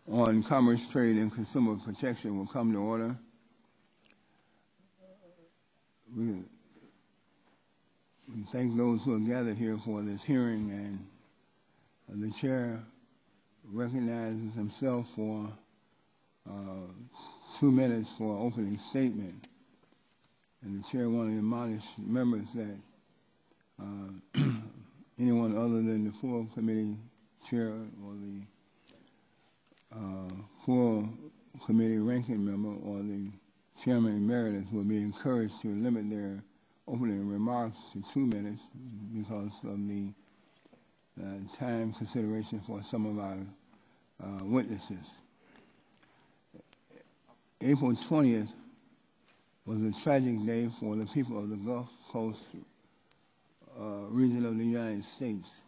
on Commerce, Trade, and Consumer Protection will come to order. We thank those who are gathered here for this hearing, and the chair recognizes himself for 2 minutes for opening statement. And the chair wanted to admonish members that anyone other than the full committee chair or the full committee ranking member or the chairman emeritus will be encouraged to limit their opening remarks to 2 minutes because of the time consideration for some of our witnesses. April 20th was a tragic day for the people of the Gulf Coast region of the United States.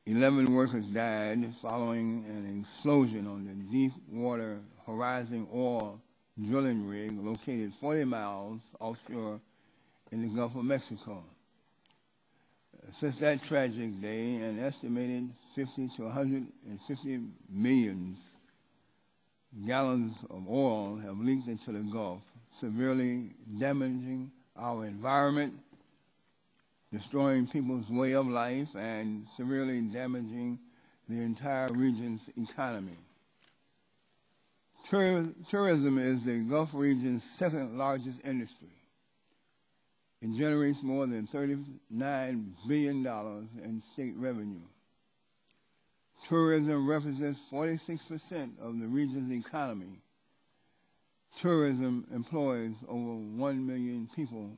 11 workers died following an explosion on the Deepwater Horizon oil drilling rig located 40 miles offshore in the Gulf of Mexico. Since that tragic day, an estimated 50 to 150 million gallons of oil have leaked into the Gulf, severely damaging our environment, destroying people's way of life, and severely damaging the entire region's economy. Tourism is the Gulf region's second largest industry. It generates more than $39 billion in state revenue. Tourism represents 46% of the region's economy. Tourism employs over 1 million people.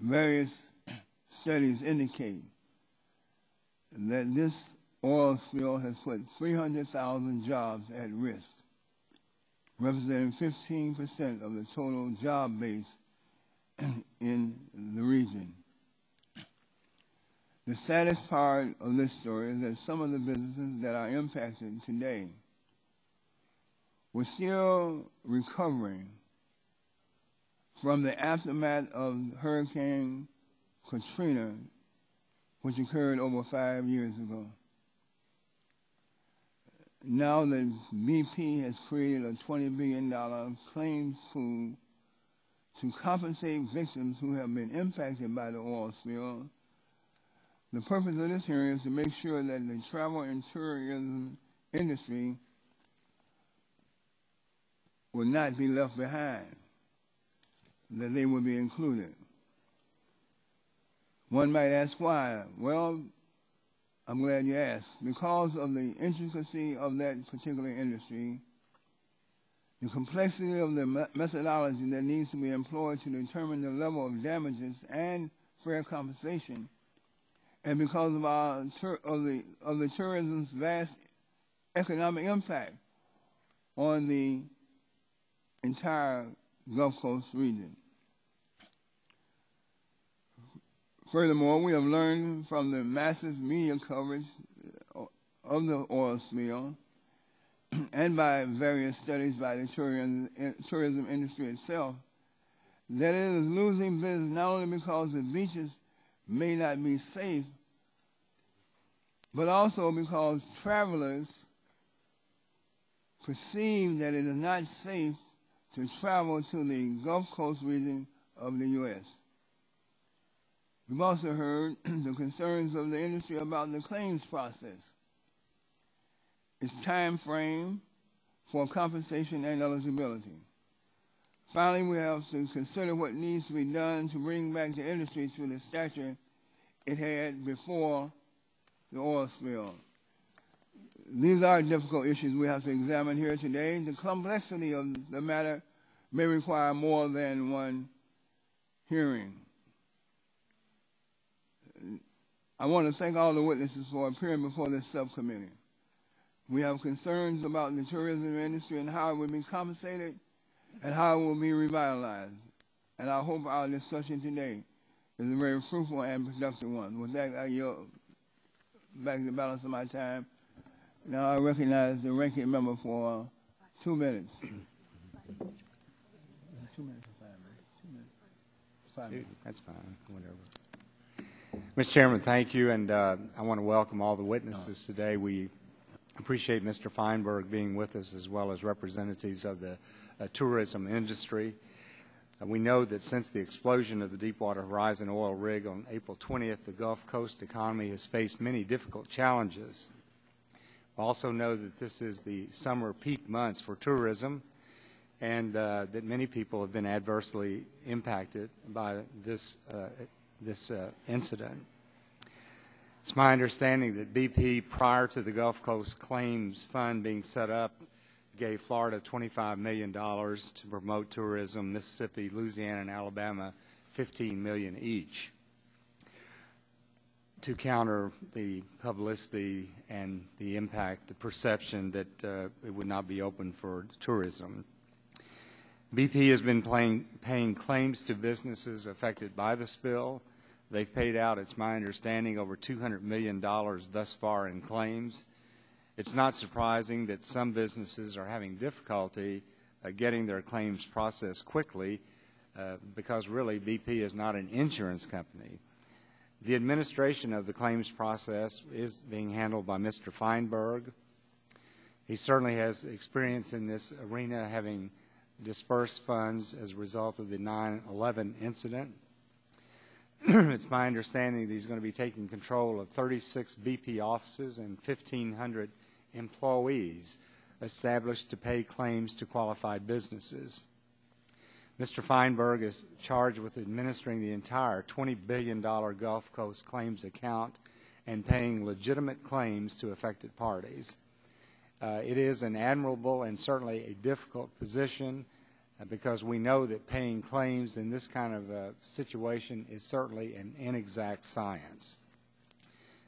Various studies indicate that this oil spill has put 300,000 jobs at risk, representing 15% of the total job base in the region. The saddest part of this story is that some of the businesses that are impacted today were still recovering from the aftermath of Hurricane Katrina, which occurred over 5 years ago. Now that BP has created a $20 billion claims pool to compensate victims who have been impacted by the oil spill, the purpose of this hearing is to make sure that the travel and tourism industry will not be left behind, that they will be included. One might ask why. Well, I'm glad you asked. Because of the intricacy of that particular industry, the complexity of the methodology that needs to be employed to determine the level of damages and fair compensation, and because of the tourism's vast economic impact on the entire Gulf Coast region. Furthermore, we have learned from the massive media coverage of the oil spill and by various studies by the tourism industry itself that it is losing business not only because the beaches may not be safe, but also because travelers perceive that it is not safe to travel to the Gulf Coast region of the U.S. We've also heard the concerns of the industry about the claims process, its time frame for compensation and eligibility. Finally, we have to consider what needs to be done to bring back the industry to the stature it had before the oil spill. These are difficult issues we have to examine here today. The complexity of the matter may require more than one hearing. I want to thank all the witnesses for appearing before this subcommittee. We have concerns about the tourism industry and how it will be compensated and how it will be revitalized. And I hope our discussion today is a very fruitful and productive one. With that, I yield back the balance of my time. Now I recognize the ranking member for 2 minutes. 2 minutes or 5 minutes? 2 minutes. 5 minutes. That's fine, whatever. Mr. Chairman, thank you, and I want to welcome all the witnesses today. We appreciate Mr. Feinberg being with us, as well as representatives of the tourism industry. We know that since the explosion of the Deepwater Horizon oil rig on April 20th, the Gulf Coast economy has faced many difficult challenges. We also know that this is the summer peak months for tourism, and that many people have been adversely impacted by this incident. It's my understanding that BP, prior to the Gulf Coast Claims Fund being set up, gave Florida $25 million to promote tourism, Mississippi, Louisiana, and Alabama $15 million each to counter the publicity and the impact, the perception that it would not be open for tourism. BP has been paying claims to businesses affected by the spill. They've paid out, it's my understanding, over $200 million thus far in claims. It's not surprising that some businesses are having difficulty getting their claims processed quickly because really BP is not an insurance company. The administration of the claims process is being handled by Mr. Feinberg. He certainly has experience in this arena, having dispersed funds as a result of the 9/11 incident. It's my understanding that he's going to be taking control of 36 BP offices and 1,500 employees established to pay claims to qualified businesses. Mr. Feinberg is charged with administering the entire $20 billion Gulf Coast claims account and paying legitimate claims to affected parties. It is an admirable and certainly a difficult position because we know that paying claims in this kind of situation is certainly an inexact science.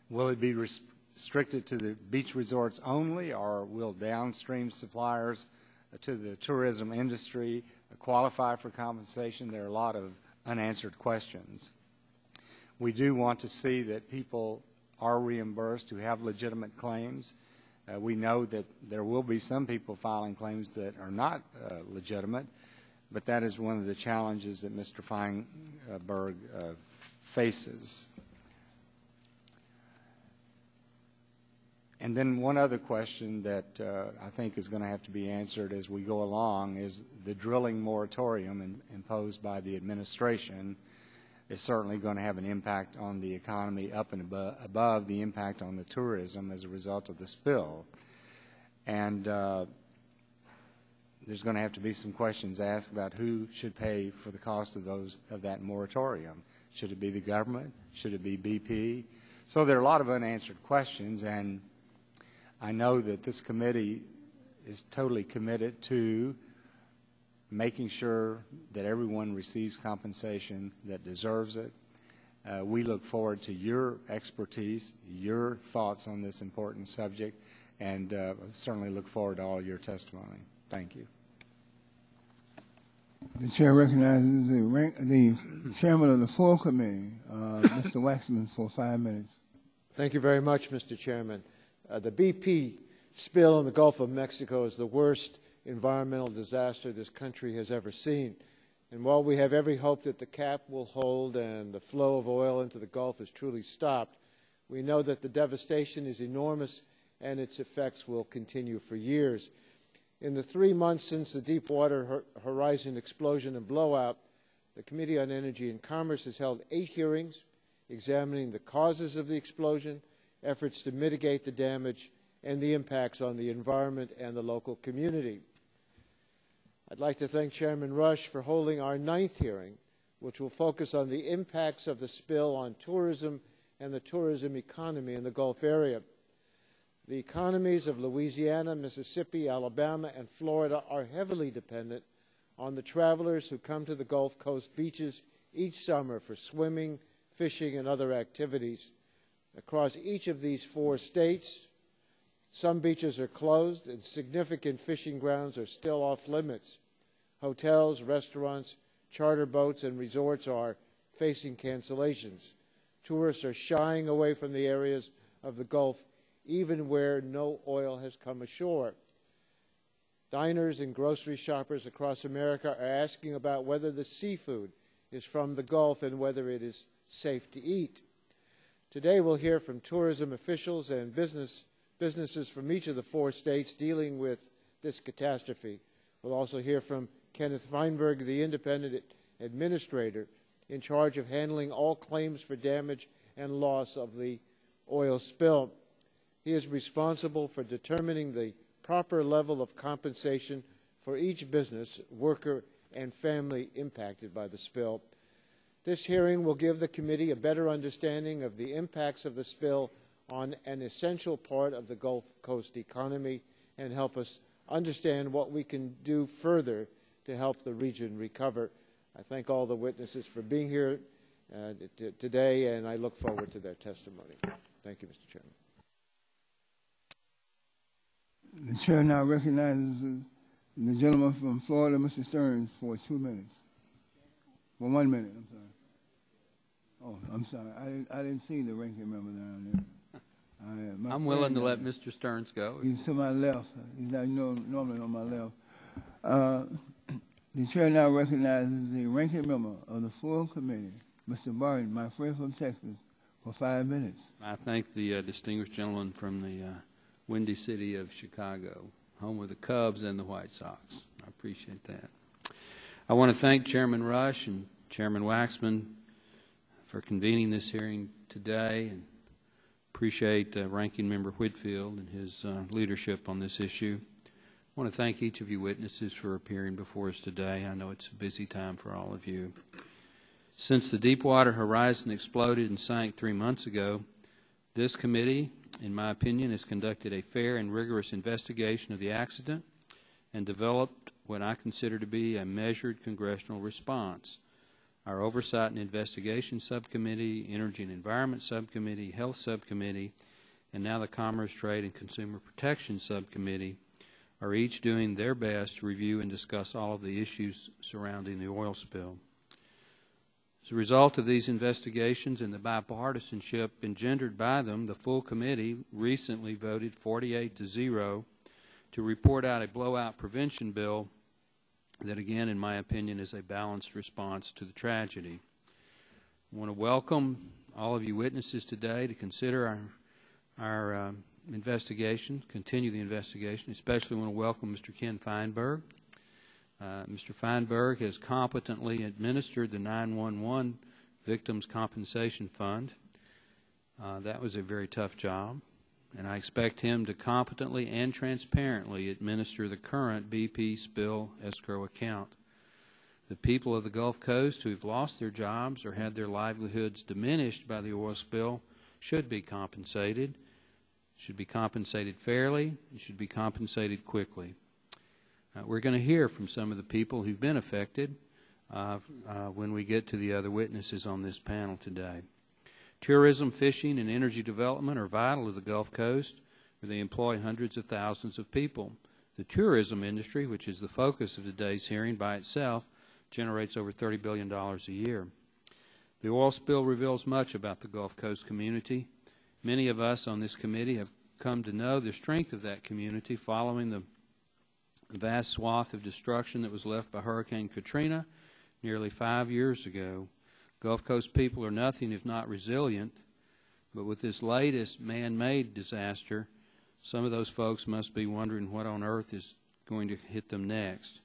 Will it be restricted to the beach resorts only, or will downstream suppliers to the tourism industry qualify for compensation? There are a lot of unanswered questions. We do want to see that people are reimbursed who have legitimate claims. We know that there will be some people filing claims that are not legitimate, but that is one of the challenges that Mr. Feinberg faces. And then one other question that I think is going to have to be answered as we go along is the drilling moratorium imposed by the administration is certainly going to have an impact on the economy up and above the impact on the tourism as a result of the spill. And there's going to have to be some questions asked about who should pay for the cost of that moratorium. Should it be the government? Should it be BP? So there are a lot of unanswered questions, and I know that this committee is totally committed to making sure that everyone receives compensation that deserves it. We look forward to your expertise, your thoughts on this important subject, and certainly look forward to all your testimony. Thank you. The chair recognizes the chairman of the full committee, Mr. Waxman, for 5 minutes. Thank you very much, Mr. Chairman. The BP spill in the Gulf of Mexico is the worst environmental disaster this country has ever seen. And while we have every hope that the cap will hold and the flow of oil into the Gulf is truly stopped, we know that the devastation is enormous and its effects will continue for years. In the 3 months since the Deepwater Horizon explosion and blowout, the Committee on Energy and Commerce has held 8 hearings examining the causes of the explosion, efforts to mitigate the damage, and the impacts on the environment and the local community. I'd like to thank Chairman Rush for holding our 9th hearing, which will focus on the impacts of the spill on tourism and the tourism economy in the Gulf area. The economies of Louisiana, Mississippi, Alabama, and Florida are heavily dependent on the travelers who come to the Gulf Coast beaches each summer for swimming, fishing, and other activities. Across each of these 4 states, some beaches are closed and significant fishing grounds are still off limits. Hotels, restaurants, charter boats, and resorts are facing cancellations. Tourists are shying away from the areas of the Gulf even where no oil has come ashore. Diners and grocery shoppers across America are asking about whether the seafood is from the Gulf and whether it is safe to eat. Today we'll hear from tourism officials and businesses from each of the 4 states dealing with this catastrophe. We'll also hear from Kenneth Feinberg, the independent administrator in charge of handling all claims for damage and loss of the oil spill. He is responsible for determining the proper level of compensation for each business, worker, and family impacted by the spill. This hearing will give the committee a better understanding of the impacts of the spill on an essential part of the Gulf Coast economy and help us understand what we can do further to help the region recover. I thank all the witnesses for being here today, and I look forward to their testimony. Thank you, Mr. Chairman. The chair now recognizes the gentleman from Florida, Mr. Stearns, for 2 minutes. For 1 minute, I'm sorry. Oh, I'm sorry. I didn't see the ranking member down there. I'm willing to let Mr. Stearns go. He's to my left. He's not normally on my left. The chair now recognizes the ranking member of the full committee, Mr. Barton, my friend from Texas, for 5 minutes. I thank the distinguished gentleman from the windy city of Chicago, home of the Cubs and the White Sox. I appreciate that. I want to thank Chairman Rush and Chairman Waxman for convening this hearing today, and appreciate Ranking Member Whitfield and his leadership on this issue. I want to thank each of you witnesses for appearing before us today. I know it's a busy time for all of you. Since the Deepwater Horizon exploded and sank 3 months ago, this committee, in my opinion, has conducted a fair and rigorous investigation of the accident and developed what I consider to be a measured congressional response. Our Oversight and Investigation Subcommittee, Energy and Environment Subcommittee, Health Subcommittee, and now the Commerce, Trade, and Consumer Protection Subcommittee are each doing their best to review and discuss all of the issues surrounding the oil spill. As a result of these investigations and the bipartisanship engendered by them, the full committee recently voted 48-0 to report out a blowout prevention bill that, again, in my opinion, is a balanced response to the tragedy. I want to welcome all of you witnesses today to consider our investigation, continue the investigation. Especially want to welcome Mr. Ken Feinberg. Mr. Feinberg has competently administered the 911 Victims Compensation Fund. That was a very tough job, and I expect him to competently and transparently administer the current BP spill escrow account. The people of the Gulf Coast who have lost their jobs or had their livelihoods diminished by the oil spill should be compensated fairly, and should be compensated quickly. We're going to hear from some of the people who've been affected when we get to the other witnesses on this panel today. Tourism, fishing, and energy development are vital to the Gulf Coast, where they employ hundreds of thousands of people. The tourism industry, which is the focus of today's hearing, by itself generates over $30 billion a year. The oil spill reveals much about the Gulf Coast community. Many of us on this committee have come to know the strength of that community following the vast swath of destruction that was left by Hurricane Katrina nearly 5 years ago. Gulf Coast people are nothing if not resilient, but with this latest man-made disaster, some of those folks must be wondering what on earth is going to hit them next.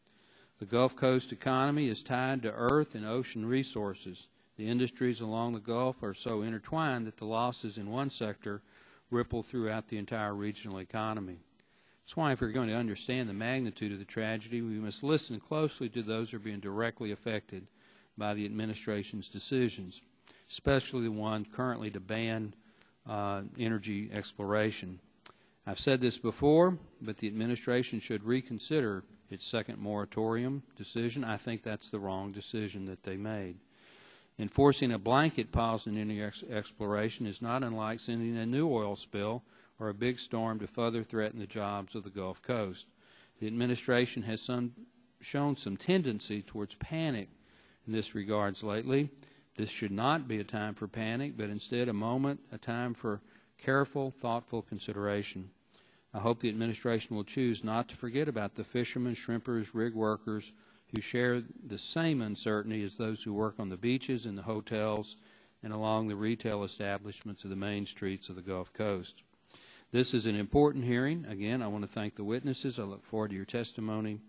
The Gulf Coast economy is tied to earth and ocean resources. The industries along the Gulf are so intertwined that the losses in one sector ripple throughout the entire regional economy. That's why if we're going to understand the magnitude of the tragedy, we must listen closely to those who are being directly affected by the administration's decisions, especially the one currently to ban energy exploration. I've said this before, but the administration should reconsider its second moratorium decision. I think that's the wrong decision that they made. Enforcing a blanket pause in energy exploration is not unlike sending a new oil spill or a big storm to further threaten the jobs of the Gulf Coast. The administration has shown some tendency towards panic in this regards lately. This should not be a time for panic, but instead a time for careful, thoughtful consideration. I hope the administration will choose not to forget about the fishermen, shrimpers, rig workers who share the same uncertainty as those who work on the beaches and the hotels and along the retail establishments of the main streets of the Gulf Coast. This is an important hearing. Again, I want to thank the witnesses. I look forward to your testimony.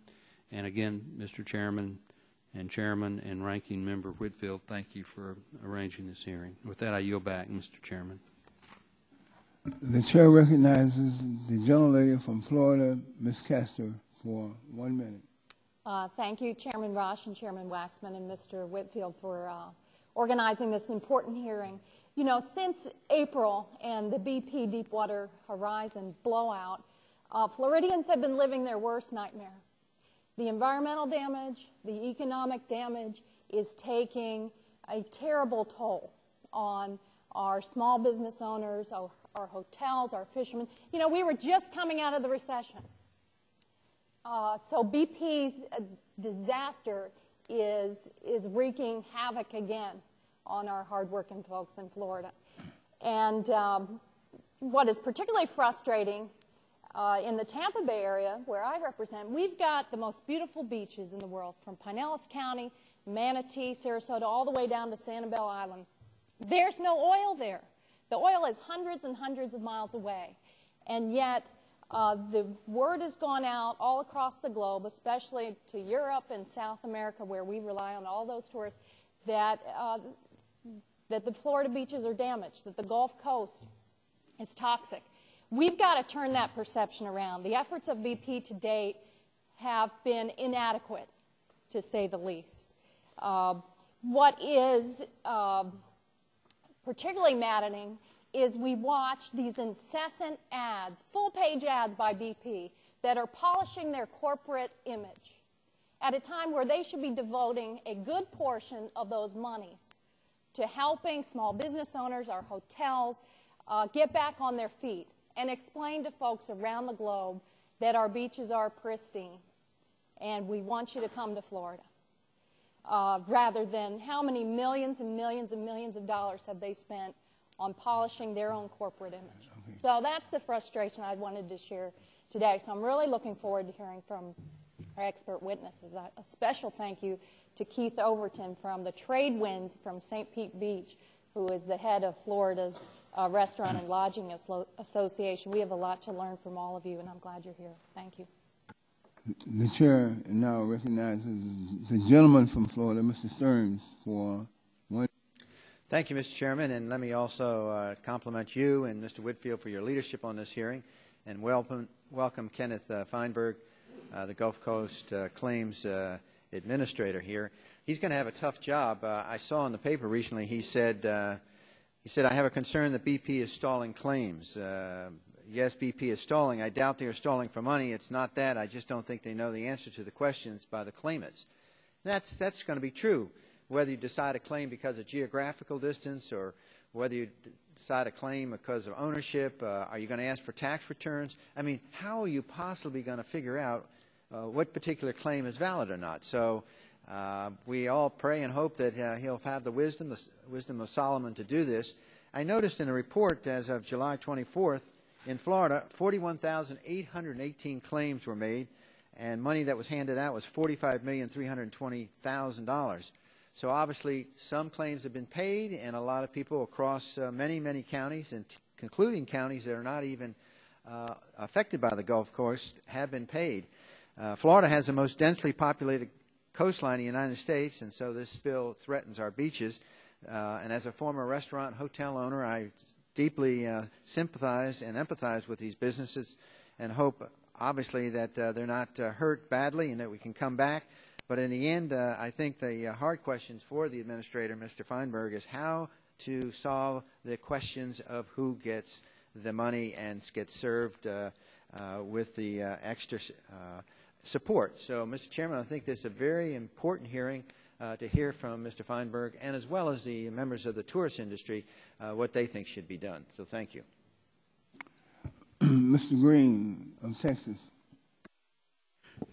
And again, Mr. Chairman and Ranking Member Whitfield, thank you for arranging this hearing. With that, I yield back, Mr. Chairman. The chair recognizes the gentlelady from Florida, Ms. Castor, for 1 minute. Thank you, Chairman Rush and Chairman Waxman and Mr. Whitfield for organizing this important hearing. You know, since April and the BP Deepwater Horizon blowout, Floridians have been living their worst nightmare. The environmental damage, the economic damage is taking a terrible toll on our small business owners, our hotels, our fishermen. You know, we were just coming out of the recession. So BP's disaster is wreaking havoc again on our hardworking folks in Florida. And what is particularly frustrating in the Tampa Bay area, where I represent, we've got the most beautiful beaches in the world, from Pinellas County, Manatee, Sarasota, all the way down to Sanibel Island. There's no oil there. The oil is hundreds and hundreds of miles away. And yet, the word has gone out all across the globe, especially to Europe and South America, where we rely on all those tourists, that the Florida beaches are damaged, that the Gulf Coast is toxic. We've got to turn that perception around. The efforts of BP to date have been inadequate, to say the least. What is particularly maddening is we watch these incessant ads, full-page ads by BP, that are polishing their corporate image at a time where they should be devoting a good portion of those monies to helping small business owners, our hotels, get back on their feet and explain to folks around the globe that our beaches are pristine and we want you to come to Florida, rather than how many millions and millions and millions of dollars have they spent on polishing their own corporate image. Okay. So that's the frustration I wanted to share today. So I'm really looking forward to hearing from our expert witnesses. A special thank you to Keith Overton from the Trade Winds from St. Pete Beach, who is the head of Florida's Restaurant and Lodging Association. We have a lot to learn from all of you, and I'm glad you're here. Thank you. The chair now recognizes the gentleman from Florida, Mr. Stearns, for 1. Thank you, Mr. Chairman, and let me also compliment you and Mr. Whitfield for your leadership on this hearing, and welcome Kenneth Feinberg, the Gulf Coast Claims Administrator here. He's going to have a tough job. I saw in the paper recently he said, I have a concern that BP is stalling claims. Yes, BP is stalling. I doubt they are stalling for money. It's not that. I just don't think they know the answer to the questions by the claimants. That's going to be true, whether you decide a claim because of geographical distance or whether you decide a claim because of ownership. Are you going to ask for tax returns? I mean, how are you possibly going to figure out what particular claim is valid or not? So we all pray and hope that he'll have the wisdom of Solomon to do this. I noticed in a report as of July 24th, in Florida, 41,818 claims were made, and money that was handed out was $45,320,000. So obviously, some claims have been paid, and a lot of people across many, many counties, and including counties that are not even affected by the Gulf Coast, have been paid. Florida has the most densely populated coastline in the United States, and so this spill threatens our beaches. And as a former restaurant hotel owner, I deeply sympathize and empathize with these businesses and hope, obviously, that they're not hurt badly and that we can come back. But in the end, I think the hard questions for the administrator, Mr. Feinberg, is how to solve the questions of who gets the money and gets served with the extra support. So, Mr. Chairman, I think this is a very important hearing to hear from Mr. Feinberg and as well as the members of the tourist industry what they think should be done. So thank you. Mr. Green of Texas.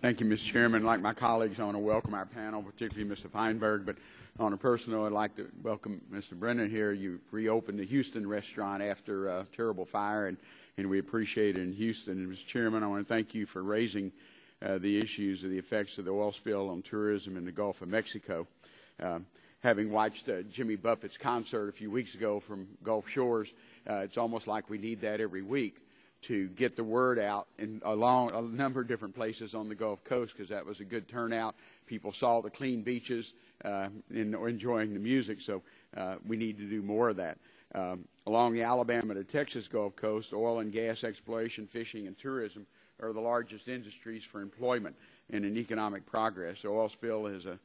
Thank you, Mr. Chairman. Like my colleagues, I want to welcome our panel, particularly Mr. Feinberg, but on a personal note, I'd like to welcome Mr. Brennan here. You reopened the Houston restaurant after a terrible fire, and we appreciate it in Houston. And Mr. Chairman, I want to thank you for raising the issues of the effects of the oil spill on tourism in the Gulf of Mexico. having watched Jimmy Buffett's concert a few weeks ago from Gulf Shores, it's almost like we need that every week to get the word out along a number of different places on the Gulf Coast, because that was a good turnout. People saw the clean beaches and enjoying the music, so we need to do more of that. Along the Alabama to Texas Gulf Coast, oil and gas exploration, fishing, and tourism are the largest industries for employment and in economic progress. The oil spill has a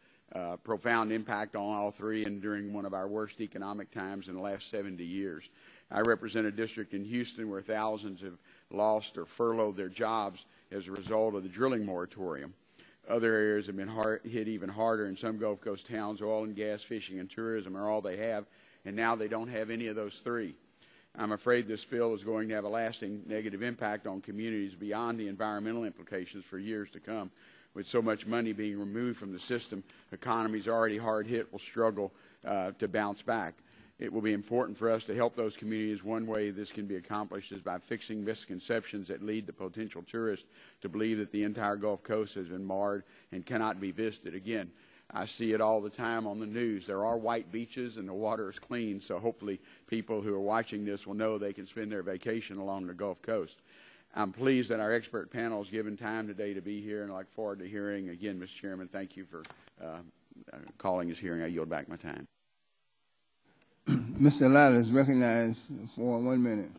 profound impact on all three, and during one of our worst economic times in the last 70 years. I represent a district in Houston where thousands have lost or furloughed their jobs as a result of the drilling moratorium. Other areas have been hit even harder. In some Gulf Coast towns, oil and gas, fishing, and tourism are all they have, and now they don't have any of those three. I'm afraid this spill is going to have a lasting negative impact on communities beyond the environmental implications for years to come. With so much money being removed from the system, economies already hard hit will struggle to bounce back. It will be important for us to help those communities. One way this can be accomplished is by fixing misconceptions that lead the potential tourists to believe that the entire Gulf Coast has been marred and cannot be visited. Again, I see it all the time on the news. There are white beaches and the water is clean, so hopefully people who are watching this will know they can spend their vacation along the Gulf Coast. I'm pleased that our expert panel has given time today to be here, and I look forward to hearing. Again, Mr. Chairman, thank you for calling this hearing. I yield back my time. Mr. Latta is recognized for 1 minute.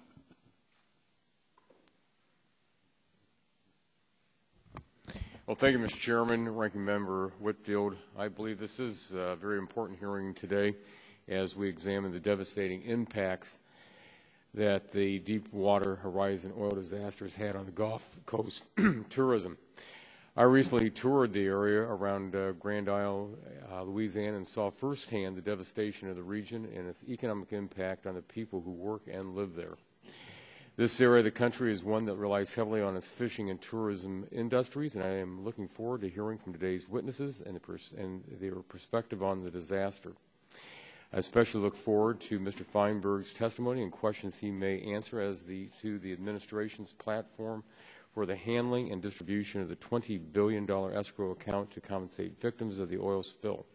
Well, thank you, Mr. Chairman, Ranking Member Whitfield. I believe this is a very important hearing today as we examine the devastating impacts that the Deepwater Horizon oil disaster has had on the Gulf Coast tourism. I recently toured the area around Grand Isle, Louisiana, and saw firsthand the devastation of the region and its economic impact on the people who work and live there. This area of the country is one that relies heavily on its fishing and tourism industries, and I am looking forward to hearing from today's witnesses and their perspective on the disaster. I especially look forward to Mr. Feinberg's testimony and questions he may answer as to the administration's platform for the handling and distribution of the $20 billion escrow account to compensate victims of the oil spill.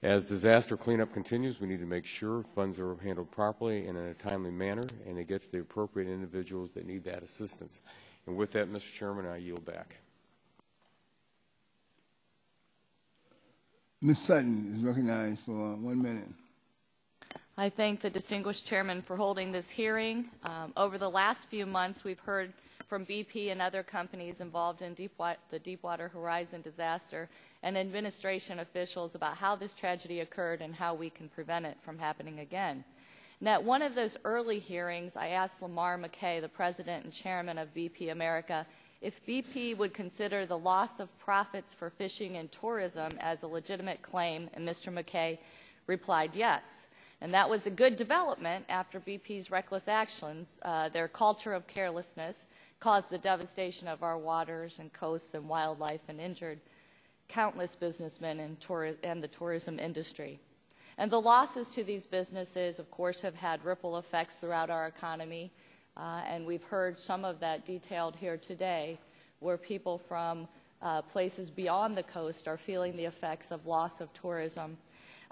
As disaster cleanup continues, we need to make sure funds are handled properly and in a timely manner, and they get to the appropriate individuals that need that assistance. And with that, Mr. Chairman, I yield back. Ms. Sutton is recognized for 1 minute. I thank the distinguished chairman for holding this hearing. Over the last few months, we've heard from BP and other companies involved in the Deepwater Horizon disaster and administration officials about how this tragedy occurred and how we can prevent it from happening again. And at one of those early hearings, I asked Lamar McKay, the president and chairman of BP America, if BP would consider the loss of profits for fishing and tourism as a legitimate claim, and Mr. McKay replied yes. And that was a good development after BP's reckless actions. Their culture of carelessness caused the devastation of our waters and coasts and wildlife and injured countless businessmen and the tourism industry. And the losses to these businesses, of course, have had ripple effects throughout our economy, and we've heard some of that detailed here today, where people from places beyond the coast are feeling the effects of loss of tourism.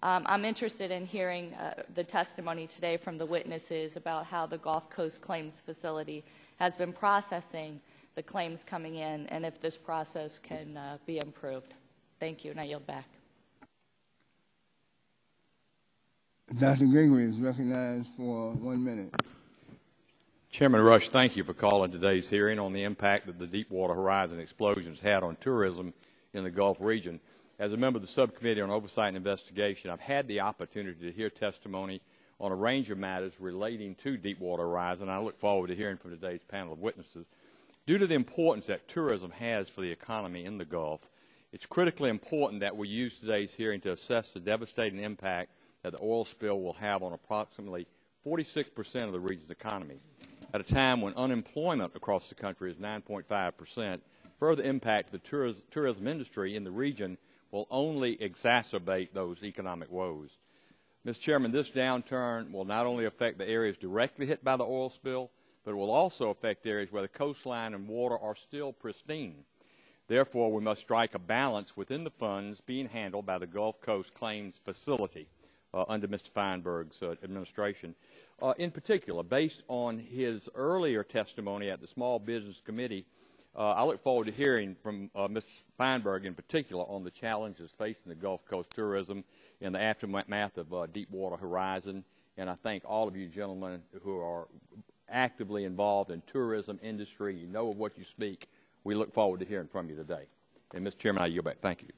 I'm interested in hearing the testimony today from the witnesses about how the Gulf Coast Claims Facility has been processing the claims coming in, and if this process can be improved. Thank you, and I yield back. Dr. Gregory is recognized for 1 minute. Chairman Rush, thank you for calling today's hearing on the impact that the Deepwater Horizon explosions had on tourism in the Gulf region. As a member of the Subcommittee on Oversight and Investigation, I've had the opportunity to hear testimony on a range of matters relating to Deepwater Horizon. I look forward to hearing from today's panel of witnesses. Due to the importance that tourism has for the economy in the Gulf, it's critically important that we use today's hearing to assess the devastating impact that the oil spill will have on approximately 46% of the region's economy. At a time when unemployment across the country is 9.5%, further impact to the tourism industry in the region will only exacerbate those economic woes. Mr. Chairman, this downturn will not only affect the areas directly hit by the oil spill, but it will also affect areas where the coastline and water are still pristine. Therefore, we must strike a balance within the funds being handled by the Gulf Coast Claims Facility under Mr. Feinberg's administration. In particular, based on his earlier testimony at the Small Business Committee, I look forward to hearing from Mr. Feinberg in particular on the challenges facing the Gulf Coast tourism in the aftermath of Deepwater Horizon. And I thank all of you gentlemen who are actively involved in tourism industry. You know of what you speak. We look forward to hearing from you today. And Mr. Chairman, I yield back. Thank you.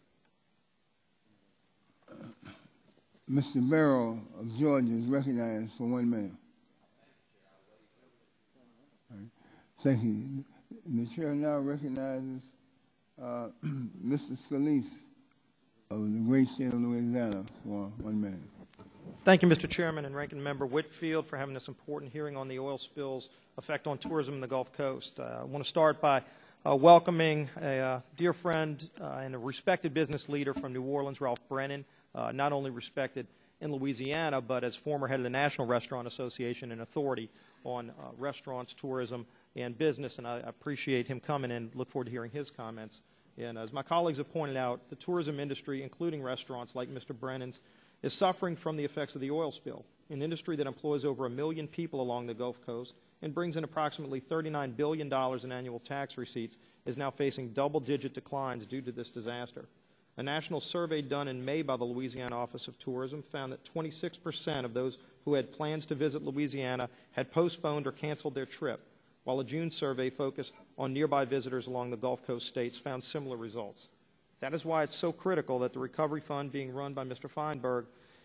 Mr. Barrow of Georgia is recognized for 1 minute. Thank you. The chair now recognizes Mr. Scalise of the great state of Louisiana for 1 minute. Thank you, Mr. Chairman and Ranking Member Whitfield, for having this important hearing on the oil spill's effect on tourism in the Gulf Coast. I want to start by welcoming a dear friend and a respected business leader from New Orleans, Ralph Brennan, not only respected in Louisiana, but as former head of the National Restaurant Association and authority on restaurants, tourism, and business, and I appreciate him coming and look forward to hearing his comments. And as my colleagues have pointed out, the tourism industry, including restaurants like Mr. Brennan's, is suffering from the effects of the oil spill, an industry that employs over 1 million people along the Gulf Coast and brings in approximately $39 billion in annual tax receipts, is now facing double-digit declines due to this disaster. A national survey done in May by the Louisiana Office of Tourism found that 26% of those who had plans to visit Louisiana had postponed or canceled their trip, while a June survey focused on nearby visitors along the Gulf Coast states found similar results. That is why it's so critical that the recovery fund being run by Mr. Feinberg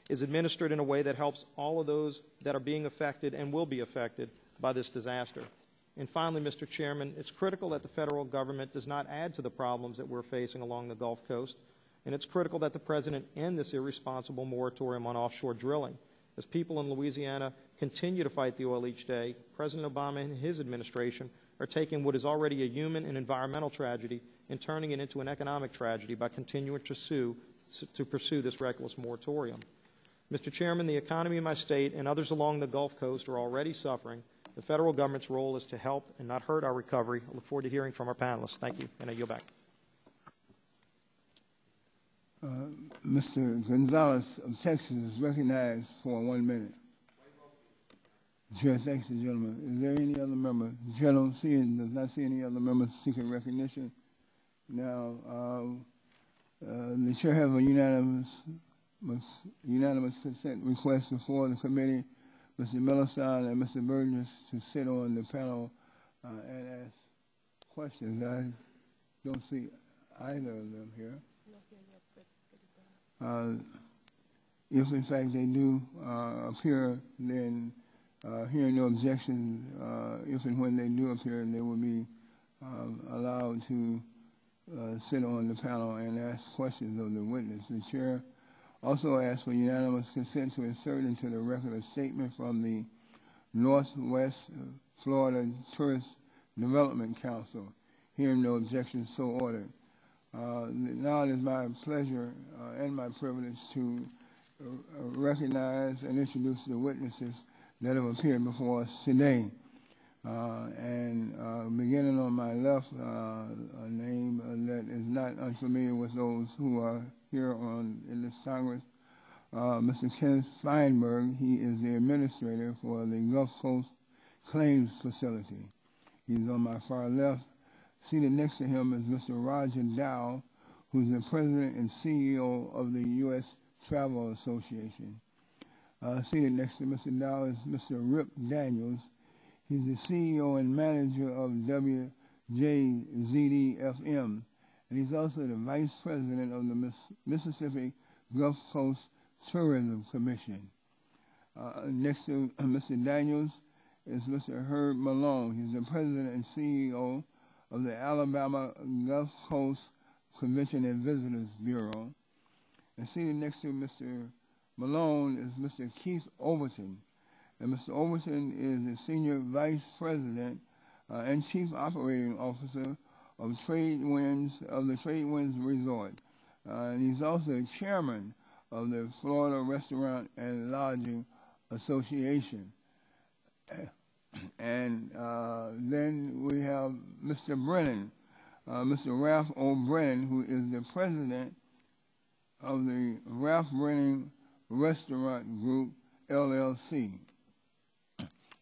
is administered in a way that helps all of those that are being affected and will be affected by this disaster. And finally, Mr. Chairman, it's critical that the federal government does not add to the problems that we're facing along the Gulf Coast, and it's critical that the President end this irresponsible moratorium on offshore drilling. As people in Louisiana continue to fight the oil each day, President Obama and his administration are taking what is already a human and environmental tragedy and turning it into an economic tragedy by continuing to pursue this reckless moratorium. Mr. Chairman, the economy in my state and others along the Gulf Coast are already suffering. The federal government's role is to help and not hurt our recovery. I look forward to hearing from our panelists. Thank you, and I yield back. Mr. Gonzalez of Texas is recognized for 1 minute. Chair, thanks, gentlemen. Is there any other member? The chair does not see any other members seeking recognition. Now, the chair has a unanimous consent request before the committee, Mr. Millicent and Mr. Burgess, to sit on the panel and ask questions. I don't see either of them here. If in fact they do appear, then hearing no objection, if and when they do appear, they will be allowed to sit on the panel and ask questions of the witness. The chair also asks for unanimous consent to insert into the record a statement from the Northwest Florida Tourist Development Council. Hearing no objection, so ordered. Now it is my pleasure and my privilege to recognize and introduce the witnesses that have appeared before us today. Beginning on my left, a name that is not unfamiliar with those who are here in this Congress, Mr. Kenneth Feinberg. He is the administrator for the Gulf Coast Claims Facility. He's on my far left. Seated next to him is Mr. Roger Dow, who's the president and CEO of the U.S. Travel Association. Seated next to Mr. Dow is Mr. Rip Daniels. He's the CEO and manager of WJZD-FM, and he's also the vice president of the Mississippi Gulf Coast Tourism Commission. Next to Mr. Daniels is Mr. Herb Malone. He's the president and CEO of the Alabama Gulf Coast Convention and Visitors Bureau. And seated next to Mr. Malone is Mr. Keith Overton. And Mr. Overton is the Senior Vice President and Chief Operating Officer of the Trade Winds Resort. And he's also the Chairman of the Florida Restaurant and Lodging Association. And then we have Mr. Brennan, Mr. Ralph O'Brien, who is the president of the Ralph Brennan Restaurant Group, LLC.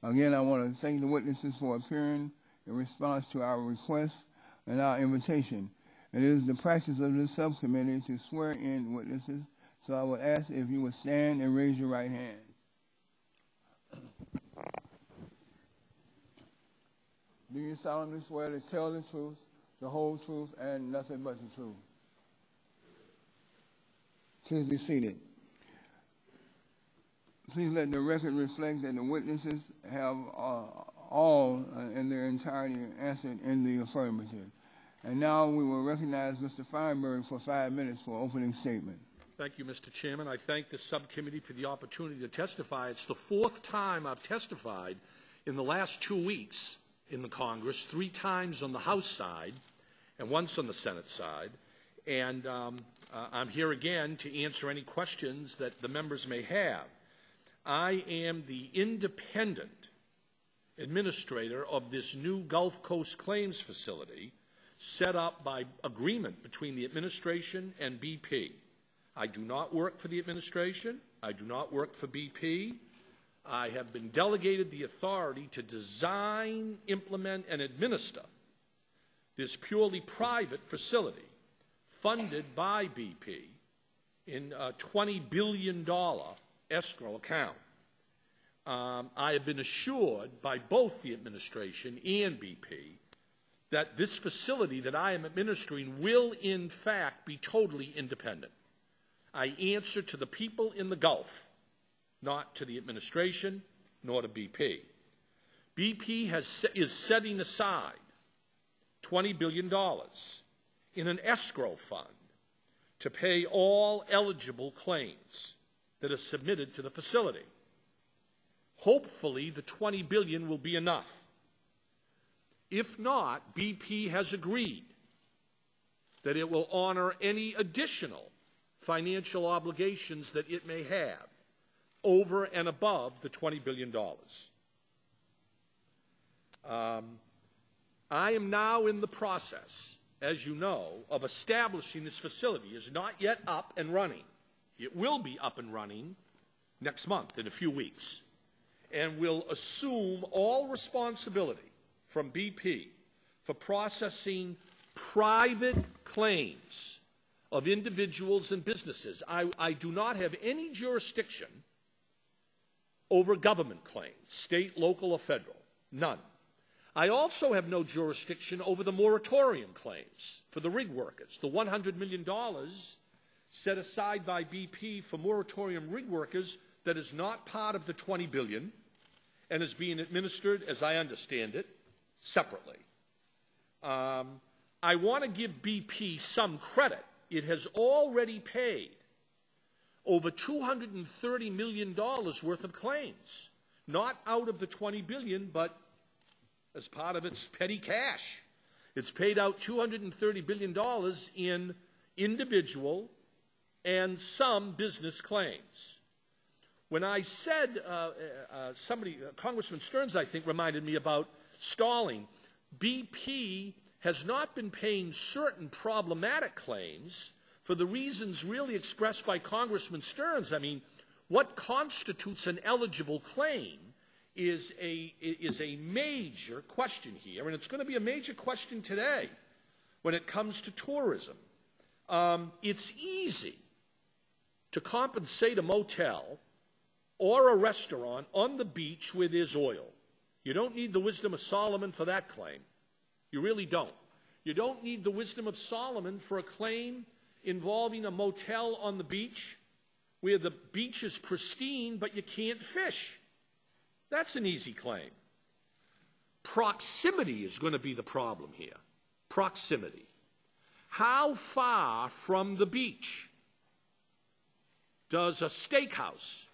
Again, I want to thank the witnesses for appearing in response to our request and our invitation. It is the practice of this subcommittee to swear in witnesses, so I would ask if you would stand and raise your right hand. Do you solemnly swear to tell the truth, the whole truth, and nothing but the truth? Please be seated. Please let the record reflect that the witnesses have all in their entirety answered in the affirmative. And now we will recognize Mr. Feinberg for 5 minutes for opening statement. Thank you, Mr. Chairman. I thank the subcommittee for the opportunity to testify. It's the 4th time I've testified in the last 2 weeks in the Congress, 3 times on the House side and once on the Senate side. And I'm here again to answer any questions that the members may have. I am the independent administrator of this new Gulf Coast Claims Facility set up by agreement between the administration and BP. I do not work for the administration. I do not work for BP. I have been delegated the authority to design, implement, and administer this purely private facility funded by BP in a $20 billion escrow account. I have been assured by both the administration and BP that this facility that I am administering will, in fact, be totally independent. I answer to the people in the Gulf, not to the administration, nor to BP. BP is setting aside $20 billion in an escrow fund to pay all eligible claims that are submitted to the facility. Hopefully, the $20 billion will be enough. If not, BP has agreed that it will honor any additional financial obligations that it may have over and above the $20 billion. I am now in the process, as you know, of establishing this facility. It is not yet up and running. It will be up and running next month, in a few weeks, and will assume all responsibility from BP for processing private claims of individuals and businesses. I do not have any jurisdiction over government claims, state, local, or federal. None. I also have no jurisdiction over the moratorium claims for the rig workers. The $100 million set aside by BP for moratorium rig workers that is not part of the $20 billion and is being administered, as I understand it, separately. I want to give BP some credit. It has already paid over $230 million worth of claims, not out of the $20 billion, but as part of its petty cash. It's paid out $230 billion in individual and some business claims. When I said, Congressman Stearns, I think, reminded me about stalling. BP has not been paying certain problematic claims for the reasons really expressed by Congressman Stearns. I mean, what constitutes an eligible claim is a major question here, and it's going to be a major question today when it comes to tourism. It's easy to compensate a motel or a restaurant on the beach where there's oil. You don't need the wisdom of Solomon for that claim. You really don't. You don't need the wisdom of Solomon for a claim involving a motel on the beach where the beach is pristine but you can't fish. That's an easy claim. Proximity is going to be the problem here. Proximity. How far from the beach does a steakhouse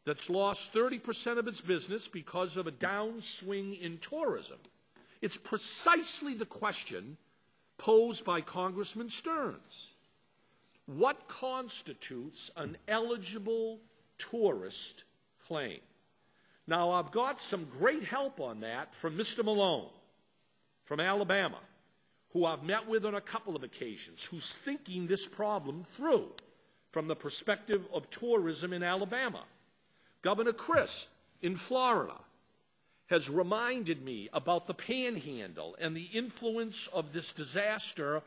that's lost 30% of its business because of a downswing in tourism? It's precisely the question posed by Congressman Stearns. What constitutes an eligible tourist claim? Now, I've got some great help on that from Mr. Malone from Alabama, who I've met with on a couple of occasions, who's thinking this problem through from the perspective of tourism in Alabama. Governor Chris in Florida has reminded me about the Panhandle and the influence of this disaster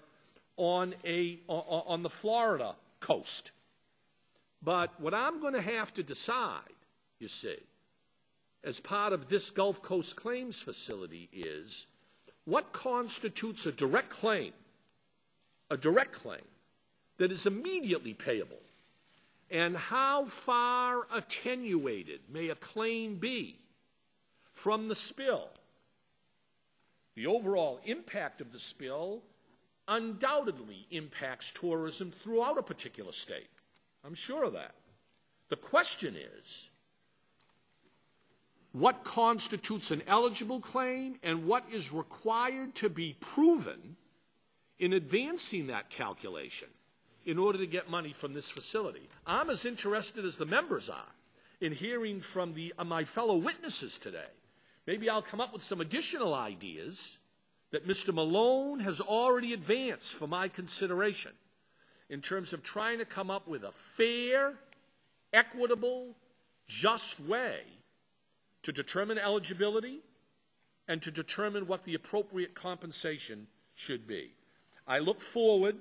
on the Florida coast. But what I'm going to have to decide, you see, as part of this Gulf Coast Claims Facility is what constitutes a direct claim that is immediately payable, and how far attenuated may a claim be from the spill. The overall impact of the spill undoubtedly impacts tourism throughout a particular state. I'm sure of that. The question is, what constitutes an eligible claim and what is required to be proven in advancing that calculation in order to get money from this facility? I'm as interested as the members are in hearing from my fellow witnesses today. Maybe I'll come up with some additional ideas that Mr. Malone has already advanced for my consideration in terms of trying to come up with a fair, equitable, just way to determine eligibility and to determine what the appropriate compensation should be. I look forward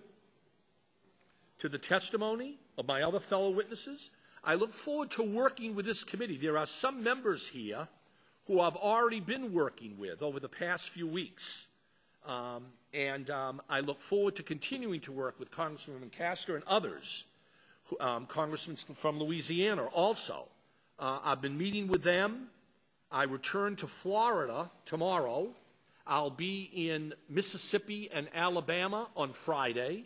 to the testimony of my other fellow witnesses. I look forward to working with this committee. There are some members here who I've already been working with over the past few weeks. I look forward to continuing to work with Congresswoman Castor and others, congressmen from Louisiana also. I've been meeting with them. I return to Florida tomorrow. I'll be in Mississippi and Alabama on Friday,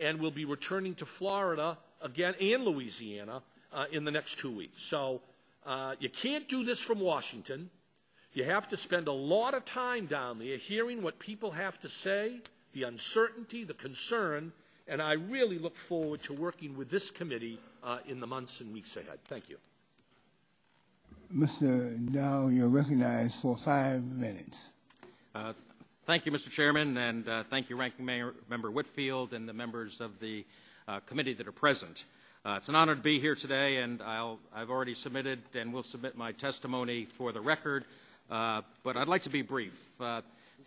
and we'll be returning to Florida again and Louisiana in the next 2 weeks. So you can't do this from Washington. You have to spend a lot of time down there hearing what people have to say, the uncertainty, the concern, and I really look forward to working with this committee in the months and weeks ahead. Thank you. Mr. Dow, you're recognized for 5 minutes. Thank you, Mr. Chairman, and thank you, Ranking Member Whitfield and the members of the committee that are present. It's an honor to be here today, and I've already submitted and will submit my testimony for the record, but I'd like to be brief. To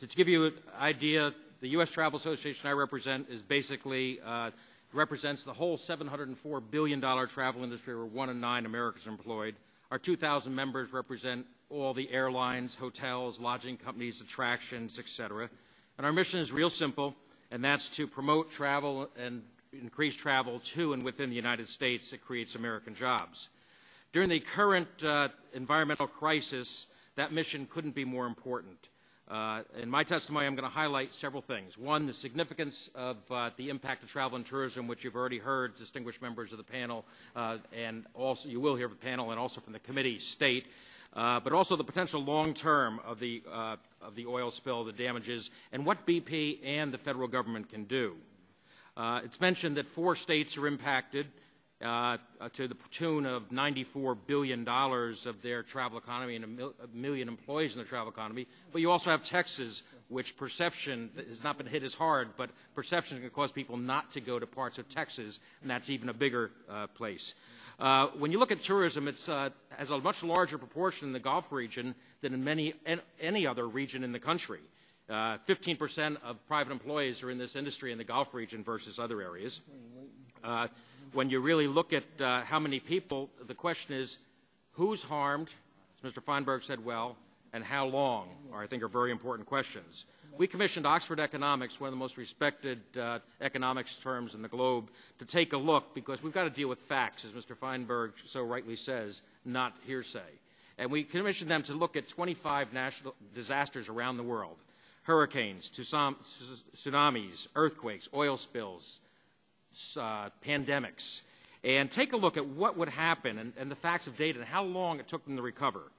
give you an idea, the U.S. Travel Association I represent is basically represents the whole $704 billion travel industry, where 1 in 9 Americans are employed. Our 2,000 members represent all the airlines, hotels, lodging companies, attractions, etc. And our mission is real simple, and that's to promote travel and increase travel to and within the United States that creates American jobs. During the current environmental crisis, that mission couldn't be more important. In my testimony, I'm going to highlight several things. One, the significance of the impact of travel and tourism, which you've already heard distinguished members of the panel, and also you will hear from the panel and also from the committee state, but also the potential long-term of the oil spill, the damages, and what BP and the federal government can do. It's mentioned that 4 states are impacted to the tune of $94 billion of their travel economy and a million employees in the travel economy. But you also have Texas, which perception has not been hit as hard, but perception can cause people not to go to parts of Texas, and that's even a bigger place. When you look at tourism, it has a much larger proportion in the Gulf region than in any other region in the country. 15% of private employees are in this industry in the Gulf region versus other areas. When you really look at how many people, the question is, who's harmed, as Mr. Feinberg said well, and how long, I think are very important questions. We commissioned Oxford Economics, one of the most respected economics firms in the globe, to take a look, because we've got to deal with facts, as Mr. Feinberg so rightly says, not hearsay. And we commissioned them to look at 25 national disasters around the world: hurricanes, tsunamis, earthquakes, oil spills, pandemics, and take a look at what would happen and the facts of data and how long it took them to recover.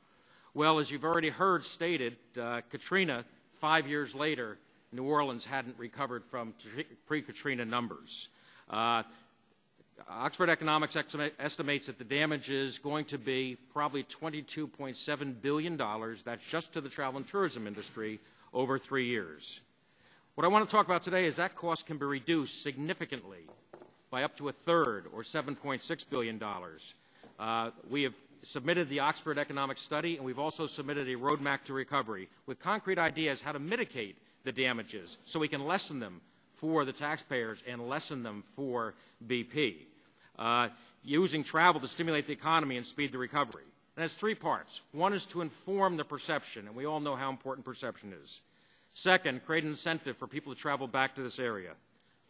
Well, as you've already heard stated, Katrina, 5 years later, New Orleans hadn't recovered from pre-Katrina numbers. Oxford Economics estimates that the damage is going to be probably $22.7 billion. That's just to the travel and tourism industry over 3 years. What I want to talk about today is that cost can be reduced significantly by up to a third, or $7.6 billion. We have submitted the Oxford Economic Study, and we've also submitted a roadmap to recovery with concrete ideas how to mitigate the damages so we can lessen them for the taxpayers and lessen them for BP. Using travel to stimulate the economy and speed the recovery. And it's three parts. One is to inform the perception, and we all know how important perception is. Second, create an incentive for people to travel back to this area.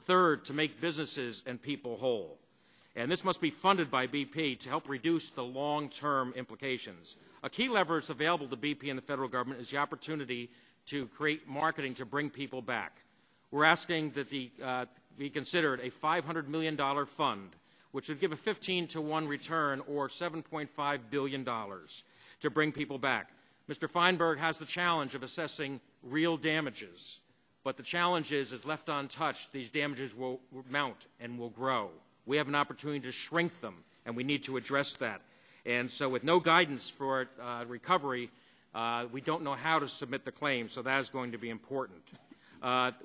Third, to make businesses and people whole. And this must be funded by BP to help reduce the long-term implications. A key lever that's available to BP and the federal government is the opportunity to create marketing to bring people back. We're asking that be considered a $500 million fund, which would give a 15-to-1 return, or $7.5 billion, to bring people back. Mr. Feinberg has the challenge of assessing real damages, but the challenge is left untouched, these damages will mount and will grow. We have an opportunity to shrink them, and we need to address that. And so with no guidance for recovery, we don't know how to submit the claim, so that is going to be important.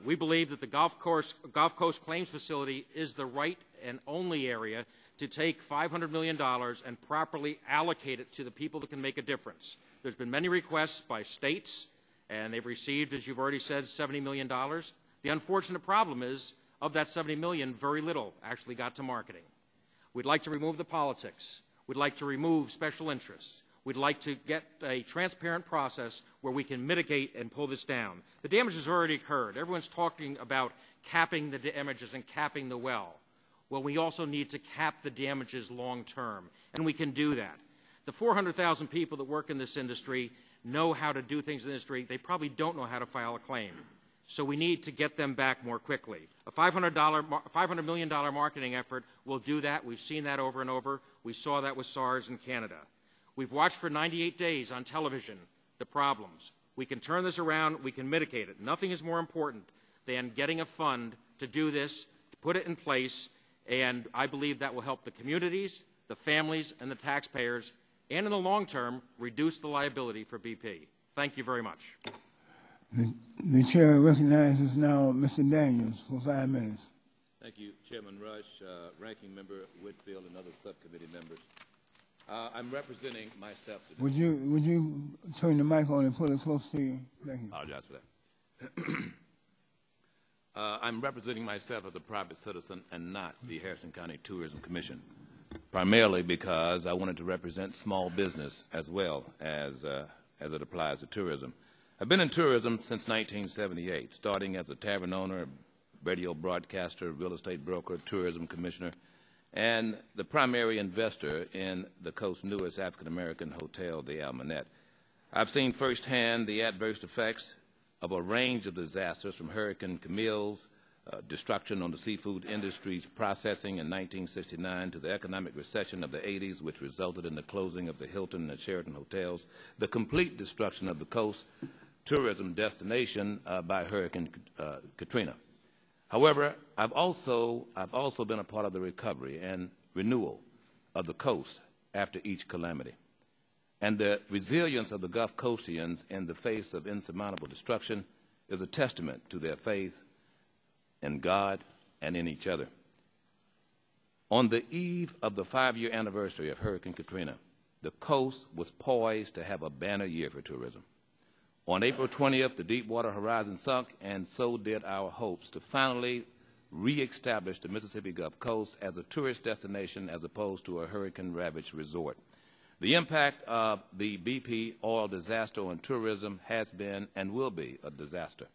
We believe that the Gulf Coast Claims Facility is the right and only area to take $500 million and properly allocate it to the people that can make a difference. There's been many requests by states, and they've received, as you've already said, $70 million. The unfortunate problem is, of that $70 million, very little actually got to marketing. We'd like to remove the politics. We'd like to remove special interests. We'd like to get a transparent process where we can mitigate and pull this down. The damage has already occurred. Everyone's talking about capping the damages and capping the well. Well, we also need to cap the damages long term, and we can do that. The 400,000 people that work in this industry know how to do things in the industry. They probably don't know how to file a claim. So we need to get them back more quickly. A $500 million marketing effort will do that. We've seen that over and over. We saw that with SARS in Canada. We've watched for 98 days on television the problems. We can turn this around. We can mitigate it. Nothing is more important than getting a fund to do this, to put it in place, and I believe that will help the communities, the families, and the taxpayers, and in the long term, reduce the liability for BP. Thank you very much. The chair recognizes now Mr. Daniels for 5 minutes. Thank you, Chairman Rush, Ranking Member Whitfield, and other subcommittee members. I'm representing myself today. Would you turn the mic on and put it close to you? Thank you. Apologize for that. I'm representing myself as a private citizen and not the Harrison County Tourism Commission, primarily because I wanted to represent small business as well as it applies to tourism. I've been in tourism since 1978, starting as a tavern owner, radio broadcaster, real estate broker, tourism commissioner, and the primary investor in the coast's newest African-American hotel, the Almanet. I've seen firsthand the adverse effects of a range of disasters, from Hurricane Camille's destruction on the seafood industry's processing in 1969 to the economic recession of the 80s, which resulted in the closing of the Hilton and Sheraton hotels, the complete destruction of the coast tourism destination by Hurricane Katrina. However, I've also been a part of the recovery and renewal of the coast after each calamity. And the resilience of the Gulf Coastians in the face of insurmountable destruction is a testament to their faith in God and in each other. On the eve of the 5-year anniversary of Hurricane Katrina, the coast was poised to have a banner year for tourism. On April 20th, the Deepwater Horizon sunk, and so did our hopes to finally reestablish the Mississippi Gulf Coast as a tourist destination as opposed to a hurricane-ravaged resort. The impact of the BP oil disaster on tourism has been and will be a disaster.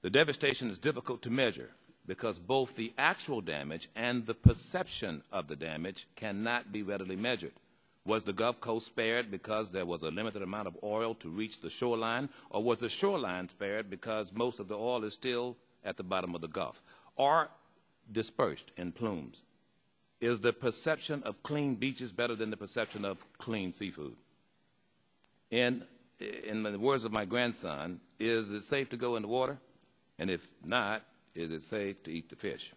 The devastation is difficult to measure because both the actual damage and the perception of the damage cannot be readily measured. Was the Gulf Coast spared because there was a limited amount of oil to reach the shoreline, or was the shoreline spared because most of the oil is still at the bottom of the Gulf, or dispersed in plumes? Is the perception of clean beaches better than the perception of clean seafood? In the words of my grandson, is it safe to go in the water? And if not, is it safe to eat the fish?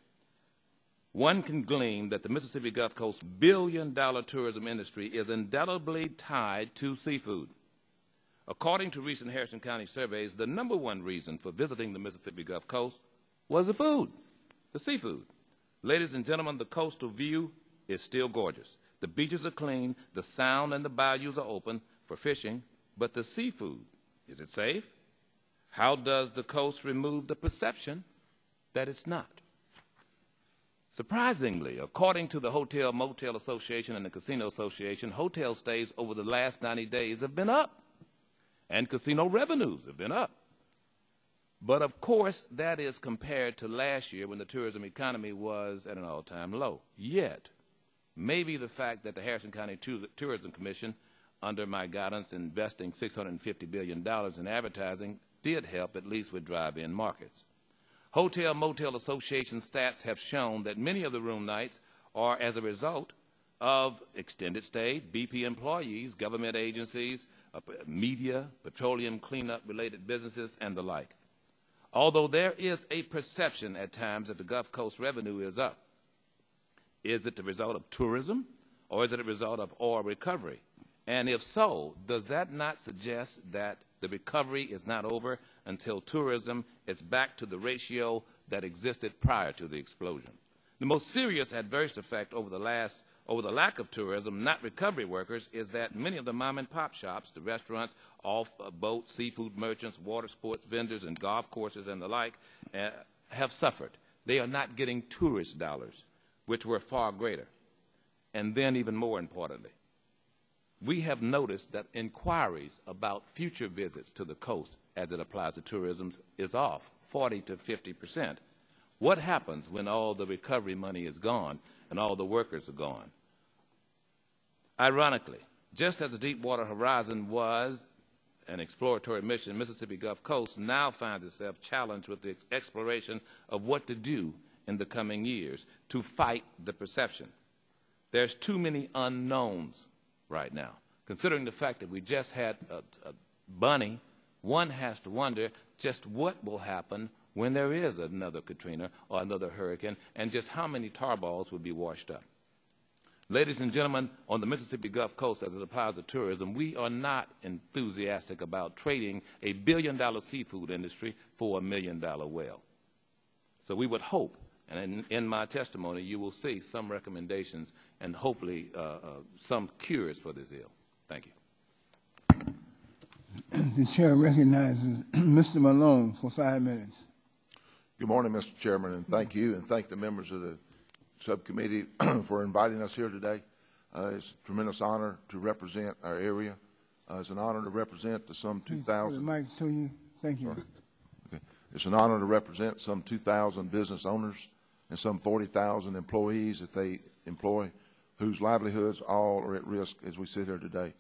One can glean that the Mississippi Gulf Coast billion-dollar tourism industry is indelibly tied to seafood. According to recent Harrison County surveys, the #1 reason for visiting the Mississippi Gulf Coast was the food, the seafood. Ladies and gentlemen, the coastal view is still gorgeous. The beaches are clean, the sound and the bayous are open for fishing, but the seafood, is it safe? How does the coast remove the perception that it's not? Surprisingly, according to the Hotel Motel Association and the Casino Association, hotel stays over the last 90 days have been up, and casino revenues have been up. But of course, that is compared to last year when the tourism economy was at an all-time low. Yet, maybe the fact that the Harrison County Tourism Commission, under my guidance, investing $650 billion in advertising, did help at least with drive-in markets. Hotel Motel Association stats have shown that many of the room nights are as a result of extended stay, BP employees, government agencies, media, petroleum cleanup-related businesses, and the like. Although there is a perception at times that the Gulf Coast revenue is up, is it the result of tourism, or is it a result of oil recovery? And if so, does that not suggest that the recovery is not over until tourism is back to the ratio that existed prior to the explosion? The most serious adverse effect over the lack of tourism, not recovery workers, is that many of the mom-and-pop shops, the restaurants, off-boat seafood merchants, water sports vendors, and golf courses and the like, have suffered. They are not getting tourist dollars, which were far greater. And then, even more importantly, we have noticed that inquiries about future visits to the coast as it applies to tourism is off 40 to 50%. What happens when all the recovery money is gone and all the workers are gone? Ironically, just as the Deepwater Horizon was an exploratory mission, Mississippi Gulf Coast now finds itself challenged with the exploration of what to do in the coming years to fight the perception. There's too many unknowns right now. Considering the fact that we just had a bunny, one has to wonder just what will happen when there is another Katrina or another hurricane, and just how many tar balls would be washed up. Ladies and gentlemen, on the Mississippi Gulf Coast, as it applies to tourism, we are not enthusiastic about trading a billion-dollar seafood industry for $1 million well. So we would hope, and in my testimony, you will see some recommendations and hopefully some cures for this ill. Thank you. The chair recognizes Mr. Malone for 5 minutes. Good morning, Mr. Chairman, and thank you, and thank the members of the subcommittee for inviting us here today. It's a tremendous honor to represent our area. It's an honor to represent the some 2,000. The mic to you. Thank you. Okay. It's an honor to represent some 2,000 business owners and some 40,000 employees that they employ, whose livelihoods all are at risk as we sit here today.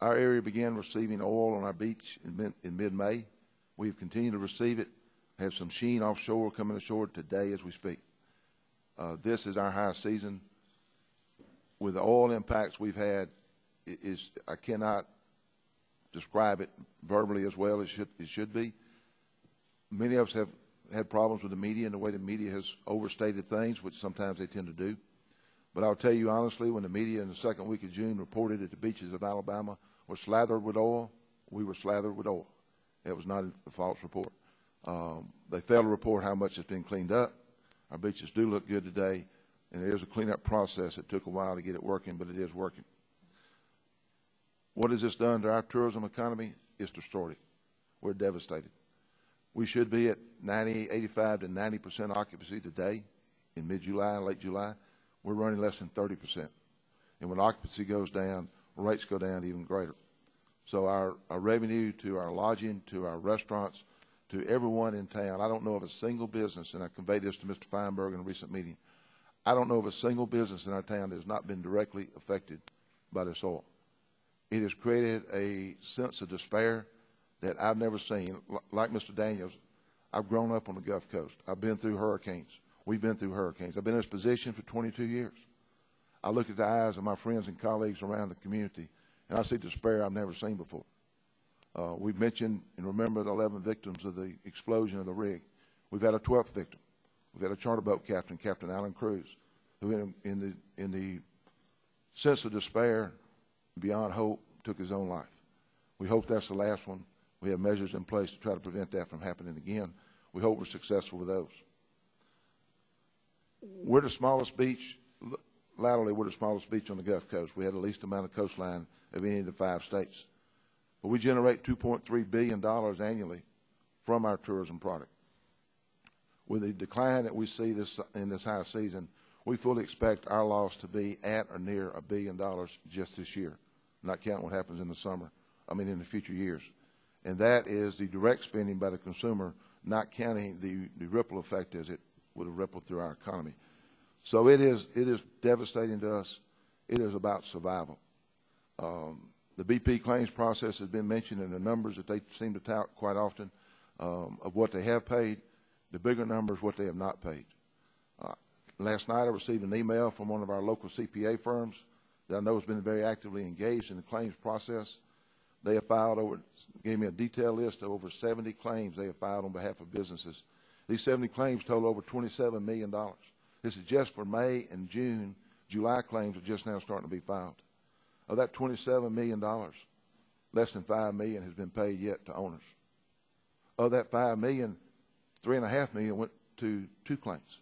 Our area began receiving oil on our beach in mid-May. We've continued to receive it. Have some sheen offshore coming ashore today as we speak. This is our high season. With the oil impacts we've had, I cannot describe it verbally as well as it should be. Many of us have had problems with the media and the way the media has overstated things, which sometimes they tend to do. But I'll tell you honestly, when the media in the second week of June reported that the beaches of Alabama were slathered with oil, we were slathered with oil. It was not a false report. They failed to report how much has been cleaned up. Our beaches do look good today, and there is a cleanup process. It took a while to get it working, but it is working. What has this done to our tourism economy? It's destroyed it. We're devastated. We should be at 85 to 90% occupancy today in mid-July and late July. We're running less than 30%. And when occupancy goes down, rates go down even greater. So our revenue to our lodging, to our restaurants, to everyone in town, I don't know of a single business, and I conveyed this to Mr. Feinberg in a recent meeting, I don't know of a single business in our town that has not been directly affected by this oil. It has created a sense of despair that I've never seen. Like Mr. Daniels, I've grown up on the Gulf Coast. I've been through hurricanes. We've been through hurricanes. I've been in this position for 22 years. I look at the eyes of my friends and colleagues around the community, and I see despair I've never seen before. We've mentioned and remember the 11 victims of the explosion of the rig. We've had a 12th victim. We've had a charter boat captain, Captain Alan Cruz, who in the sense of despair, beyond hope, took his own life. We hope that's the last one. We have measures in place to try to prevent that from happening again. We hope we're successful with those. We're the smallest beach, laterally we're the smallest beach on the Gulf Coast. We have the least amount of coastline of any of the 5 states. But we generate $2.3 billion annually from our tourism product. With the decline that we see in this high season, we fully expect our loss to be at or near $1 billion just this year, not counting what happens in the summer, in the future years. And that is the direct spending by the consumer, not counting the ripple effect as it would have rippled through our economy. So it is devastating to us. It is about survival. The BP claims process has been mentioned in the numbers that they seem to tout quite often of what they have paid. The bigger number is what they have not paid. Last night I received an email from one of our local CPA firms that I know has been very actively engaged in the claims process. They have gave me a detailed list of over 70 claims they have filed on behalf of businesses. These 70 claims total over $27 million. This is just for May and June. July claims are just now starting to be filed. Of that $27 million, less than $5 million has been paid yet to owners. Of that $5 million, $3.5 million went to 2 claims.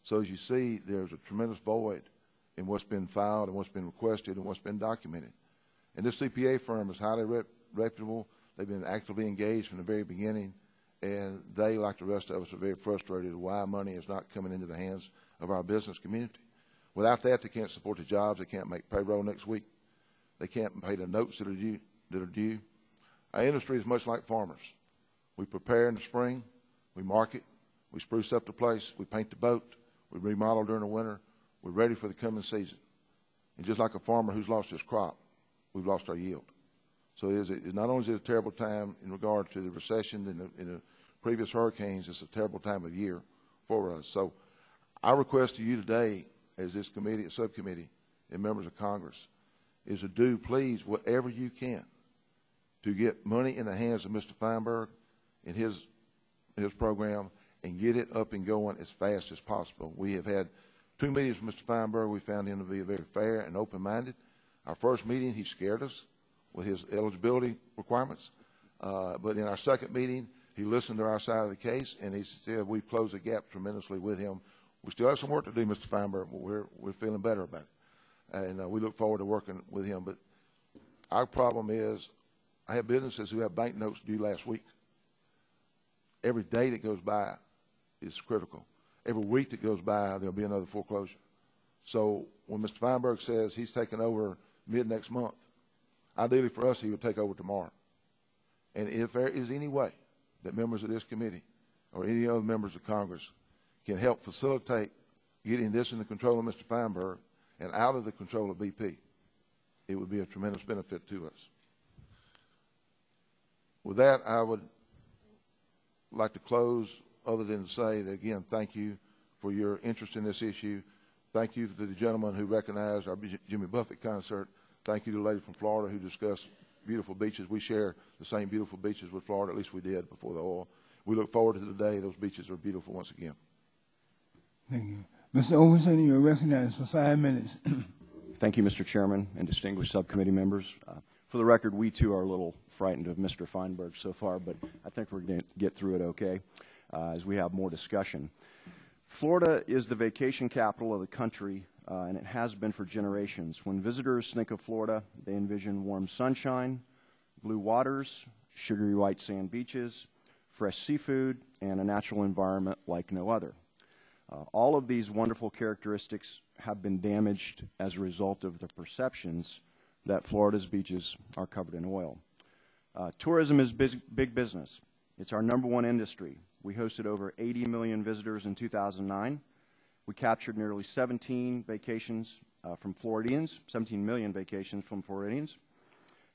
So as you see, there's a tremendous void in what's been filed and what's been requested and what's been documented. And this CPA firm is highly reputable. They've been actively engaged from the very beginning, and they, like the rest of us, are very frustrated why money is not coming into the hands of our business community. Without that, they can't support the jobs. They can't make payroll next week. They can't pay the notes that are due. Our industry is much like farmers. We prepare in the spring. We market. We spruce up the place. We paint the boat. We remodel during the winter. We're ready for the coming season. And just like a farmer who's lost his crop, we've lost our yield. So not only is it a terrible time in regard to the recession and the previous hurricanes, it's a terrible time of year for us. So our request to you today, as this committee, a subcommittee, and members of Congress, is to do, please, whatever you can to get money in the hands of Mr. Feinberg and his program and get it up and going as fast as possible. We have had 2 meetings with Mr. Feinberg. We found him to be very fair and open-minded. Our first meeting, he scared us with his eligibility requirements. But in our second meeting, he listened to our side of the case, and he said we've closed the gap tremendously with him. We still have some work to do, Mr. Feinberg, but we're feeling better about it. And we look forward to working with him. But our problem is I have businesses who have banknotes due last week. Every day that goes by is critical. Every week that goes by, there'll be another foreclosure. So when Mr. Feinberg says he's taking over mid-next month, ideally for us, he would take over tomorrow. And if there is any way that members of this committee or any other members of Congress can help facilitate getting this in the control of Mr. Feinberg and out of the control of BP, it would be a tremendous benefit to us. With that, I would like to close other than to say that, again, thank you for your interest in this issue. Thank you to the gentleman who recognized our Jimmy Buffett concert. Thank you to the lady from Florida who discussed beautiful beaches. We share the same beautiful beaches with Florida, at least we did before the oil. We look forward to the day those beaches are beautiful once again. Thank you. Mr. Overton, you're recognized for 5 minutes. Thank you, Mr. Chairman and distinguished subcommittee members. For the record, we too are a little frightened of Mr. Feinberg so far, but I think we're going to get through it okay as we have more discussion. Florida is the vacation capital of the country, and it has been for generations. When visitors think of Florida, they envision warm sunshine, blue waters, sugary white sand beaches, fresh seafood, and a natural environment like no other. All of these wonderful characteristics have been damaged as a result of the perceptions that Florida's beaches are covered in oil. Tourism is big business. It's our #1 industry. We hosted over 80 million visitors in 2009. We captured nearly 17 vacations from Floridians, 17 million vacations from Floridians.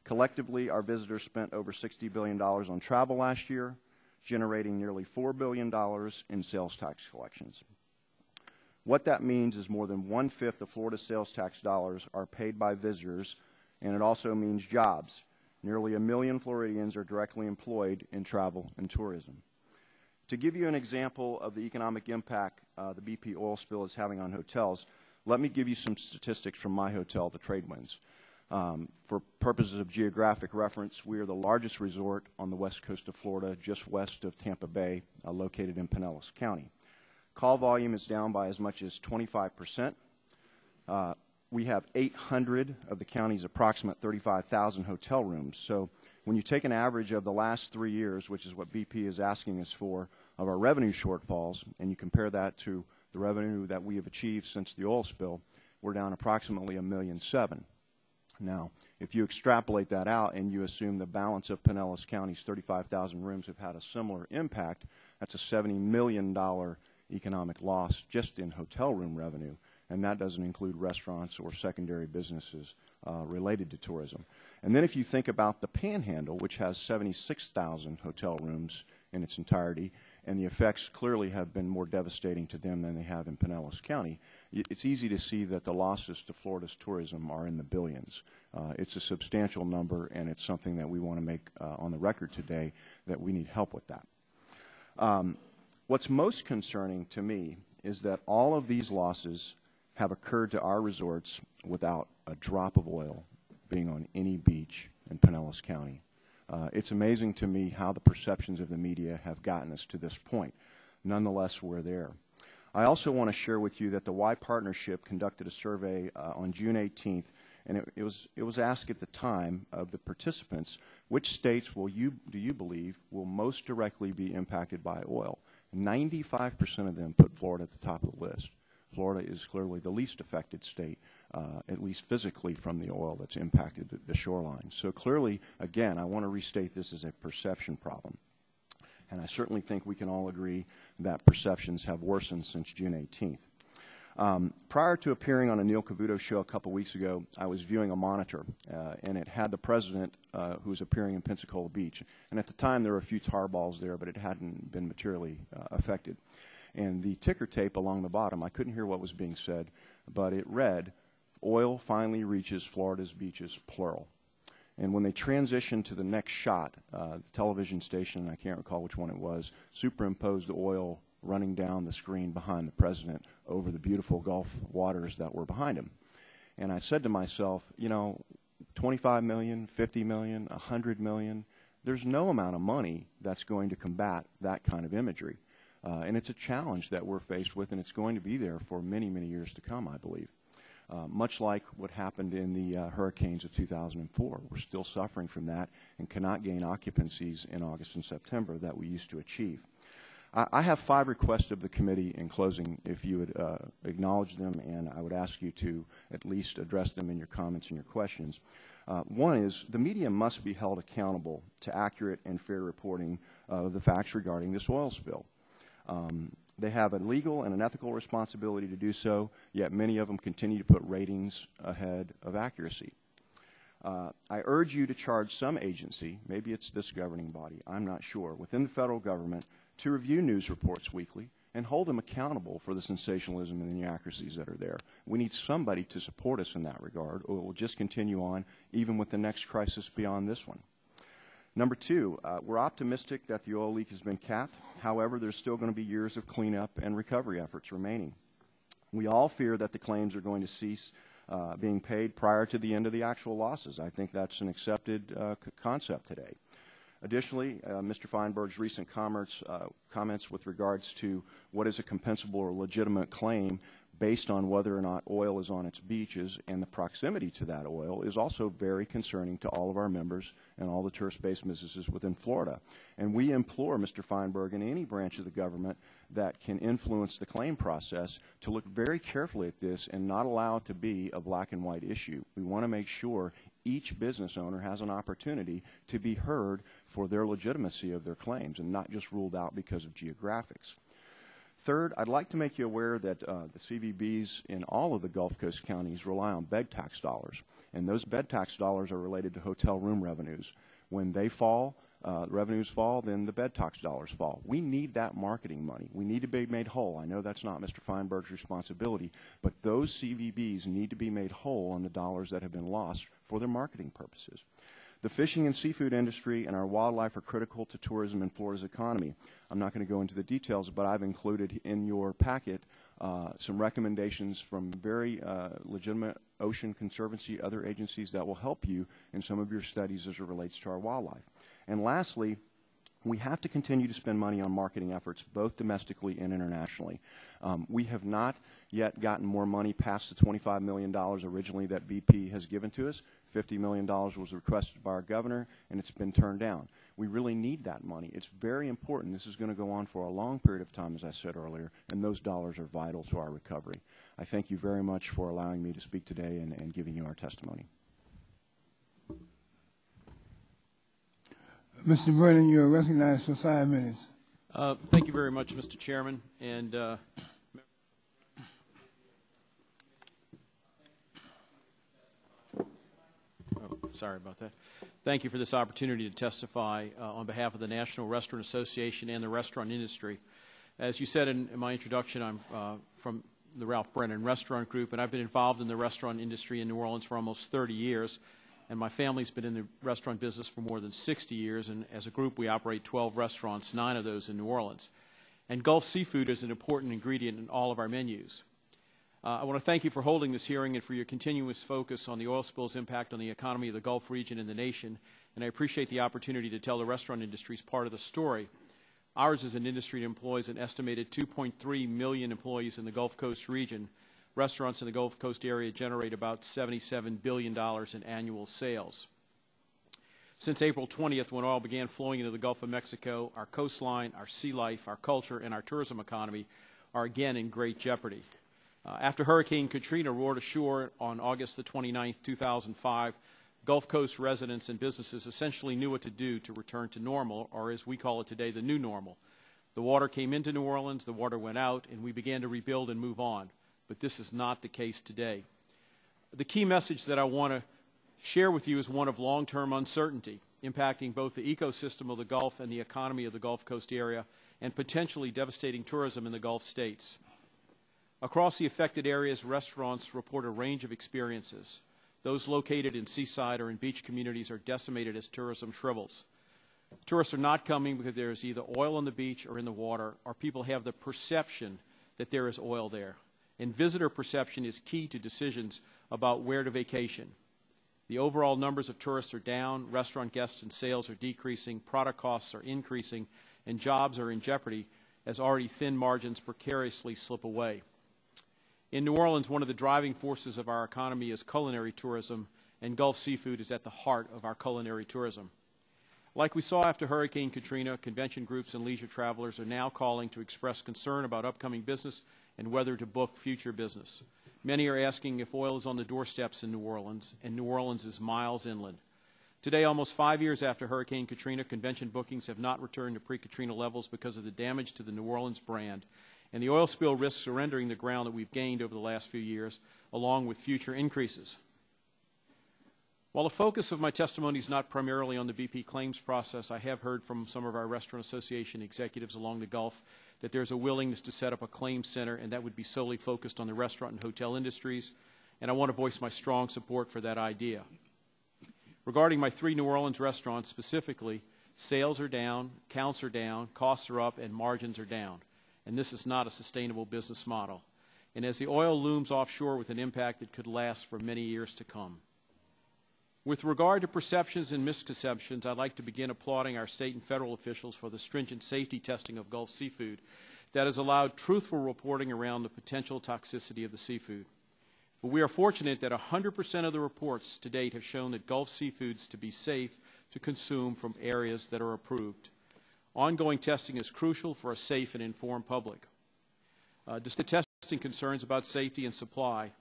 Collectively, our visitors spent over $60 billion on travel last year, generating nearly $4 billion in sales tax collections. What that means is more than 1/5 of Florida sales tax dollars are paid by visitors, and it also means jobs. Nearly 1 million Floridians are directly employed in travel and tourism. To give you an example of the economic impact the BP oil spill is having on hotels, let me give you some statistics from my hotel, the Tradewinds. For purposes of geographic reference, we are the largest resort on the west coast of Florida, just west of Tampa Bay, located in Pinellas County. Call volume is down by as much as 25%. We have 800 of the county's approximate 35,000 hotel rooms. So when you take an average of the last 3 years, which is what BP is asking us for, of our revenue shortfalls, and you compare that to the revenue that we have achieved since the oil spill, we're down approximately $1.7 million. Now, if you extrapolate that out and you assume the balance of Pinellas County's 35,000 rooms have had a similar impact, that's a $70 million economic loss just in hotel room revenue, and that doesn't include restaurants or secondary businesses related to tourism. And then if you think about the Panhandle, which has 76,000 hotel rooms in its entirety, and the effects clearly have been more devastating to them than they have in Pinellas County, it's easy to see that the losses to Florida's tourism are in the billions. It's a substantial number, and it's something that we want to make on the record today that we need help with that. What's most concerning to me is that all of these losses have occurred to our resorts without a drop of oil being on any beach in Pinellas County. It's amazing to me how the perceptions of the media have gotten us to this point. Nonetheless, we're there. I also want to share with you that the Y Partnership conducted a survey on June 18th, and it was asked at the time of the participants, which states do you believe will most directly be impacted by oil? 95% of them put Florida at the top of the list. Florida is clearly the least affected state, at least physically, from the oil that's impacted the shoreline. So clearly, again, I want to restate this as a perception problem. And I certainly think we can all agree that perceptions have worsened since June 18th. Prior to appearing on a Neil Cavuto show a couple weeks ago, I was viewing a monitor, and it had the president who was appearing in Pensacola Beach. And at the time, there were a few tar balls there, but it hadn't been materially affected. And the ticker tape along the bottom, I couldn't hear what was being said, but it read, "Oil finally reaches Florida's beaches, plural." And when they transitioned to the next shot, the television station, I can't recall which one it was, superimposed the oil running down the screen behind the president over the beautiful Gulf waters that were behind him. And I said to myself, you know, 25 million, 50 million, 100 million, there's no amount of money that's going to combat that kind of imagery. And it's a challenge that we're faced with, and it's going to be there for many, many years to come, I believe. Much like what happened in the hurricanes of 2004. We're still suffering from that and cannot gain occupancies in August and September that we used to achieve. I have 5 requests of the committee in closing, if you would acknowledge them, and I would ask you to at least address them in your comments and your questions. One is the media must be held accountable to accurate and fair reporting of the facts regarding this oil spill. They have a legal and an ethical responsibility to do so, yet many of them continue to put ratings ahead of accuracy. I urge you to charge some agency, maybe it's this governing body, I'm not sure, within the federal government to review news reports weekly and hold them accountable for the sensationalism and the inaccuracies that are there. We need somebody to support us in that regard, or it will just continue on even with the next crisis beyond this one. Number 2, we're optimistic that the oil leak has been capped. However, there's still going to be years of cleanup and recovery efforts remaining. We all fear that the claims are going to cease being paid prior to the end of the actual losses. I think that's an accepted concept today. Additionally, Mr. Feinberg's recent comments with regards to what is a compensable or legitimate claim based on whether or not oil is on its beaches and the proximity to that oil is also very concerning to all of our members and all the tourist-based businesses within Florida. And we implore Mr. Feinberg and any branch of the government that can influence the claim process to look very carefully at this and not allow it to be a black and white issue. We want to make sure each business owner has an opportunity to be heard for their legitimacy of their claims and not just ruled out because of geographics. Third, I'd like to make you aware that the CVBs in all of the Gulf Coast counties rely on bed tax dollars, and those bed tax dollars are related to hotel room revenues. When they fall, revenues fall, then the bed tax dollars fall. We need that marketing money. We need to be made whole. I know that's not Mr. Feinberg's responsibility, but those CVBs need to be made whole on the dollars that have been lost for their marketing purposes. The fishing and seafood industry and our wildlife are critical to tourism and Florida's economy. I'm not going to go into the details, but I've included in your packet some recommendations from very legitimate Ocean Conservancy, other agencies that will help you in some of your studies as it relates to our wildlife. And lastly, we have to continue to spend money on marketing efforts, both domestically and internationally. We have not yet gotten more money past the $25 million originally that BP has given to us. $50 million was requested by our governor, and it's been turned down. We really need that money. It's very important. This is going to go on for a long period of time, as I said earlier, and those dollars are vital to our recovery. I thank you very much for allowing me to speak today and giving you our testimony. Mr. Brennan, you are recognized for 5 minutes. Thank you very much, Mr. Chairman. And sorry about that. Thank you for this opportunity to testify on behalf of the National Restaurant Association and the restaurant industry. As you said in my introduction, I'm from the Ralph Brennan Restaurant Group, and I've been involved in the restaurant industry in New Orleans for almost 30 years. And my family's been in the restaurant business for more than 60 years, and as a group we operate 12 restaurants, 9 of those in New Orleans. And Gulf seafood is an important ingredient in all of our menus. I want to thank you for holding this hearing and for your continuous focus on the oil spill's impact on the economy of the Gulf region and the nation, and I appreciate the opportunity to tell the restaurant industry's part of the story. Ours is an industry that employs an estimated 2.3 million employees in the Gulf Coast region. Restaurants in the Gulf Coast area generate about $77 billion in annual sales. Since April 20th, when oil began flowing into the Gulf of Mexico, our coastline, our sea life, our culture, and our tourism economy are again in great jeopardy. After Hurricane Katrina roared ashore on August the 29th, 2005, Gulf Coast residents and businesses essentially knew what to do to return to normal, or as we call it today, the new normal. The water came into New Orleans, the water went out, and we began to rebuild and move on. But this is not the case today. The key message that I want to share with you is one of long-term uncertainty, impacting both the ecosystem of the Gulf and the economy of the Gulf Coast area, and potentially devastating tourism in the Gulf states. Across the affected areas, restaurants report a range of experiences. Those located in seaside or in beach communities are decimated as tourism shrivels. Tourists are not coming because there is either oil on the beach or in the water, or people have the perception that there is oil there. And visitor perception is key to decisions about where to vacation. The overall numbers of tourists are down, restaurant guests and sales are decreasing, product costs are increasing, and jobs are in jeopardy as already thin margins precariously slip away. In New Orleans, one of the driving forces of our economy is culinary tourism, and Gulf seafood is at the heart of our culinary tourism. Like we saw after Hurricane Katrina, convention groups and leisure travelers are now calling to express concern about upcoming business and whether to book future business. Many are asking if oil is on the doorsteps in New Orleans, and New Orleans is miles inland. Today, almost 5 years after Hurricane Katrina, convention bookings have not returned to pre-Katrina levels because of the damage to the New Orleans brand, and the oil spill risks surrendering the ground that we've gained over the last few years, along with future increases. While the focus of my testimony is not primarily on the BP claims process, I have heard from some of our Restaurant Association executives along the Gulf that there's a willingness to set up a claims center, and that would be solely focused on the restaurant and hotel industries, and I want to voice my strong support for that idea. Regarding my 3 New Orleans restaurants specifically, sales are down, counts are down, costs are up, and margins are down. And this is not a sustainable business model. And as the oil looms offshore with an impact that could last for many years to come. With regard to perceptions and misconceptions, I'd like to begin applauding our state and federal officials for the stringent safety testing of Gulf seafood that has allowed truthful reporting around the potential toxicity of the seafood. But we are fortunate that 100% of the reports to date have shown that Gulf seafoods to be safe to consume from areas that are approved. Ongoing testing is crucial for a safe and informed public. Despite testing concerns about safety and supply,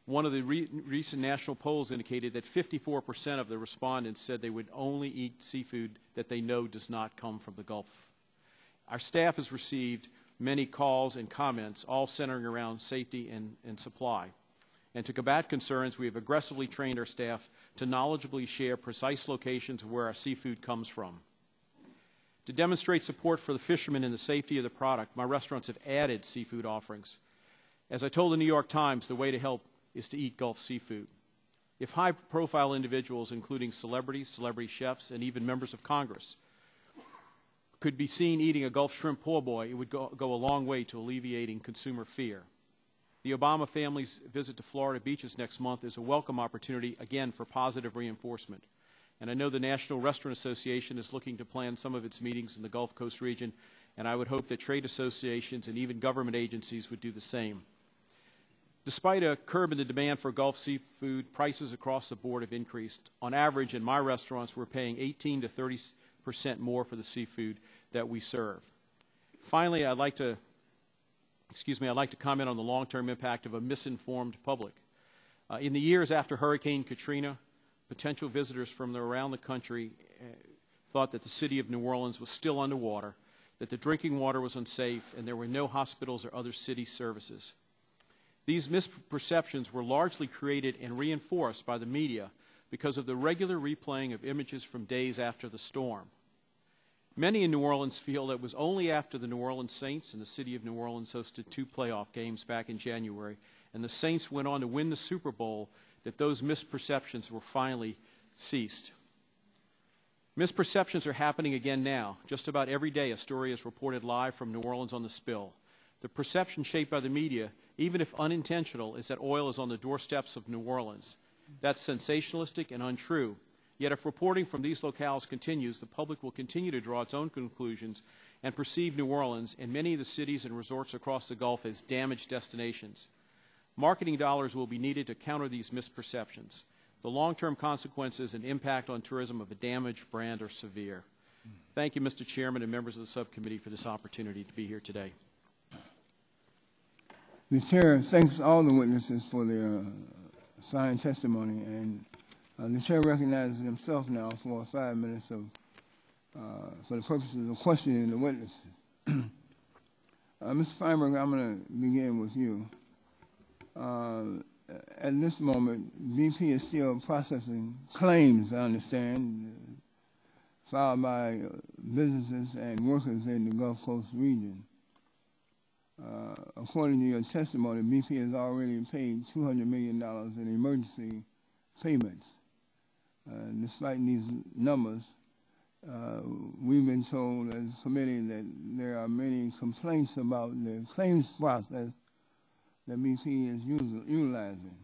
one of the recent national polls indicated that 54% of the respondents said they would only eat seafood that they know does not come from the Gulf. Our staff has received many calls and comments, all centering around safety and supply. And to combat concerns, we have aggressively trained our staff to knowledgeably share precise locations of where our seafood comes from. To demonstrate support for the fishermen and the safety of the product, my restaurants have added seafood offerings. As I told the New York Times, the way to help is to eat Gulf seafood. If high-profile individuals, including celebrities, celebrity chefs, and even members of Congress, could be seen eating a Gulf shrimp po' boy, it would go a long way to alleviating consumer fear. The Obama family's visit to Florida beaches next month is a welcome opportunity, again, for positive reinforcement. And I know the National Restaurant Association is looking to plan some of its meetings in the Gulf Coast region, and I would hope that trade associations and even government agencies would do the same. Despite a curb in the demand for Gulf seafood, prices across the board have increased. On average, in my restaurants, we're paying 18 to 30% more for the seafood that we serve. Finally, I'd like to comment on the long-term impact of a misinformed public. In the years after Hurricane Katrina, potential visitors from around the country thought that the city of New Orleans was still underwater, that the drinking water was unsafe, and there were no hospitals or other city services. These misperceptions were largely created and reinforced by the media because of the regular replaying of images from days after the storm. Many in New Orleans feel that it was only after the New Orleans Saints and the city of New Orleans hosted 2 playoff games back in January, and the Saints went on to win the Super Bowl, that those misperceptions were finally ceased. Misperceptions are happening again now. Just about every day a story is reported live from New Orleans on the spill. The perception shaped by the media, even if unintentional, is that oil is on the doorsteps of New Orleans. That's sensationalistic and untrue. Yet if reporting from these locales continues, the public will continue to draw its own conclusions and perceive New Orleans and many of the cities and resorts across the Gulf as damaged destinations. Marketing dollars will be needed to counter these misperceptions. The long-term consequences and impact on tourism of a damaged brand are severe. Thank you, Mr. Chairman and members of the subcommittee, for this opportunity to be here today. The Chair thanks all the witnesses for their fine testimony, and the Chair recognizes himself now for 5 minutes for the purposes of questioning the witnesses. Mr. Feinberg, I'm going to begin with you. At this moment, BP is still processing claims, I understand, filed by businesses and workers in the Gulf Coast region. According to your testimony, BP has already paid $200 million in emergency payments. Despite these numbers, we've been told as a committee that there are many complaints about the claims process that BP is utilizing.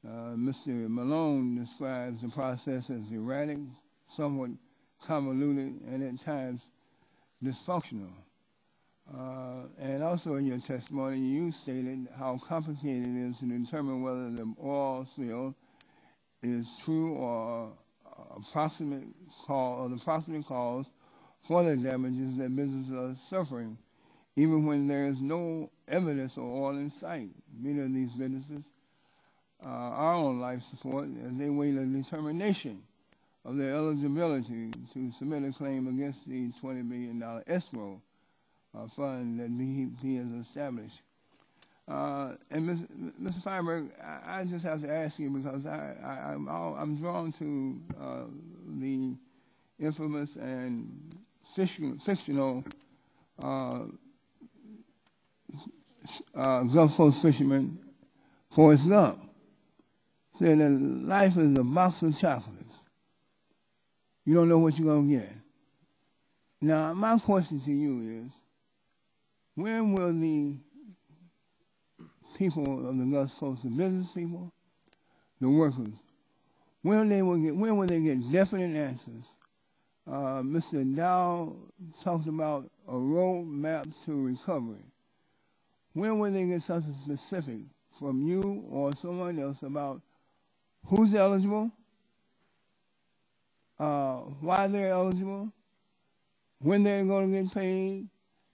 Mr. Malone describes the process as erratic, somewhat convoluted, and at times dysfunctional. And also in your testimony, you stated how complicated it is to determine whether the oil spill is true or the approximate cause for the damages that businesses are suffering, even when there is no evidence of oil in sight. Many of these businesses are on life support as they wait a determination of their eligibility to submit a claim against the $20 million escrow fund that BP has established. And Mr. Feinberg, I just have to ask you because I'm drawn to the infamous and fictional Gulf Coast fisherman Forrest Gump said that life is a box of chocolates. You don't know what you're going to get. Now, my question to you is, when will the people of the Gulf Coast, the business people, the workers, when will they get definite answers? Mr. Dow talked about a roadmap to recovery. When will they get something specific from you or someone else about who's eligible, why they're eligible, when they're going to get paid,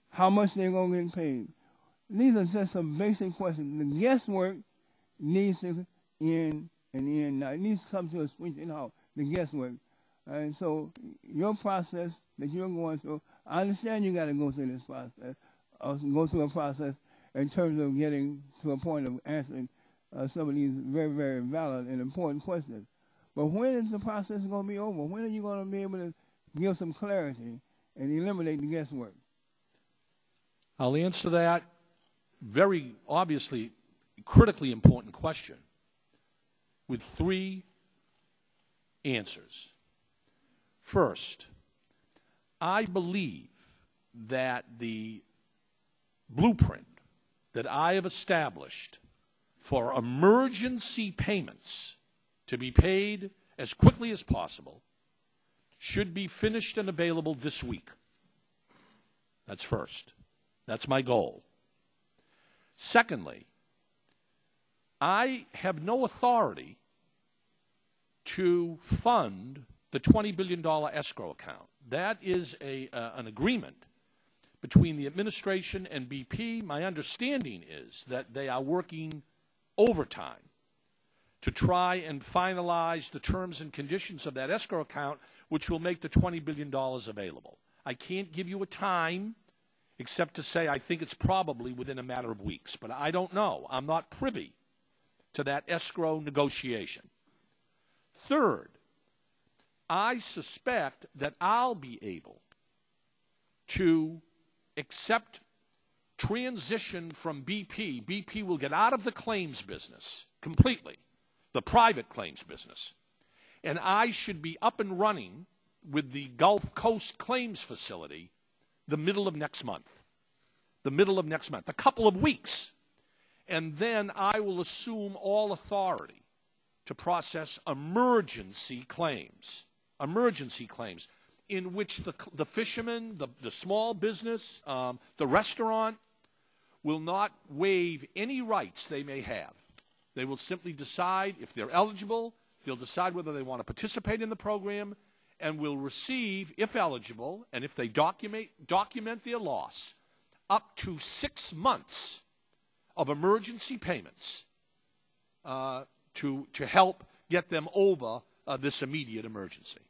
how much they're going to get paid? These are just some basic questions. The guesswork needs to end now. It needs to come to a screeching halt, the guesswork. And so your process that you're going through, I understand you got to go through this process, go through a process in terms of getting to a point of answering some of these very, very valid and important questions. But when is the process going to be over? When are you going to be able to give some clarity and eliminate the guesswork? I'll answer that very obviously critically important question with 3 answers. First, I believe that the blueprint that I have established for emergency payments to be paid as quickly as possible should be finished and available this week. That's first. That's my goal. Secondly, I have no authority to fund the $20 billion escrow account. That is an agreement between the administration and BP. My understanding is that they are working overtime to try and finalize the terms and conditions of that escrow account, which will make the $20 billion available. I can't give you a time except to say I think it's probably within a matter of weeks, but I don't know. I'm not privy to that escrow negotiation. Third, I suspect that I'll be able to accept transition from BP. BP will get out of the claims business completely, the private claims business, and I should be up and running with the Gulf Coast claims facility the middle of next month. The middle of next month, a couple of weeks. And then I will assume all authority to process emergency claims in which the fisherman, the small business, the restaurant will not waive any rights they may have. They will simply decide if they're eligible, they'll decide whether they want to participate in the program, and will receive, if eligible, and if they document their loss, up to 6 months of emergency payments to help get them over this immediate emergency.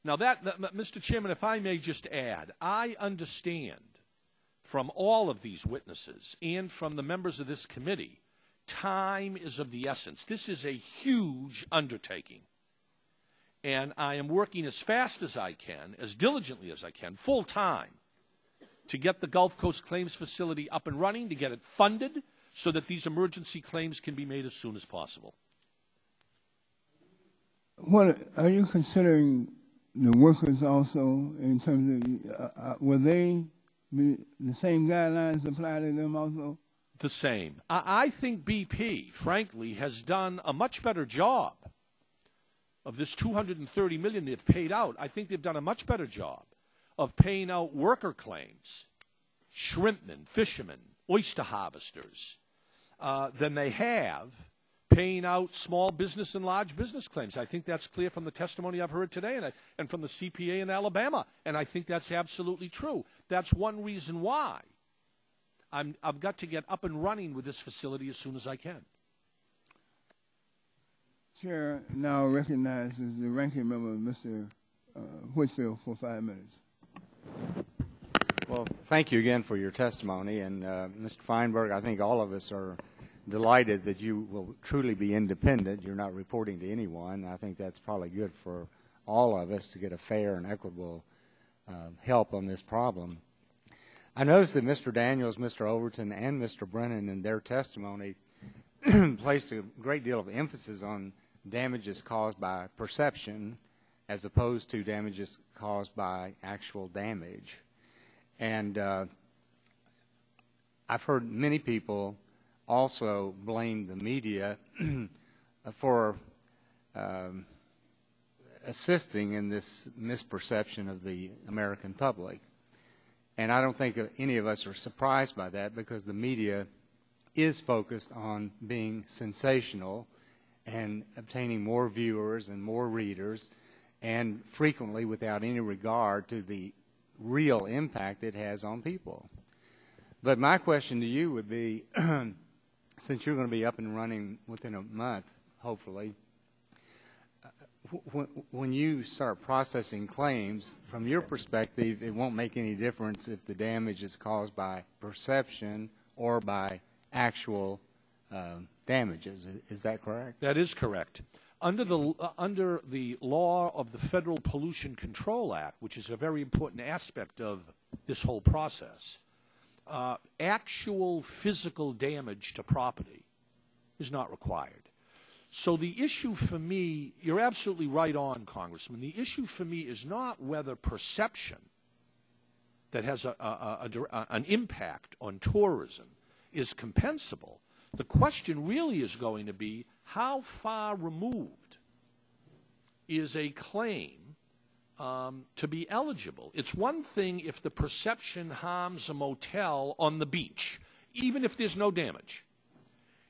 Now, Mr. Chairman, if I may just add, I understand from all of these witnesses and from the members of this committee, time is of the essence. This is a huge undertaking. And I am working as fast as I can, as diligently as I can, full time, to get the Gulf Coast Claims Facility up and running, to get it funded, so that these emergency claims can be made as soon as possible. What are you considering the workers also in terms of, will they be the same guidelines apply to them also? The same. I think BP, frankly, has done a much better job of this $230 million they've paid out. I think they've done a much better job of paying out worker claims, shrimpmen, fishermen, oyster harvesters, than they have paying out small business and large business claims. I think that's clear from the testimony I've heard today and from the CPA in Alabama, and I think that's absolutely true. That's one reason why I've got to get up and running with this facility as soon as I can. Chair now recognizes the ranking member, Mr. Whitfield, for 5 minutes. Well, thank you again for your testimony. And Mr. Feinberg, I think all of us are delighted that you will truly be independent. You're not reporting to anyone. I think that's probably good for all of us to get a fair and equitable help on this problem. I noticed that Mr. Daniels, Mr. Overton, and Mr. Brennan in their testimony placed a great deal of emphasis on damages caused by perception as opposed to damages caused by actual damage. And I've heard many people also blame the media for assisting in this misperception of the American public. And I don't think any of us are surprised by that, because the media is focused on being sensational and obtaining more viewers and more readers, and frequently without any regard to the real impact it has on people. But my question to you would be, since you're going to be up and running within a month, hopefully, when you start processing claims, from your perspective, it won't make any difference if the damage is caused by perception or by actual damages. Is that correct? That is correct. Under the law of the Federal Pollution Control Act, which is a very important aspect of this whole process, actual physical damage to property is not required. So the issue for me, you're absolutely right on, Congressman, the issue for me is not whether perception that has an impact on tourism is compensable. The question really is going to be, how far removed is a claim to be eligible? It's one thing if the perception harms a motel on the beach, even if there's no damage.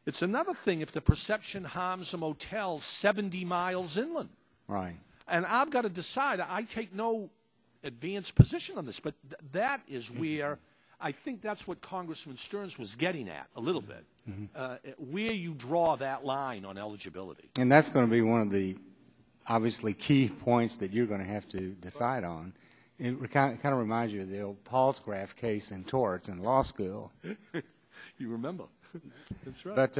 It's another thing if the perception harms a motel 70 miles inland. Right. And I've got to decide. I take no advanced position on this, but that is where I think that's what Congressman Stearns was getting at a little bit, where you draw that line on eligibility. And that's going to be one of the obviously key points that you're going to have to decide on. It kind of reminds you of the old Paulsgraf case in torts in law school. You remember. That's right. But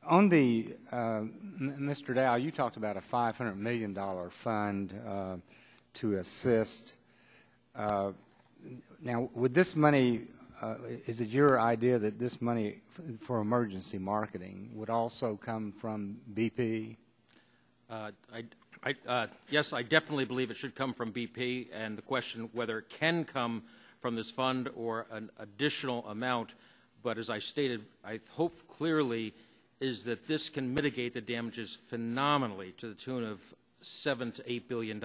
on the, Mr. Dow, you talked about a $500 million fund to assist. Now, would this money, is it your idea that this money for emergency marketing would also come from BP? Yes, I definitely believe it should come from BP, and the question whether it can come from this fund or an additional amount, but as I stated, I hope clearly is that this can mitigate the damages phenomenally to the tune of $7 to $8 billion.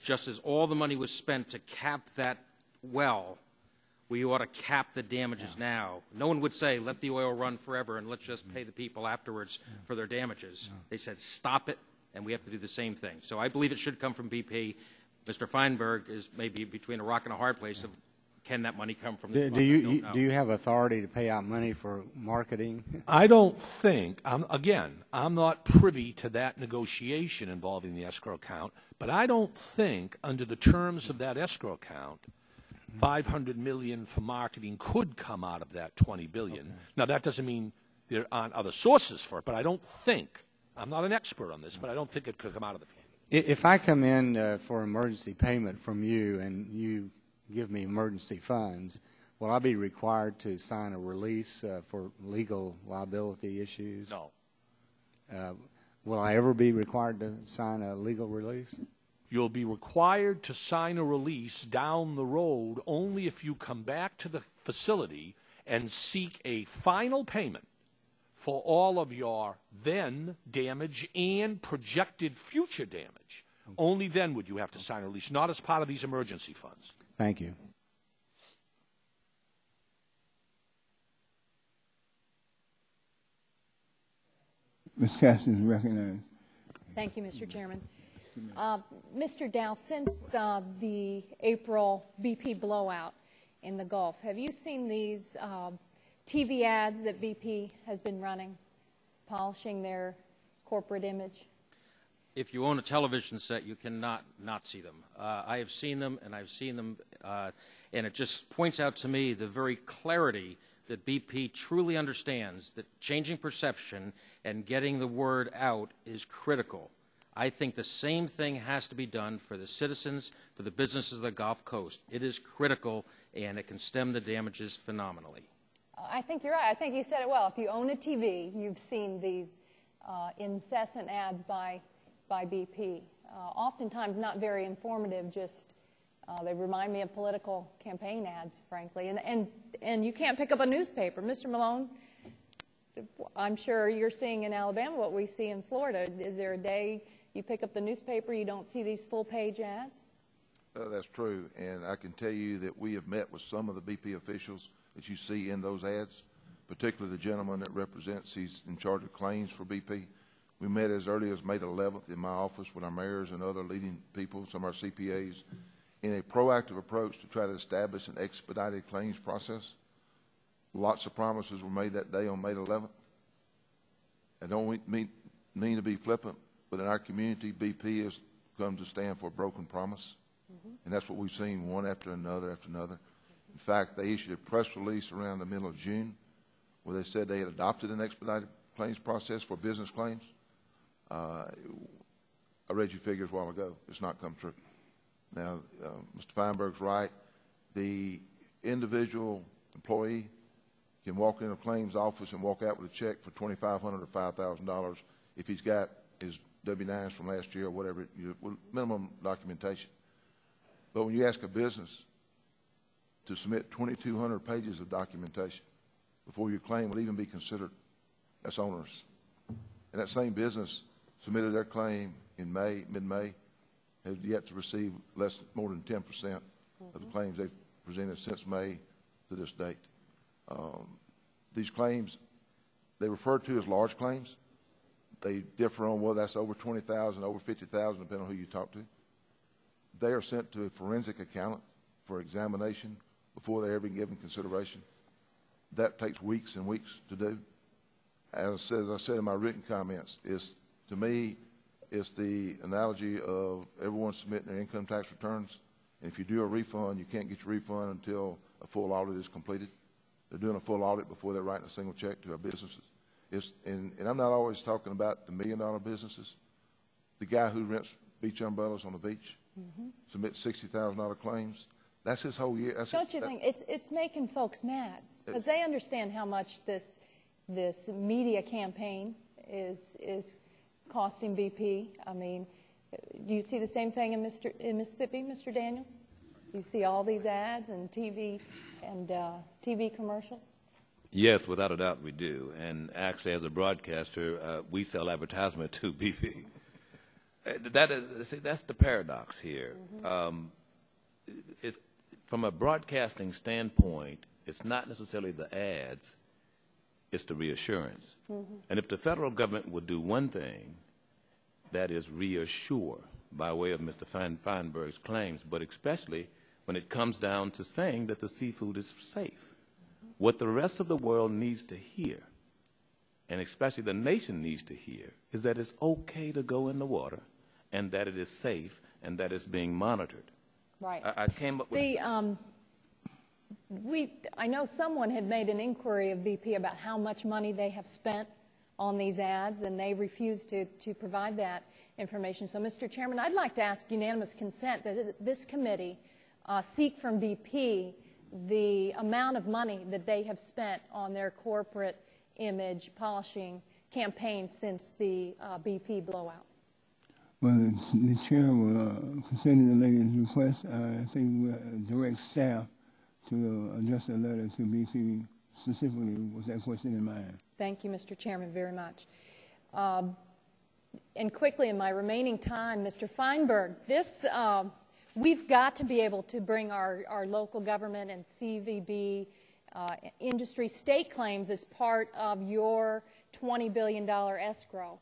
Just as all the money was spent to cap that well, we ought to cap the damages now. No one would say, let the oil run forever and let's just pay the people afterwards for their damages. They said, stop it, and we have to do the same thing. So I believe it should come from BP. Mr. Feinberg is maybe between a rock and a hard place of, can that money come from the Do you have authority to pay out money for marketing? I don't think, again, I'm not privy to that negotiation involving the escrow account, but I don't think under the terms of that escrow account, $500 million for marketing could come out of that $20 billion. Okay. Now, that doesn't mean there aren't other sources for it, but I don't think, I'm not an expert on this, but I don't think it could come out of the payment. If I come in for emergency payment from you and you give me emergency funds, will I be required to sign a release for legal liability issues? No. Will I ever be required to sign a legal release? You'll be required to sign a release down the road only if you come back to the facility and seek a final payment for all of your then damage and projected future damage. Okay. Only then would you have to sign a release, not as part of these emergency funds. Thank you. Ms. Cassidy is recognized. Thank you, Mr. Chairman. Mr. Dow, since the April BP blowout in the Gulf, have you seen these TV ads that BP has been running, polishing their corporate image? If you own a television set, you cannot not see them. I have seen them, and I've seen them, and it just points out to me the very clarity that BP truly understands that changing perception and getting the word out is critical. I think the same thing has to be done for the citizens, for the businesses of the Gulf Coast. It is critical, and it can stem the damages phenomenally. I think you're right. I think you said it well. If you own a TV, you've seen these incessant ads by BP. Oftentimes not very informative, just they remind me of political campaign ads, frankly. And you can't pick up a newspaper. Mr. Malone, I'm sure you're seeing in Alabama what we see in Florida. Is there a day you pick up the newspaper, you don't see these full-page ads? That's true, and I can tell you that we have met with some of the BP officials that you see in those ads, particularly the gentleman that represents, he's in charge of claims for BP. We met as early as May 11th in my office with our mayors and other leading people, some of our CPAs, in a proactive approach to try to establish an expedited claims process. Lots of promises were made that day on May 11th. I don't mean to be flippant, but in our community, BP has come to stand for a broken promise. And that's what we've seen one after another after another. In fact, they issued a press release around the middle of June where they said they had adopted an expedited claims process for business claims. I read your figures a while ago. It's not come true. Now, Mr. Feinberg's right. The individual employee can walk in a claims office and walk out with a check for $2,500 or $5,000 if he's got his W-9s from last year or whatever, minimum documentation. But when you ask a business to submit 2,200 pages of documentation before your claim would even be considered, that's onerous. And that same business submitted their claim in May, mid-May, has yet to receive more than 10% of the claims they've presented since May to this date. These claims, they refer to as large claims. They differ on whether that's over 20,000, over 50,000, depending on who you talk to. They are sent to a forensic accountant for examination before they're ever given consideration. That takes weeks and weeks to do. As I said in my written comments, to me, it's the analogy of everyone submitting their income tax returns. And if you do a refund, you can't get your refund until a full audit is completed. They're doing a full audit before they're writing a single check to our businesses. And I'm not always talking about the million-dollar businesses. The guy who rents beach umbrellas on the beach submits $60,000 claims. That's his whole year. Don't you think it's making folks mad because they understand how much this media campaign is costing BP? I mean, do you see the same thing in Mississippi, Mr. Daniels? You see all these ads and TV commercials? Yes, without a doubt we do. And actually, as a broadcaster, we sell advertisement to BP. That's the paradox here. From a broadcasting standpoint, it's not necessarily the ads, it's the reassurance. And if the federal government would do one thing, that is reassure by way of Mr. Feinberg's claims, but especially when it comes down to saying that the seafood is safe. What the rest of the world needs to hear, and especially the nation needs to hear, is that it's okay to go in the water and that it is safe and that it's being monitored. Right. I came up with... I know someone had made an inquiry of BP about how much money they have spent on these ads, and they refused to provide that information. So, Mr. Chairman, I'd like to ask unanimous consent that this committee seek from BP the amount of money that they have spent on their corporate image polishing campaign since the BP blowout. Well, the chair will, concerning the lady's request, I think we'll direct staff to address a letter to BP specifically with that question in mind. Thank you, Mr. Chairman, very much. And quickly, in my remaining time, Mr. Feinberg, we've got to be able to bring our local government and CVB industry state claims as part of your $20 billion escrow.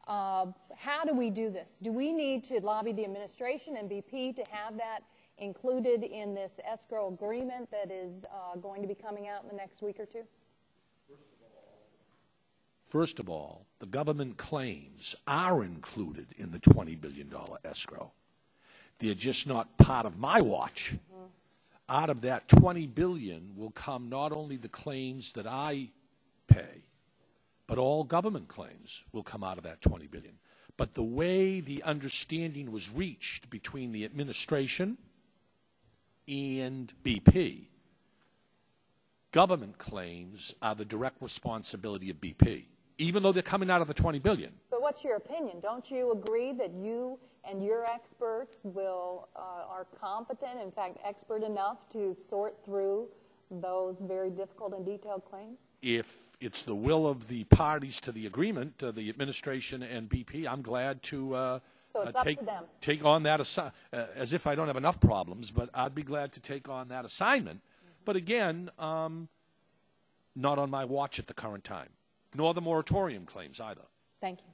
How do we do this? Do we need to lobby the administration and BP to have that included in this escrow agreement that is going to be coming out in the next week or two? First of all, the government claims are included in the $20 billion escrow. They're just not part of my watch. Out of that $20 billion will come not only the claims that I pay, but all government claims will come out of that $20 billion. But the way the understanding was reached between the administration and BP, government claims are the direct responsibility of BP, even though they're coming out of the $20 billion. But what's your opinion? Don't you agree that you and your experts are competent, in fact, expert enough to sort through those very difficult and detailed claims? If it's the will of the parties to the agreement, the administration and BP, I'm glad to so it's up to them. Take on that as if I don't have enough problems, but I'd be glad to take on that assignment. But again, not on my watch at the current time, nor the moratorium claims either. Thank you.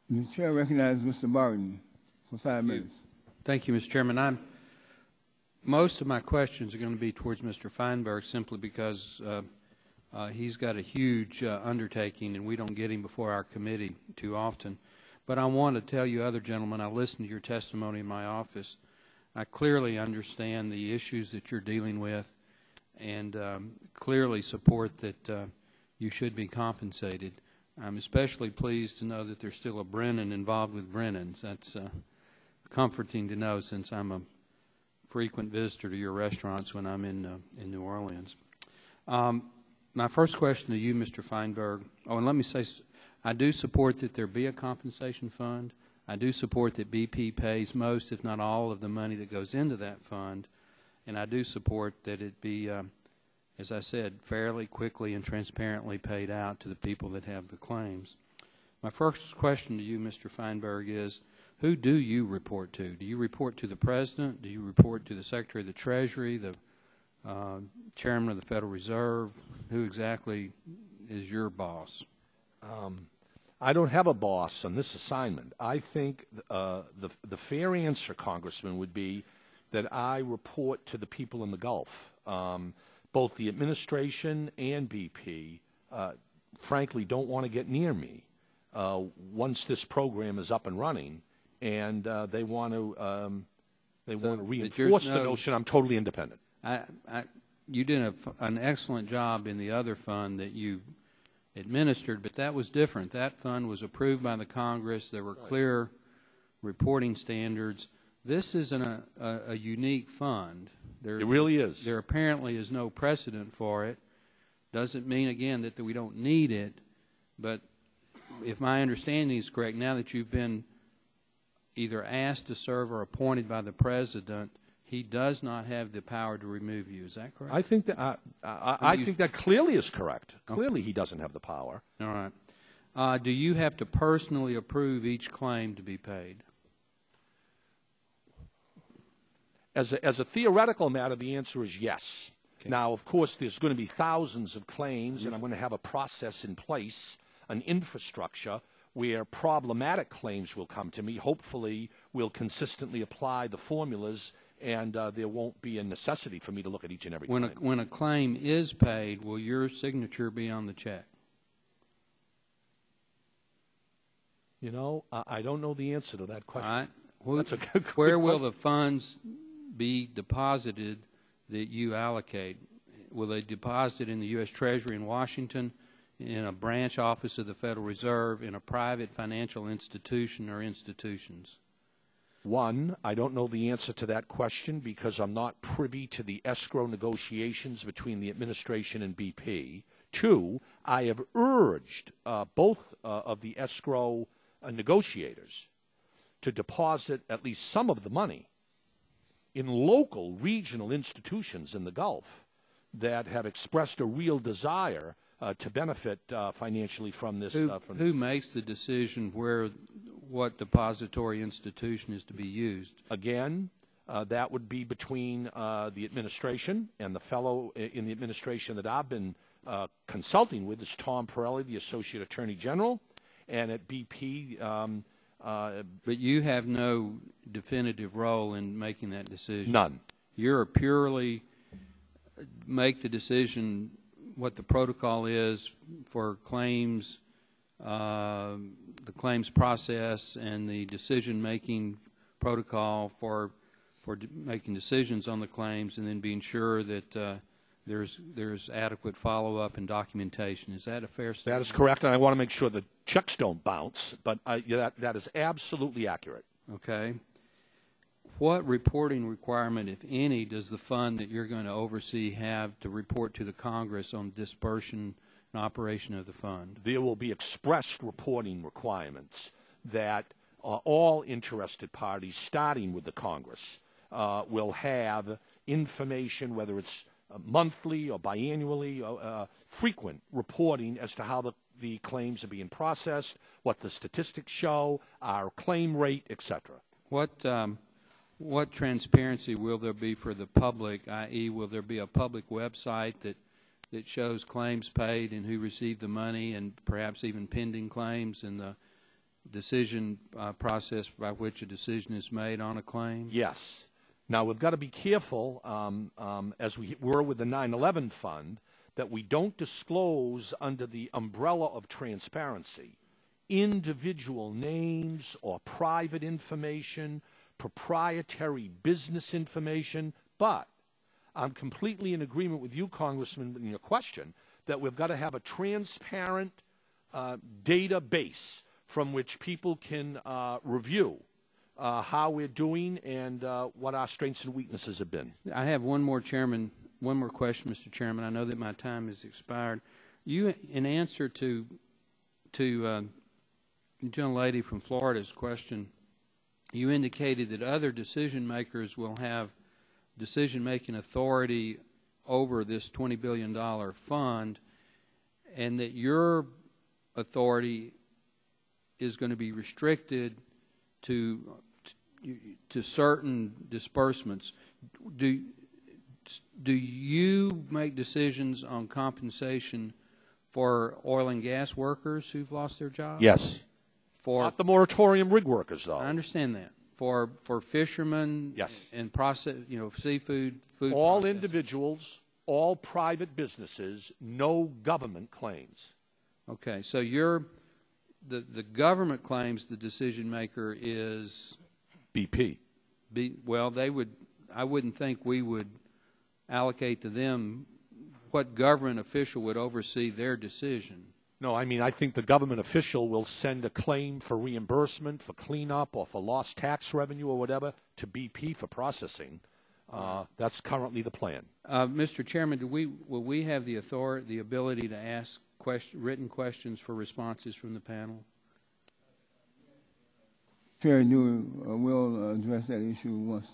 The chair recognizes Mr. Barton for 5 minutes. Thank you, Mr. Chairman. Most of my questions are going to be towards Mr. Feinberg simply because he's got a huge undertaking and we don't get him before our committee too often. But I want to tell you other gentlemen, I listened to your testimony in my office. I clearly understand the issues that you're dealing with and clearly support that you should be compensated. I'm especially pleased to know that there's still a Brennan involved with Brennan's. That's comforting to know since I'm a frequent visitor to your restaurants when I'm in New Orleans. My first question to you, Mr. Feinberg, and let me say, I do support that there be a compensation fund. I do support that BP pays most, if not all, of the money that goes into that fund. And I do support that it be, as I said, fairly quickly and transparently paid out to the people that have the claims. My first question to you, Mr. Feinberg, is who do you report to? Do you report to the President? Do you report to the Secretary of the Treasury, the Chairman of the Federal Reserve? Who exactly is your boss? I don't have a boss on this assignment. I think the fair answer, Congressman, would be that I report to the people in the Gulf. Both the administration and BP, frankly, don't want to get near me once this program is up and running, and they want to reinforce the notion I'm totally independent. You did an excellent job in the other fund that you administered, but that was different. That fund was approved by the Congress. There were clear reporting standards. This isn't a unique fund. It really is. There apparently is no precedent for it. Doesn't mean, again, that we don't need it, but if my understanding is correct, now that you've been either asked to serve or appointed by the President, he does not have the power to remove you. Is that correct? I think that I think that clearly is correct. Clearly, he doesn't have the power. All right. Do you have to personally approve each claim to be paid? As a theoretical matter, the answer is yes. Okay. Now, of course, there's going to be thousands of claims, and I'm going to have a process in place, an infrastructure where problematic claims will come to me. Hopefully, we'll consistently apply the formulas, and there won't be a necessity for me to look at each and every claim. When a claim is paid, will your signature be on the check? You know, I don't know the answer to that question. All right. That's a good question. Where will the funds be deposited that you allocate? Will they deposit in the U.S. Treasury in Washington, in a branch office of the Federal Reserve, in a private financial institution or institutions? One, I don't know the answer to that question because I'm not privy to the escrow negotiations between the administration and BP. Two, I have urged both of the escrow negotiators to deposit at least some of the money in local regional institutions in the Gulf that have expressed a real desire to benefit financially from this. Who makes the decision what depository institution is to be used? Again, that would be between the administration and the fellow in the administration that I've been consulting with is Tom Pirelli, the Associate Attorney General, and at BP. But you have no definitive role in making that decision? None. You're purely make the decision what the protocol is for claims, the claims process, and the decision-making protocol for making decisions on the claims, and then being sure that there's adequate follow-up and documentation. Is that a fair statement? That is correct, and I want to make sure the checks don't bounce, but that is absolutely accurate. Okay. What reporting requirement, if any, does the fund that you're going to oversee have to report to the Congress on dispersion and operation of the fund? There will be expressed reporting requirements that all interested parties, starting with the Congress, will have information, whether it's monthly or biannually, frequent reporting as to how the claims are being processed, what the statistics show, our claim rate, etc. What transparency will there be for the public, i.e., will there be a public website that shows claims paid and who received the money and perhaps even pending claims and the decision process by which a decision is made on a claim? Yes. Now, we've got to be careful, as we were with the 9/11 fund, that we don't disclose under the umbrella of transparency individual names or private information, proprietary business information. But I'm completely in agreement with you, Congressman, in your question, that we've got to have a transparent database from which people can review how we're doing and what our strengths and weaknesses have been. I have one more, Chairman. one more question, Mr. Chairman. I know that my time has expired. You, in answer to the young lady from Florida's question, you indicated that other decision makers will have decision-making authority over this $20 billion fund, and that your authority is going to be restricted to certain disbursements. Do you make decisions on compensation for oil and gas workers who've lost their jobs? Yes. Not the moratorium rig workers, though. I understand that. For fishermen, yes, and seafood, food. All processors. individuals, all private businesses, no government claims. Okay, so the government claims the decision maker is BP. Well, I wouldn't think we would allocate to them what government official would oversee their decision. No, I mean, I think the government official will send a claim for reimbursement, for cleanup, or for lost tax revenue or whatever to BP for processing. That's currently the plan. Mr. Chairman, will we have the ability to ask written questions for responses from the panel? Chair, we'll address that issue once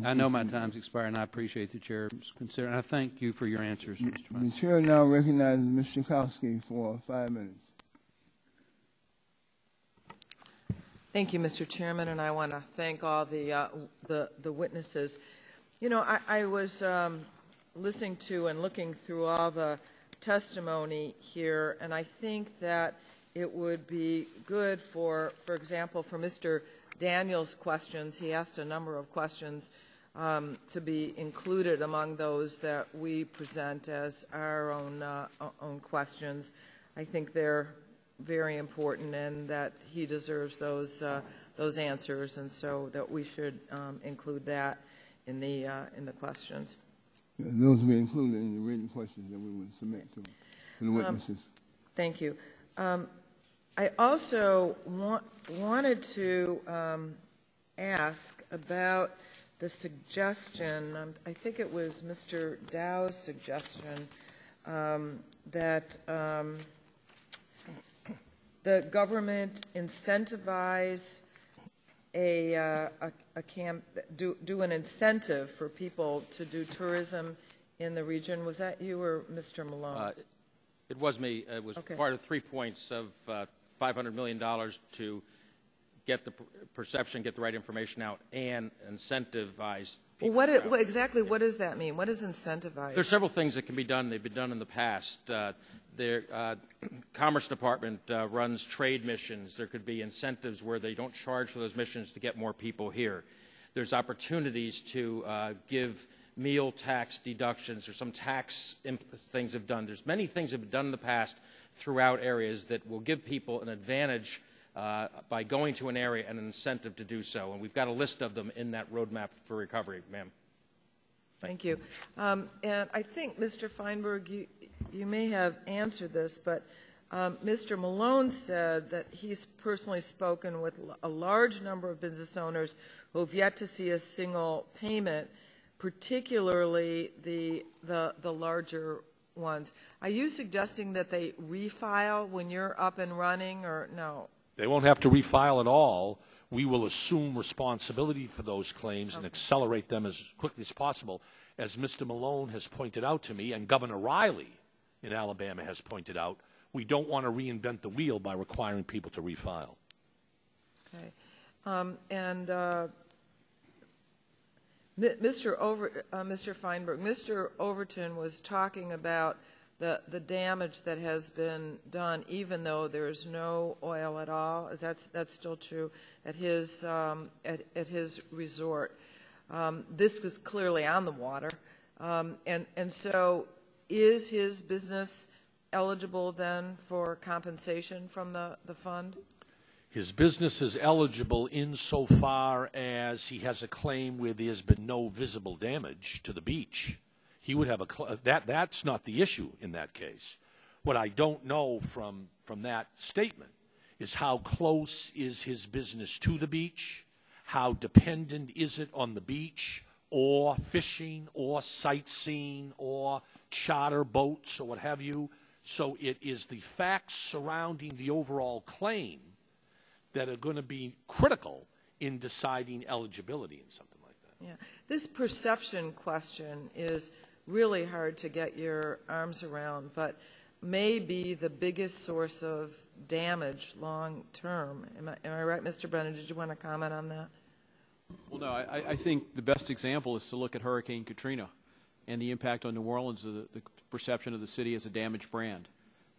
I know my time's expired, and I appreciate the Chair's consideration. I thank you for your answers, Mr. The Chair now recognizes Mr. Chakowski for 5 minutes. Thank you, Mr. Chairman, and I want to thank all the witnesses. You know, I was listening to and looking through all the testimony here, and I think that it would be good for example, for Mr. Daniels' questions. He asked a number of questions to be included among those that we present as our own questions. I think they're very important, and that he deserves those answers, and so that we should include that in the questions. Those will be included in the written questions that we would submit to the witnesses. Thank you. I also wanted to ask about the suggestion, I think it was Mr. Dow's suggestion, that the government incentivize do an incentive for people to do tourism in the region. Was that you or Mr. Malone? It was me. It was part of 3 points of $500 million to get the perception, get the right information out, and incentivize people. Well, exactly what does that mean? What does incentivize? There's several things that can be done. They've been done in the past. The Commerce Department runs trade missions. There could be incentives where they don't charge for those missions to get more people here. There's opportunities to give meal tax deductions, or some tax things have done. There's many things that have been done in the past throughout areas that will give people an advantage by going to an area and an incentive to do so. And we've got a list of them in that roadmap for recovery, ma'am. Thank you. And I think, Mr. Feinberg, you may have answered this, but Mr. Malone said that he's personally spoken with a large number of business owners who have yet to see a single payment, particularly the larger ones. Are you suggesting that they refile when you're up and running, or no? They won't have to refile at all. We will assume responsibility for those claims and accelerate them as quickly as possible. As Mr. Malone has pointed out to me, and Governor Riley in Alabama has pointed out, we don't want to reinvent the wheel by requiring people to refile. Okay. Mr. Feinberg, Mr. Overton was talking about the damage that has been done, even though there is no oil at all. That's still true at his resort. This is clearly on the water, and so is his business eligible then for compensation from the fund? His business is eligible insofar as he has a claim where there's been no visible damage to the beach. He would have that's not the issue in that case. What I don't know from that statement is how close is his business to the beach, how dependent is it on the beach, or fishing or sightseeing or charter boats or what have you. So it is the facts surrounding the overall claim that are going to be critical in deciding eligibility in something like that. Yeah. This perception question is really hard to get your arms around, but may be the biggest source of damage long term. Am I right, Mr. Brennan? Did you want to comment on that? Well, no, I think the best example is to look at Hurricane Katrina and the impact on New Orleans, the perception of the city as a damaged brand.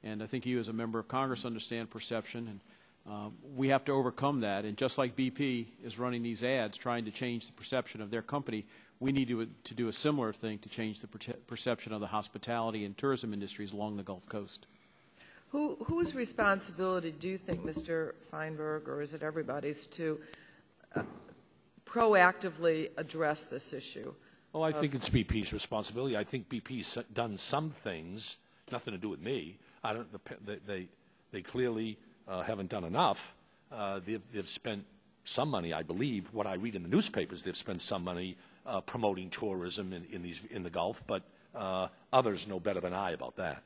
And I think you as a member of Congress understand perception, and we have to overcome that. And just like BP is running these ads trying to change the perception of their company, we need to do a similar thing to change the perception of the hospitality and tourism industries along the Gulf Coast. Whose responsibility do you think, Mr. Feinberg, or is it everybody's, to proactively address this issue? Well, I think it's BP's responsibility. I think BP's done some things, nothing to do with me. They clearly haven't done enough. They've spent some money, I believe. What I read in the newspapers, they've spent some money promoting tourism in the Gulf, but others know better than I about that.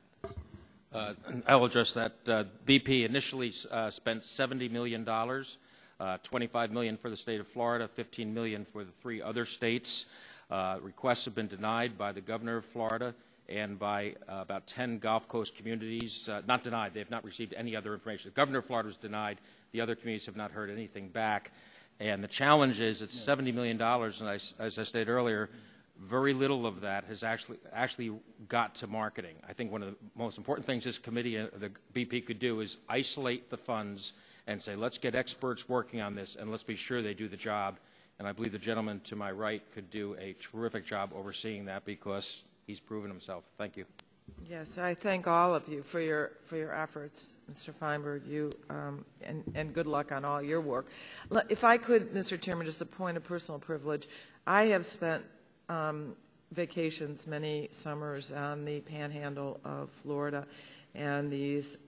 I'll address that. BP initially spent $70 million, $25 million for the state of Florida, $15 million for the 3 other states. Requests have been denied by the governor of Florida and by about 10 Gulf Coast communities. Not denied. They have not received any other information. The governor of Florida was denied. The other communities have not heard anything back. And the challenge is it's $70 million, and as I stated earlier, very little of that has actually got to marketing. I think one of the most important things this committee, the BP, could do is isolate the funds and say, let's get experts working on this, and let's be sure they do the job. And I believe the gentleman to my right could do a terrific job overseeing that because he's proven himself. Thank you. Yes, I thank all of you for your efforts, Mr. Feinberg. You and good luck on all your work. If I could, Mr. Chairman, just a point of personal privilege. I have spent vacations many summers on the panhandle of Florida and these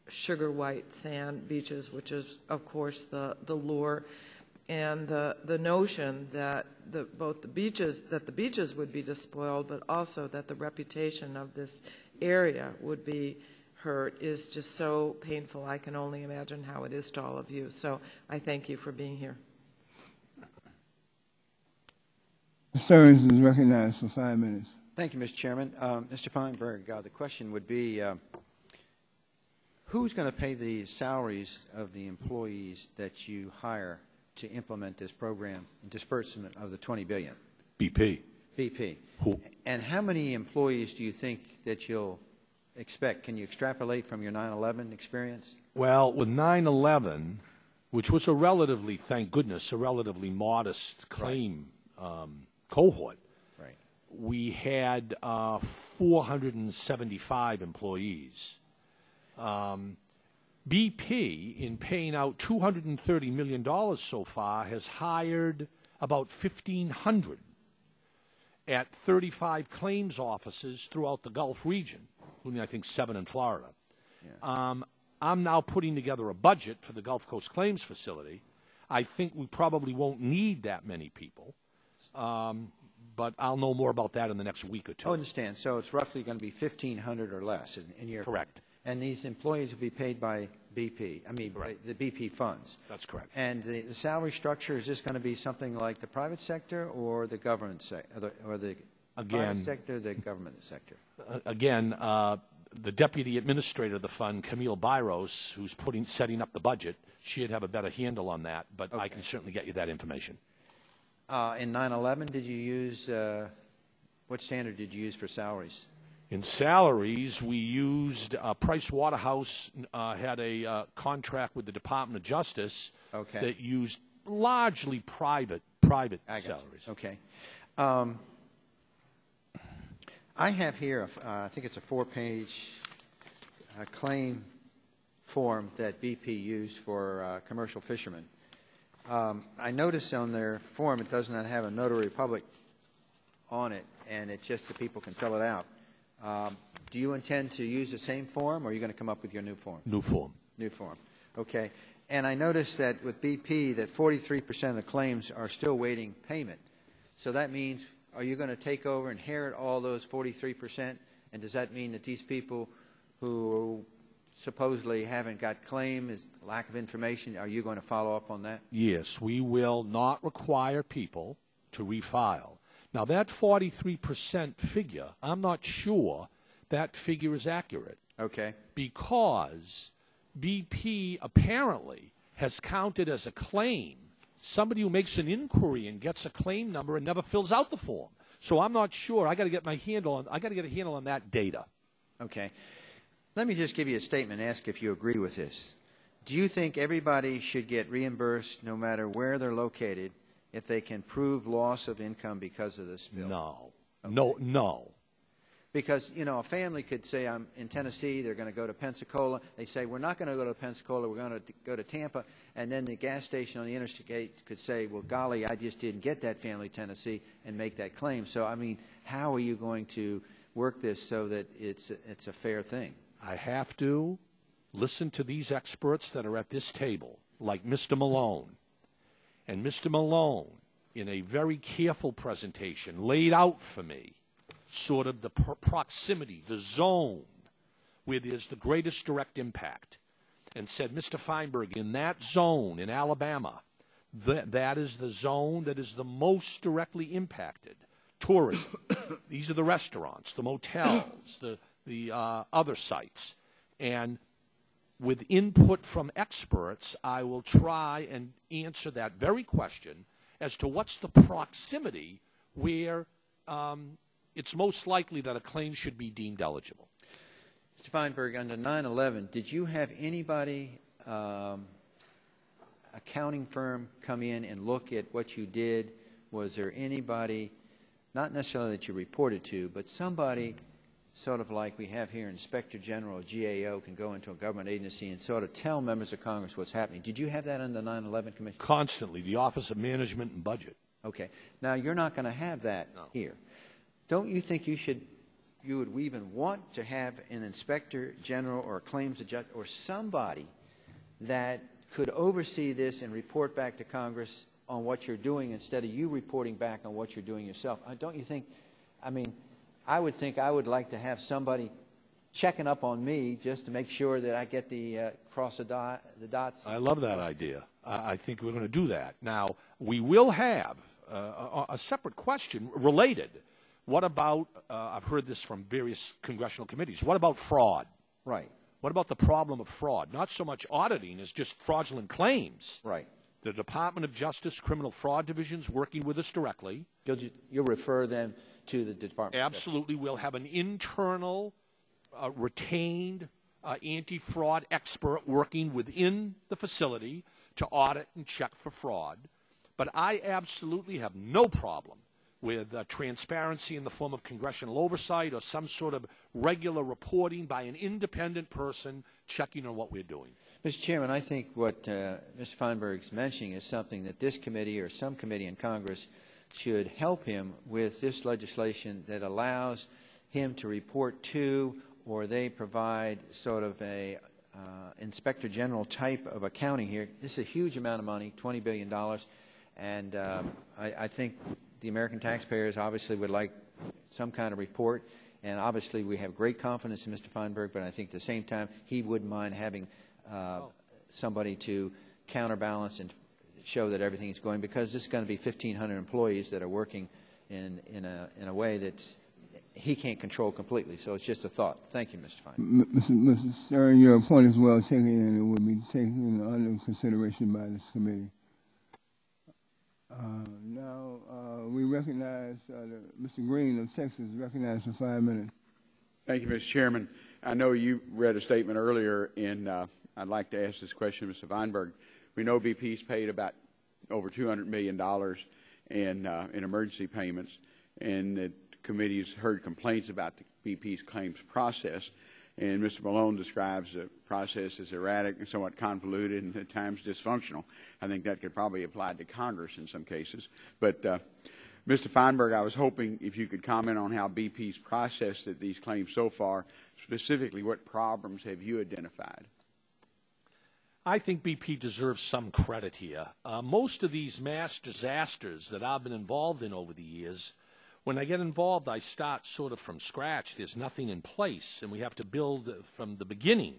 sugar white sand beaches, which is, of course, the lure, and the notion that both the beaches would be despoiled, but also that the reputation of this area would be hurt is just so painful. I can only imagine how it is to all of you. So I thank you for being here. Mr. Stearns is recognized for 5 minutes. Thank you, Mr. Chairman. Mr. Feinberg, the question would be, who's going to pay the salaries of the employees that you hire to implement this program and disbursement of the $20 billion? BP. BP. Who? And how many employees do you think that you'll expect? Can you extrapolate from your 9/11 experience? Well, with 9/11, which was a relatively, thank goodness, a relatively modest claim cohort, right, we had 475 employees. BP, in paying out $230 million so far, has hired about 1,500 at 35 claims offices throughout the Gulf region, including, I think, 7 in Florida. Yeah. I'm now putting together a budget for the Gulf Coast Claims Facility. I think we probably won't need that many people, but I'll know more about that in the next week or two. I understand. So it's roughly going to be 1,500 or less in your... Correct. And these employees will be paid by BP, the BP funds. That's correct. And the salary structure, is this going to be something like the private sector or the government sector, or the private sector, the government sector? Again, the deputy administrator of the fund, Camille Byros, who's setting up the budget, she'd have a better handle on that, but I can certainly get you that information. In 9/11, did you use, what standard did you use for salaries? In salaries, we used Price Waterhouse had a contract with the Department of Justice that used largely private salaries. Okay. I have here, I think it's a 4-page claim form that BP used for commercial fishermen. I noticed on their form it does not have a notary public on it, and it's just that people can fill it out. Do you intend to use the same form, or are you going to come up with your new form? New form. New form. Okay. And I noticed that with BP that 43% of the claims are still waiting payment. So that means, are you going to take over and inherit all those 43%? And does that mean that these people who supposedly haven't got claim, is lack of information, are you going to follow up on that? Yes, we will not require people to refile. Now, that 43% figure, I'm not sure that figure is accurate. Okay. Because BP apparently has counted as a claim somebody who makes an inquiry and gets a claim number and never fills out the form. So I'm not sure. I got to get a handle on that data. Okay. Let me just give you a statement and ask if you agree with this. Do you think everybody should get reimbursed no matter where they're located if they can prove loss of income because of this spill? No. Okay. No. Because, you know, a family could say, I'm in Tennessee, they're going to go to Pensacola. They say, we're not going to go to Pensacola, we're going to go to Tampa. And then the gas station on the interstate could say, well, golly, I just didn't get that family Tennessee, and make that claim. So, I mean, how are you going to work this so that it's a fair thing? I have to listen to these experts that are at this table, like Mr. Malone. And Mr. Malone, in a very careful presentation, laid out for me sort of the proximity, the zone where there's the greatest direct impact, and said, Mr. Feinberg, in that zone in Alabama, that is the zone that is the most directly impacted. Tourism. These are the restaurants, the motels, the other sites. And with input from experts, I will try and answer that very question as to what's the proximity where it's most likely that a claim should be deemed eligible. Mr. Feinberg, under 9/11, did you have anybody, accounting firm, come in and look at what you did? Was there anybody, not necessarily that you reported to, but somebody sort of like we have here, Inspector General, GAO, can go into a government agency and sort of tell members of Congress what's happening? Did you have that under the 9/11 Commission? Constantly. The Office of Management and Budget. Okay. Now, you're not going to have that here. Don't you think you would even want to have an Inspector General or a claims adjuster or somebody that could oversee this and report back to Congress on what you're doing instead of you reporting back on what you're doing yourself? Don't you think, I mean, I would think I would like to have somebody checking up on me just to make sure that I get the cross the dots. I love that idea. I think we're going to do that. Now, we will have a separate question related. What about, I've heard this from various congressional committees, what about fraud? Right. What about the problem of fraud? Not so much auditing as just fraudulent claims. Right. The Department of Justice Criminal Fraud Division's working with us directly. You'll refer them to the Department? Absolutely. We'll have an internal, retained anti-fraud expert working within the facility to audit and check for fraud. But I absolutely have no problem with transparency in the form of congressional oversight or some sort of regular reporting by an independent person checking on what we're doing. Mr. Chairman, I think what Mr. Feinberg's mentioning is something that this committee or some committee in Congress should help him with, this legislation that allows him to report to, or they provide sort of a Inspector General type of accounting here. This is a huge amount of money, $20 billion, and I think the American taxpayers obviously would like some kind of report, and obviously we have great confidence in Mr. Feinberg, but I think at the same time he wouldn't mind having somebody to counterbalance and show that everything is going, because this is going to be 1,500 employees that are working in a way that's he can't control completely. So it's just a thought. Thank you, Mr. Feinberg. Mr. Stern, your point is well taken, and it will be taken under consideration by this committee. Now we recognize Mr. Green of Texas, recognized for 5 minutes. Thank you, Mr. Chairman. I know you read a statement earlier, and I'd like to ask this question, Mr. Feinberg. We know BP's paid about over $200 million in emergency payments, and the committee's heard complaints about the BP's claims process. And Mr. Malone describes the process as erratic and somewhat convoluted and at times dysfunctional. I think that could probably apply to Congress in some cases. But Mr. Feinberg, I was hoping if you could comment on how BP's processed these claims so far. Specifically, what problems have you identified? I think BP deserves some credit here. Most of these mass disasters that I've been involved in over the years, when I get involved, I start sort of from scratch. There's nothing in place, and we have to build from the beginning.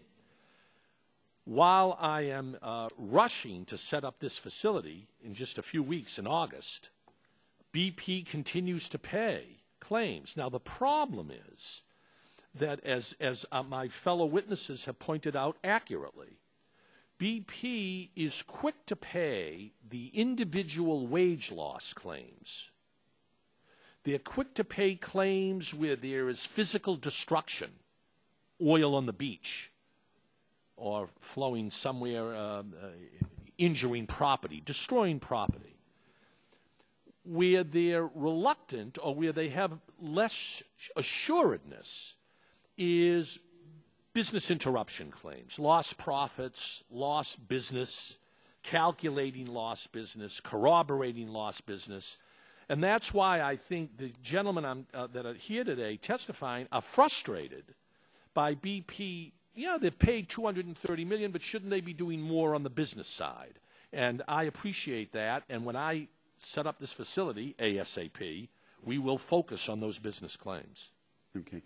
While I am rushing to set up this facility in just a few weeks in August, BP continues to pay claims. Now, the problem is that, as my fellow witnesses have pointed out accurately, BP is quick to pay the individual wage loss claims. They're quick to pay claims where there is physical destruction, oil on the beach, or flowing somewhere, injuring property, destroying property. Where they're reluctant or where they have less assuredness is business interruption claims, lost profits, lost business, calculating lost business, corroborating lost business. And that's why I think the gentlemen that are here today testifying are frustrated by BP. Yeah, they've paid $230 million, but shouldn't they be doing more on the business side? And I appreciate that. And when I set up this facility, ASAP, we will focus on those business claims. Okay.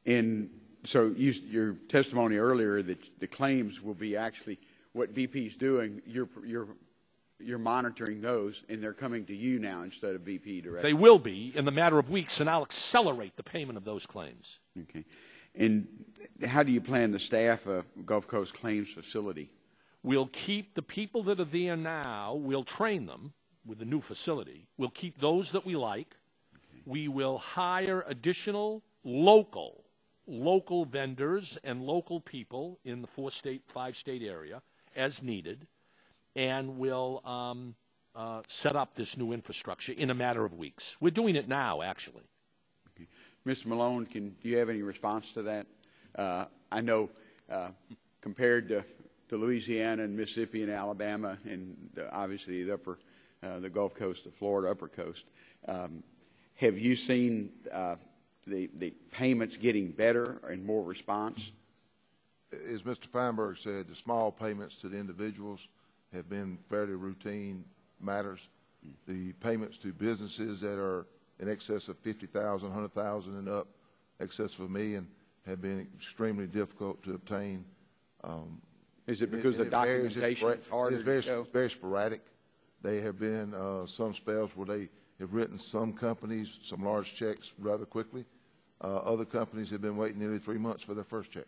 And so your testimony earlier that the claims will be actually what BP's doing, you're monitoring those, and they're coming to you now instead of BP directly. They will be in the matter of weeks, and I'll accelerate the payment of those claims. Okay. And how do you plan to staff a Gulf Coast claims facility? We'll keep the people that are there now, we'll train them with the new facility. We'll keep those that we like. Okay. We will hire additional local vendors and local people in the 5-state area as needed, and we'll set up this new infrastructure in a matter of weeks. We're doing it now, actually. Okay. Mr. Malone, do you have any response to that? I know compared to Louisiana and Mississippi and Alabama and obviously the Gulf Coast, the Florida upper coast, have you seen the payments getting better and more response? As Mr. Feinberg said, the small payments to the individuals have been fairly routine matters. The payments to businesses that are in excess of 50,000, 100,000 and up, excess of $1 million, have been extremely difficult to obtain. Is it because the documentation is harder to show? Very sporadic. There have been some spells where they have written some companies some large checks rather quickly. Other companies have been waiting nearly 3 months for their first check.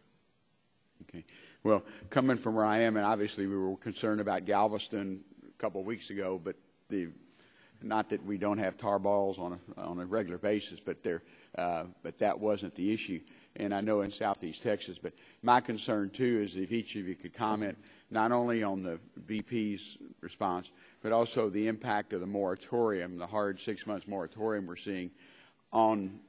Okay. Well, coming from where I am, and obviously we were concerned about Galveston a couple of weeks ago, but not that we don't have tar balls on a regular basis, but that wasn't the issue. And I know in Southeast Texas, but my concern too is if each of you could comment not only on the BP's response, but also the impact of the moratorium, the hard 6 months moratorium we're seeing on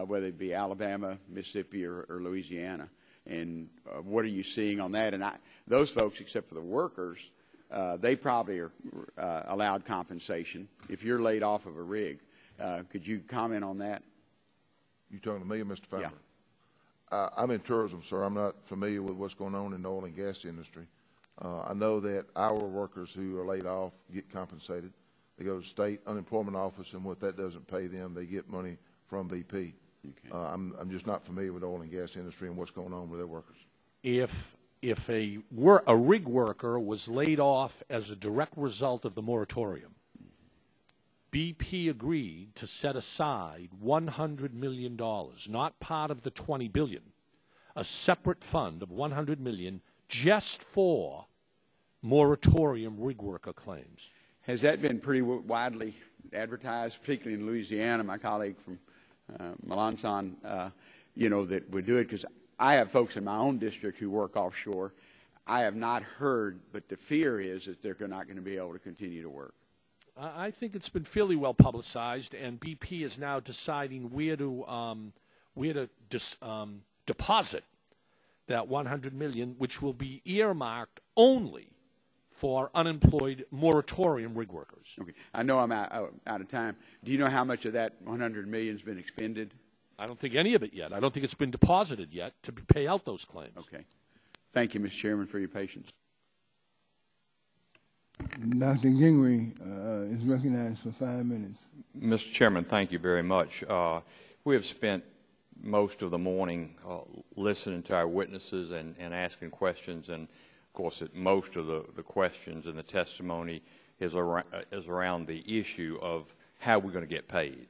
whether it be Alabama, Mississippi, or Louisiana. And what are you seeing on that? And those folks, except for the workers, they probably are allowed compensation if you're laid off of a rig. Could you comment on that? You talking to me or Mr. Feinberg? Yeah. I'm in tourism, sir. I'm not familiar with what's going on in the oil and gas industry. I know that our workers who are laid off get compensated. They go to the state unemployment office, and what that doesn't pay them, they get money from BP. Okay. I'm just not familiar with the oil and gas industry and what's going on with their workers. If a rig worker was laid off as a direct result of the moratorium, BP agreed to set aside $100 million, not part of the $20 billion, a separate fund of $100 million just for moratorium rig worker claims. Has that been pretty widely advertised, particularly in Louisiana? My colleague from Melanson, that would do it, because I have folks in my own district who work offshore. I have not heard, but the fear is that they're not going to be able to continue to work. I think it's been fairly well publicized, and BP is now deciding where to deposit that $100 million, which will be earmarked only for unemployed moratorium rig workers. Okay. I know I'm out of time. Do you know how much of that $100 million has been expended? I don't think any of it yet. I don't think it's been deposited yet to pay out those claims. Okay. Thank you, Mr. Chairman, for your patience. Dr. Gingrey is recognized for 5 minutes. Mr. Chairman, thank you very much. We have spent most of the morning listening to our witnesses and asking questions, and of course most of the questions and the testimony is around the issue of how we're going to get paid.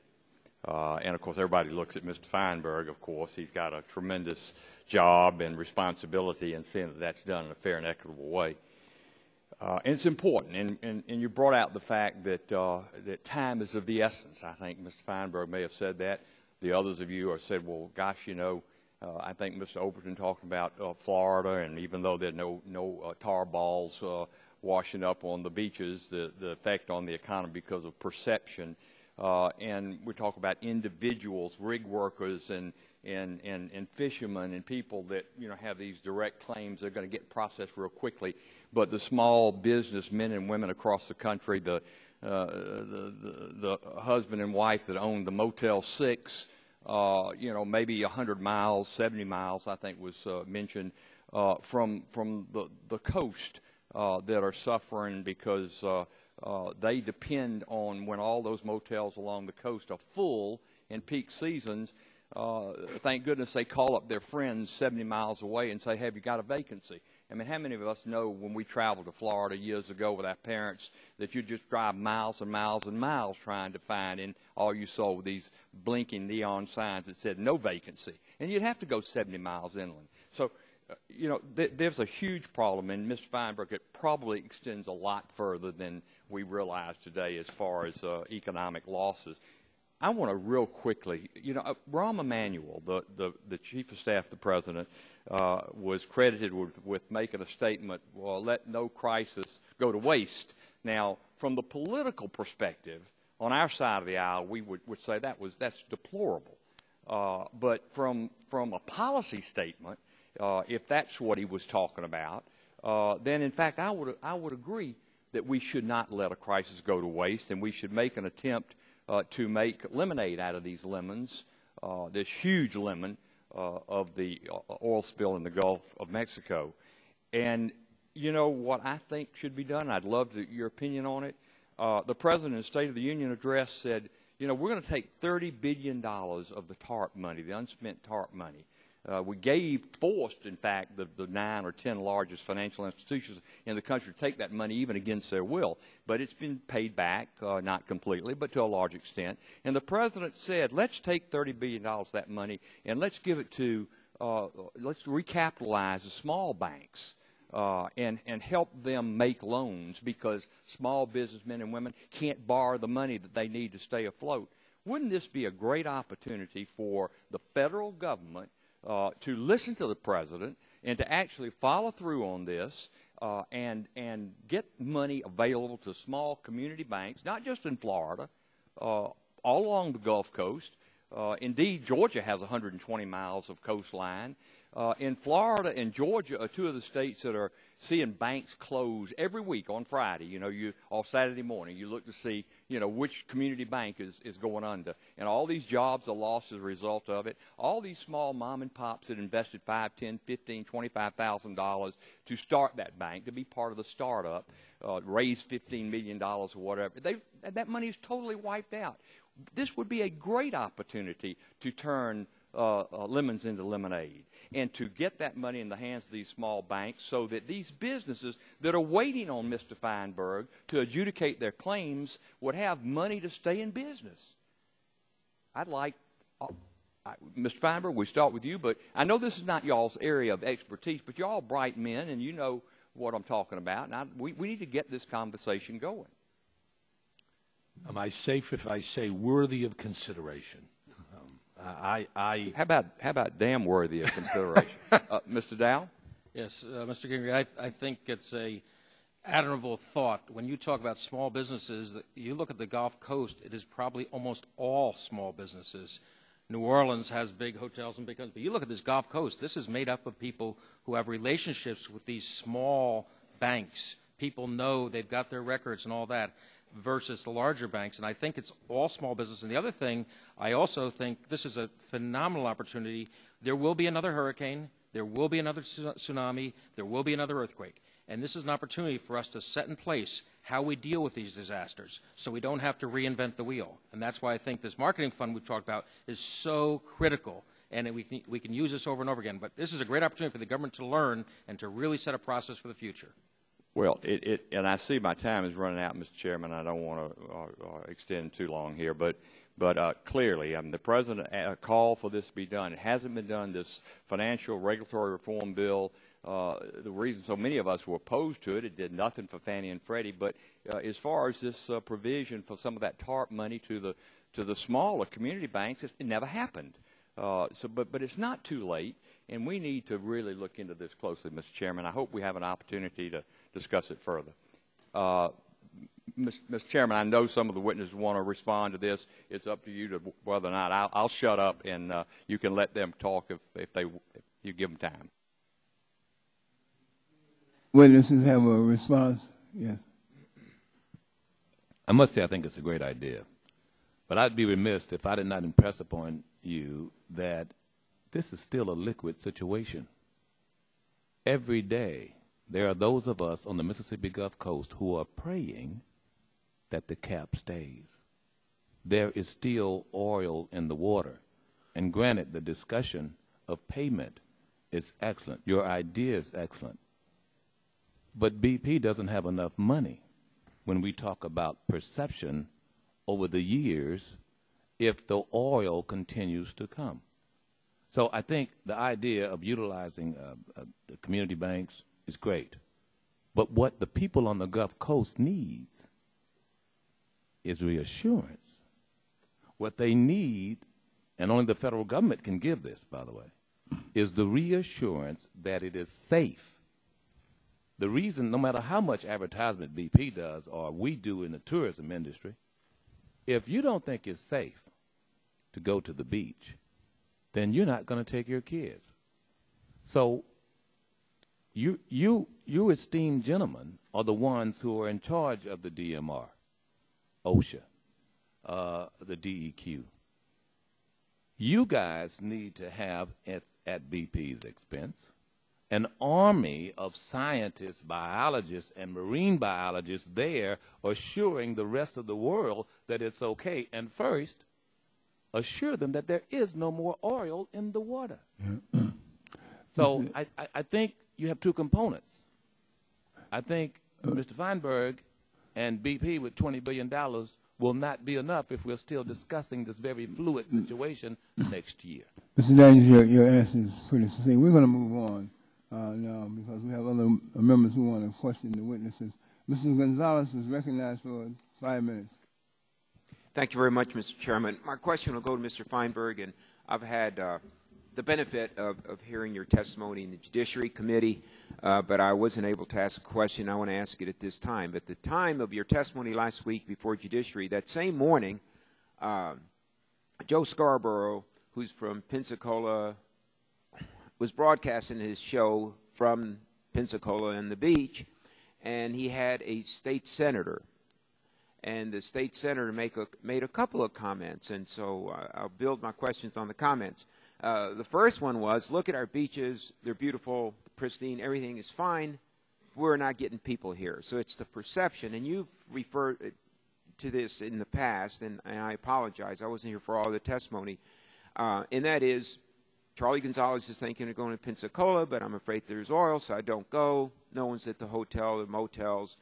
And of course everybody looks at Mr. Feinberg. Of course he's got a tremendous job and responsibility in seeing that that's done in a fair and equitable way. And it's important, and you brought out the fact that that time is of the essence. I think Mr. Feinberg may have said that. The others of you have said, well, gosh, you know, I think Mr. Overton talked about Florida, and even though there are no tar balls washing up on the beaches, the effect on the economy because of perception. And we talk about individuals, rig workers, and fishermen, and people that, you know, have these direct claims. They're going to get processed real quickly. But the small business men and women across the country, the husband and wife that owned the Motel 6, you know, maybe 100 miles, 70 miles, I think was mentioned, from the coast that are suffering because they depend on when all those motels along the coast are full in peak seasons. Thank goodness they call up their friends 70 miles away and say, have you got a vacancy? I mean, how many of us know when we traveled to Florida years ago with our parents that you just drive miles and miles and miles trying to find, and all you saw were these blinking neon signs that said no vacancy, and you'd have to go 70 miles inland. So, you know, there's a huge problem, and Mr. Feinberg, it probably extends a lot further than we realize today as far as economic losses. I want to real quickly, you know, Rahm Emanuel, the Chief of Staff of the President, was credited with making a statement, well, let no crisis go to waste. Now, from the political perspective, on our side of the aisle, we would say that's deplorable. But from a policy statement, if that's what he was talking about, then in fact I would agree that we should not let a crisis go to waste, and we should make an attempt to make lemonade out of these lemons, this huge lemon of the oil spill in the Gulf of Mexico. And you know what I think should be done? I'd love your opinion on it. The President in the State of the Union address said, you know, we're going to take $30 billion of the TARP money, the unspent TARP money. We forced, in fact, the 9 or 10 largest financial institutions in the country to take that money even against their will. But it's been paid back, not completely, but to a large extent. And the President said, let's take $30 billion of that money and let's give it to, let's recapitalize the small banks and help them make loans, because small businessmen and women can't borrow the money that they need to stay afloat. Wouldn't this be a great opportunity for the federal government to listen to the President and to actually follow through on this and get money available to small community banks, not just in Florida, all along the Gulf Coast. Indeed, Georgia has 120 miles of coastline. In Florida and Georgia are two of the states that are seeing banks close every week on Friday. You know, on Saturday morning, you look to see, you know, which community bank is going under. And all these jobs are lost as a result of it. All these small mom and pops that invested $5, $10, $15, $25,000 to start that bank, to be part of the startup, raise $15 million or whatever, that money is totally wiped out. This would be a great opportunity to turn lemons into lemonade, and to get that money in the hands of these small banks so that these businesses that are waiting on Mr. Feinberg to adjudicate their claims would have money to stay in business. I'd like, Mr. Feinberg, we start with you, but I know this is not y'all's area of expertise, but you're all bright men and you know what I'm talking about, and we need to get this conversation going. Am I safe if I say worthy of consideration? How about damn worthy of consideration? Mr. Dow? Yes, Mr. Gingrey, I think it's a admirable thought. When you talk about small businesses, you look at the Gulf Coast, it is probably almost all small businesses. New Orleans has big hotels and big companies. But you look at this Gulf Coast, this is made up of people who have relationships with these small banks. People know they've got their records and all that, versus the larger banks. And I think it's all small business. And the other thing, I also think this is a phenomenal opportunity. There will be another hurricane. There will be another tsunami. There will be another earthquake. And this is an opportunity for us to set in place how we deal with these disasters so we don't have to reinvent the wheel. And that's why I think this marketing fund we've talked about is so critical. And we can use this over and over again. But this is a great opportunity for the government to learn and to really set a process for the future. Well, and I see my time is running out, Mr. Chairman. I don't want to extend too long here, but clearly, the President called for this to be done. It hasn't been done. This financial regulatory reform bill, the reason so many of us were opposed to it, it did nothing for Fannie and Freddie. But as far as this provision for some of that TARP money to the smaller community banks, it never happened. But it's not too late, and we need to really look into this closely, Mr. Chairman. I hope we have an opportunity to discuss it further. Mr. Chairman, I know some of the witnesses want to respond to this. It's up to you to whether or not. I'll shut up, and you can let them talk if you give them time. Witnesses have a response? Yes. I must say I think it's a great idea. But I'd be remiss if I did not impress upon you that this is still a liquid situation. Every day, there are those of us on the Mississippi Gulf Coast who are praying that the cap stays. There is still oil in the water. And granted, the discussion of payment is excellent. Your idea is excellent. But BP doesn't have enough money when we talk about perception over the years if the oil continues to come. So I think the idea of utilizing the community banks is great. But what the people on the Gulf Coast needs is reassurance. What they need, and only the federal government can give this, by the way, is the reassurance that it is safe. The reason, no matter how much advertisement BP does or we do in the tourism industry, if you don't think it's safe to go to the beach, then you're not going to take your kids. So you esteemed gentlemen are the ones who are in charge of the DMR, OSHA, the DEQ. You guys need to have, at BP's expense, an army of scientists, biologists, and marine biologists there assuring the rest of the world that it's okay. And first, assure them that there is no more oil in the water. So I think you have two components. I think Mr. Feinberg and BP with $20 billion will not be enough if we're still discussing this very fluid situation next year. Mr. Daniels, your answer is pretty succinct. We're going to move on now because we have other members who want to question the witnesses. Mr. Gonzalez is recognized for 5 minutes. Thank you very much, Mr. Chairman. My question will go to Mr. Feinberg, and I've had the benefit of hearing your testimony in the Judiciary Committee, but I wasn't able to ask a question. I want to ask it at this time. At the time of your testimony last week before Judiciary, that same morning, Joe Scarborough, who's from Pensacola, was broadcasting his show from Pensacola and the beach, and he had a state senator. And the state senator made a couple of comments, and so I'll build my questions on the comments. The first one was, look at our beaches. They're beautiful, pristine, everything is fine. We're not getting people here. So it's the perception, and you've referred to this in the past, and I apologize. I wasn't here for all the testimony. And that is, Charlie Gonzalez is thinking of going to Pensacola, but I'm afraid there's oil, so I don't go. No one's at the hotel or motels.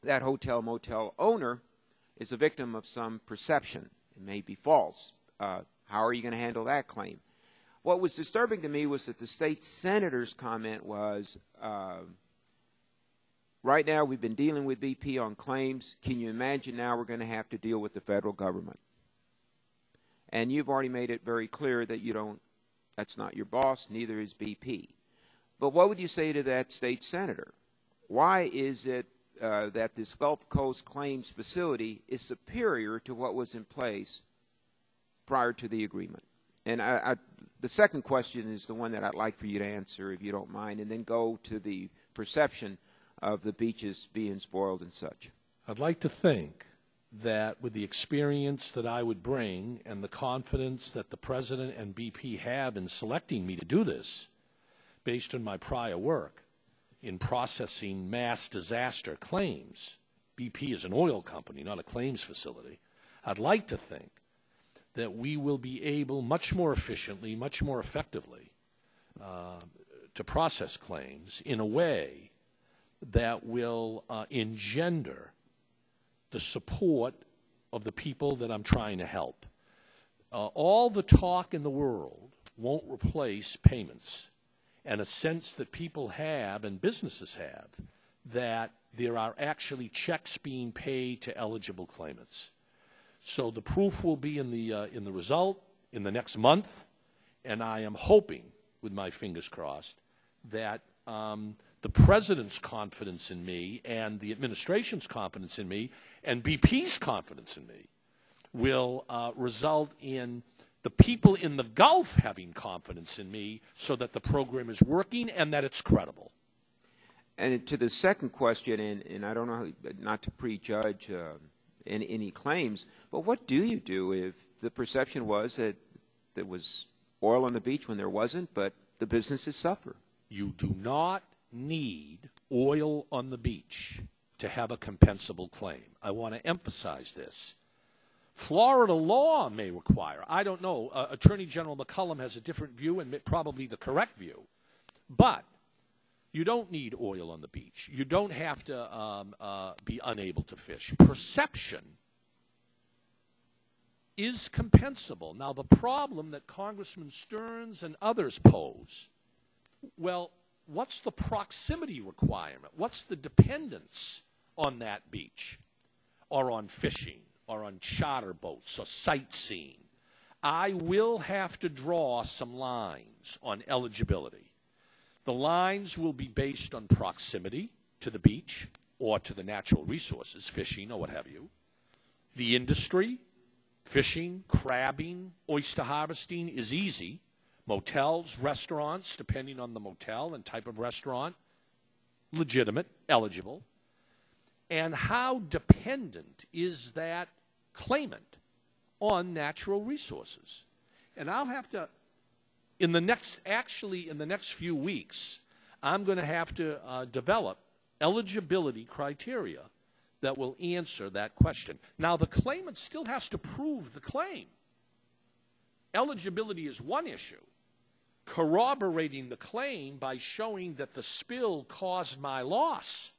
That hotel motel owner is a victim of some perception. It may be false. How are you going to handle that claim? What was disturbing to me was that the state senator's comment was, right now we've been dealing with BP on claims. Can you imagine now we're going to have to deal with the federal government? And you've already made it very clear that you don't, that's not your boss, neither is BP. But what would you say to that state senator? Why is it that this Gulf Coast claims facility is superior to what was in place prior to the agreement? And the second question is the one that I'd like for you to answer, if you don't mind, and then go to the perception of the beaches being spoiled and such. I'd like to think that with the experience that I would bring and the confidence that the President and BP have in selecting me to do this, based on my prior work, in processing mass disaster claims. BP is an oil company, not a claims facility. I'd like to think that we will be able much more efficiently, much more effectively to process claims in a way that will engender the support of the people that I'm trying to help. All the talk in the world won't replace payments and a sense that people have and businesses have that there are actually checks being paid to eligible claimants. So the proof will be in the result in the next month, and I am hoping, with my fingers crossed, that the President's confidence in me and the administration's confidence in me and BP's confidence in me will result in the people in the Gulf having confidence in me so that the program is working and that it's credible. And to the second question, and I don't know, not to prejudge any claims, but what do you do if the perception was that there was oil on the beach when there wasn't, but the businesses suffer? You do not need oil on the beach to have a compensable claim. I want to emphasize this. Florida law may require, I don't know, Attorney General McCollum has a different view and probably the correct view, but you don't need oil on the beach. You don't have to be unable to fish. Perception is compensable. Now, the problem that Congressman Stearns and others pose, well, what's the proximity requirement? What's the dependence on that beach or on fishing or on charter boats or sightseeing? I will have to draw some lines on eligibility. The lines will be based on proximity to the beach or to the natural resources, fishing or what have you. The industry, fishing, crabbing, oyster harvesting is easy. Motels, restaurants, depending on the motel and type of restaurant, legitimate, eligible. And how dependent is that claimant on natural resources? And I'll have to, in the next few weeks, I'm going to have to develop eligibility criteria that will answer that question. Now, the claimant still has to prove the claim. Eligibility is one issue. Corroborating the claim by showing that the spill caused my loss,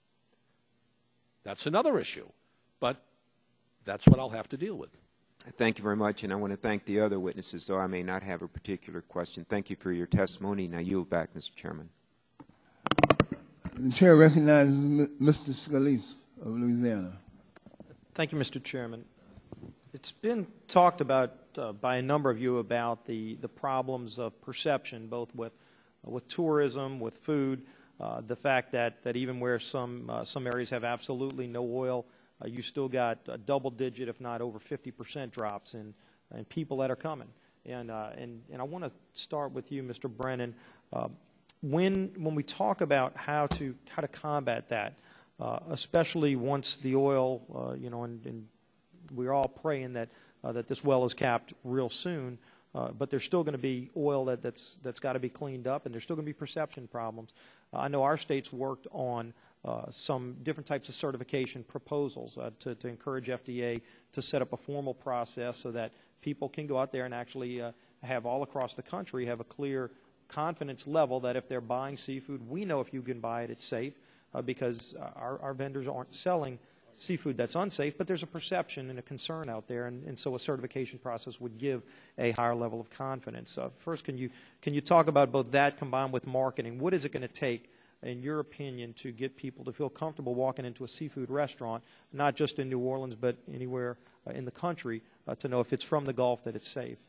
that's another issue. But that's what I'll have to deal with. Thank you very much, and I want to thank the other witnesses, though I may not have a particular question. Thank you for your testimony. Now yield back, Mr. Chairman. The Chair recognizes Mr. Scalise of Louisiana. Thank you, Mr. Chairman. It's been talked about by a number of you about the problems of perception, both with tourism, with food, the fact that even where some areas have absolutely no oil, you still got a double-digit, if not over 50% drops in people that are coming. And I want to start with you, Mr. Brennan. When we talk about how to combat that, especially once the oil, and we're all praying that this well is capped real soon, but there's still going to be oil that's got to be cleaned up, and there's still going to be perception problems. I know our state's worked on some different types of certification proposals to encourage FDA to set up a formal process so that people can go out there and actually have all across the country have a clear confidence level that if they're buying seafood, we know if you can buy it, it's safe, because our vendors aren't selling seafood that's unsafe, but there's a perception and a concern out there, and so a certification process would give a higher level of confidence. First, can you talk about both that combined with marketing? What is it going to take, in your opinion, to get people to feel comfortable walking into a seafood restaurant, not just in New Orleans, but anywhere in the country, to know if it's from the Gulf that it's safe?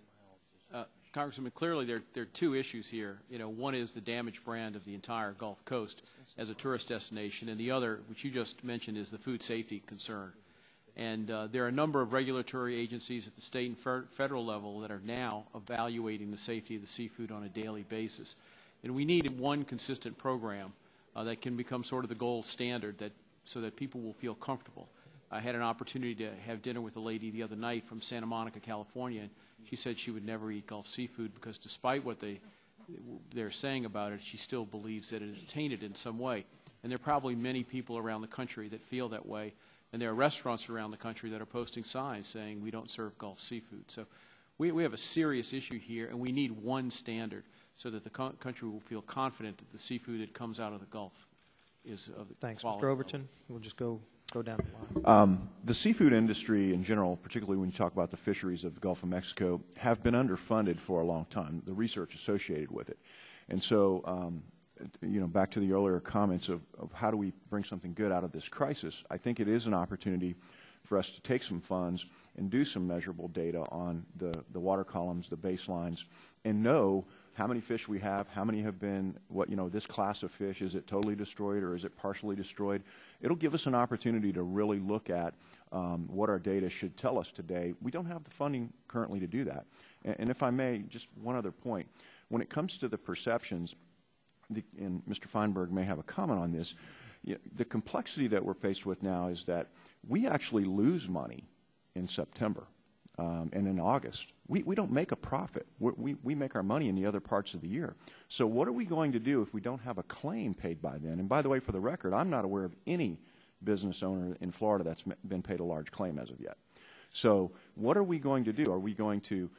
Congressman, clearly there are two issues here. One is the damaged brand of the entire Gulf Coast as a tourist destination, and the other, which you just mentioned, is the food safety concern. And there are a number of regulatory agencies at the state and federal level that are now evaluating the safety of the seafood on a daily basis. And we need one consistent program that can become sort of the gold standard so that people will feel comfortable. I had an opportunity to have dinner with a lady the other night from Santa Monica, California, and she said she would never eat Gulf seafood because despite what they're saying about it, she still believes that it is tainted in some way. And there are probably many people around the country that feel that way. And there are restaurants around the country that are posting signs saying we don't serve Gulf seafood. So we have a serious issue here, and we need one standard so that the country will feel confident that the seafood that comes out of the Gulf is of the Thanks, quality. Mr. Overton. We'll just go down the line. The seafood industry in general, particularly when you talk about the fisheries of the Gulf of Mexico, have been underfunded for a long time, the research associated with it. And so, back to the earlier comments of how do we bring something good out of this crisis, I think it is an opportunity for us to take some funds and do some measurable data on the water columns, the baselines, and know how many fish we have, how many have been, this class of fish, is it totally destroyed or is it partially destroyed? It'll give us an opportunity to really look at what our data should tell us today. We don't have the funding currently to do that. And if I may, just one other point. When it comes to the perceptions, and Mr. Feinberg may have a comment on this, the complexity that we're faced with now is that we actually lose money in September and in August. We don't make a profit. We make our money in the other parts of the year. So what are we going to do if we don't have a claim paid by then? And by the way, for the record, I'm not aware of any business owner in Florida that's been paid a large claim as of yet. So what are we going to do? Are we going to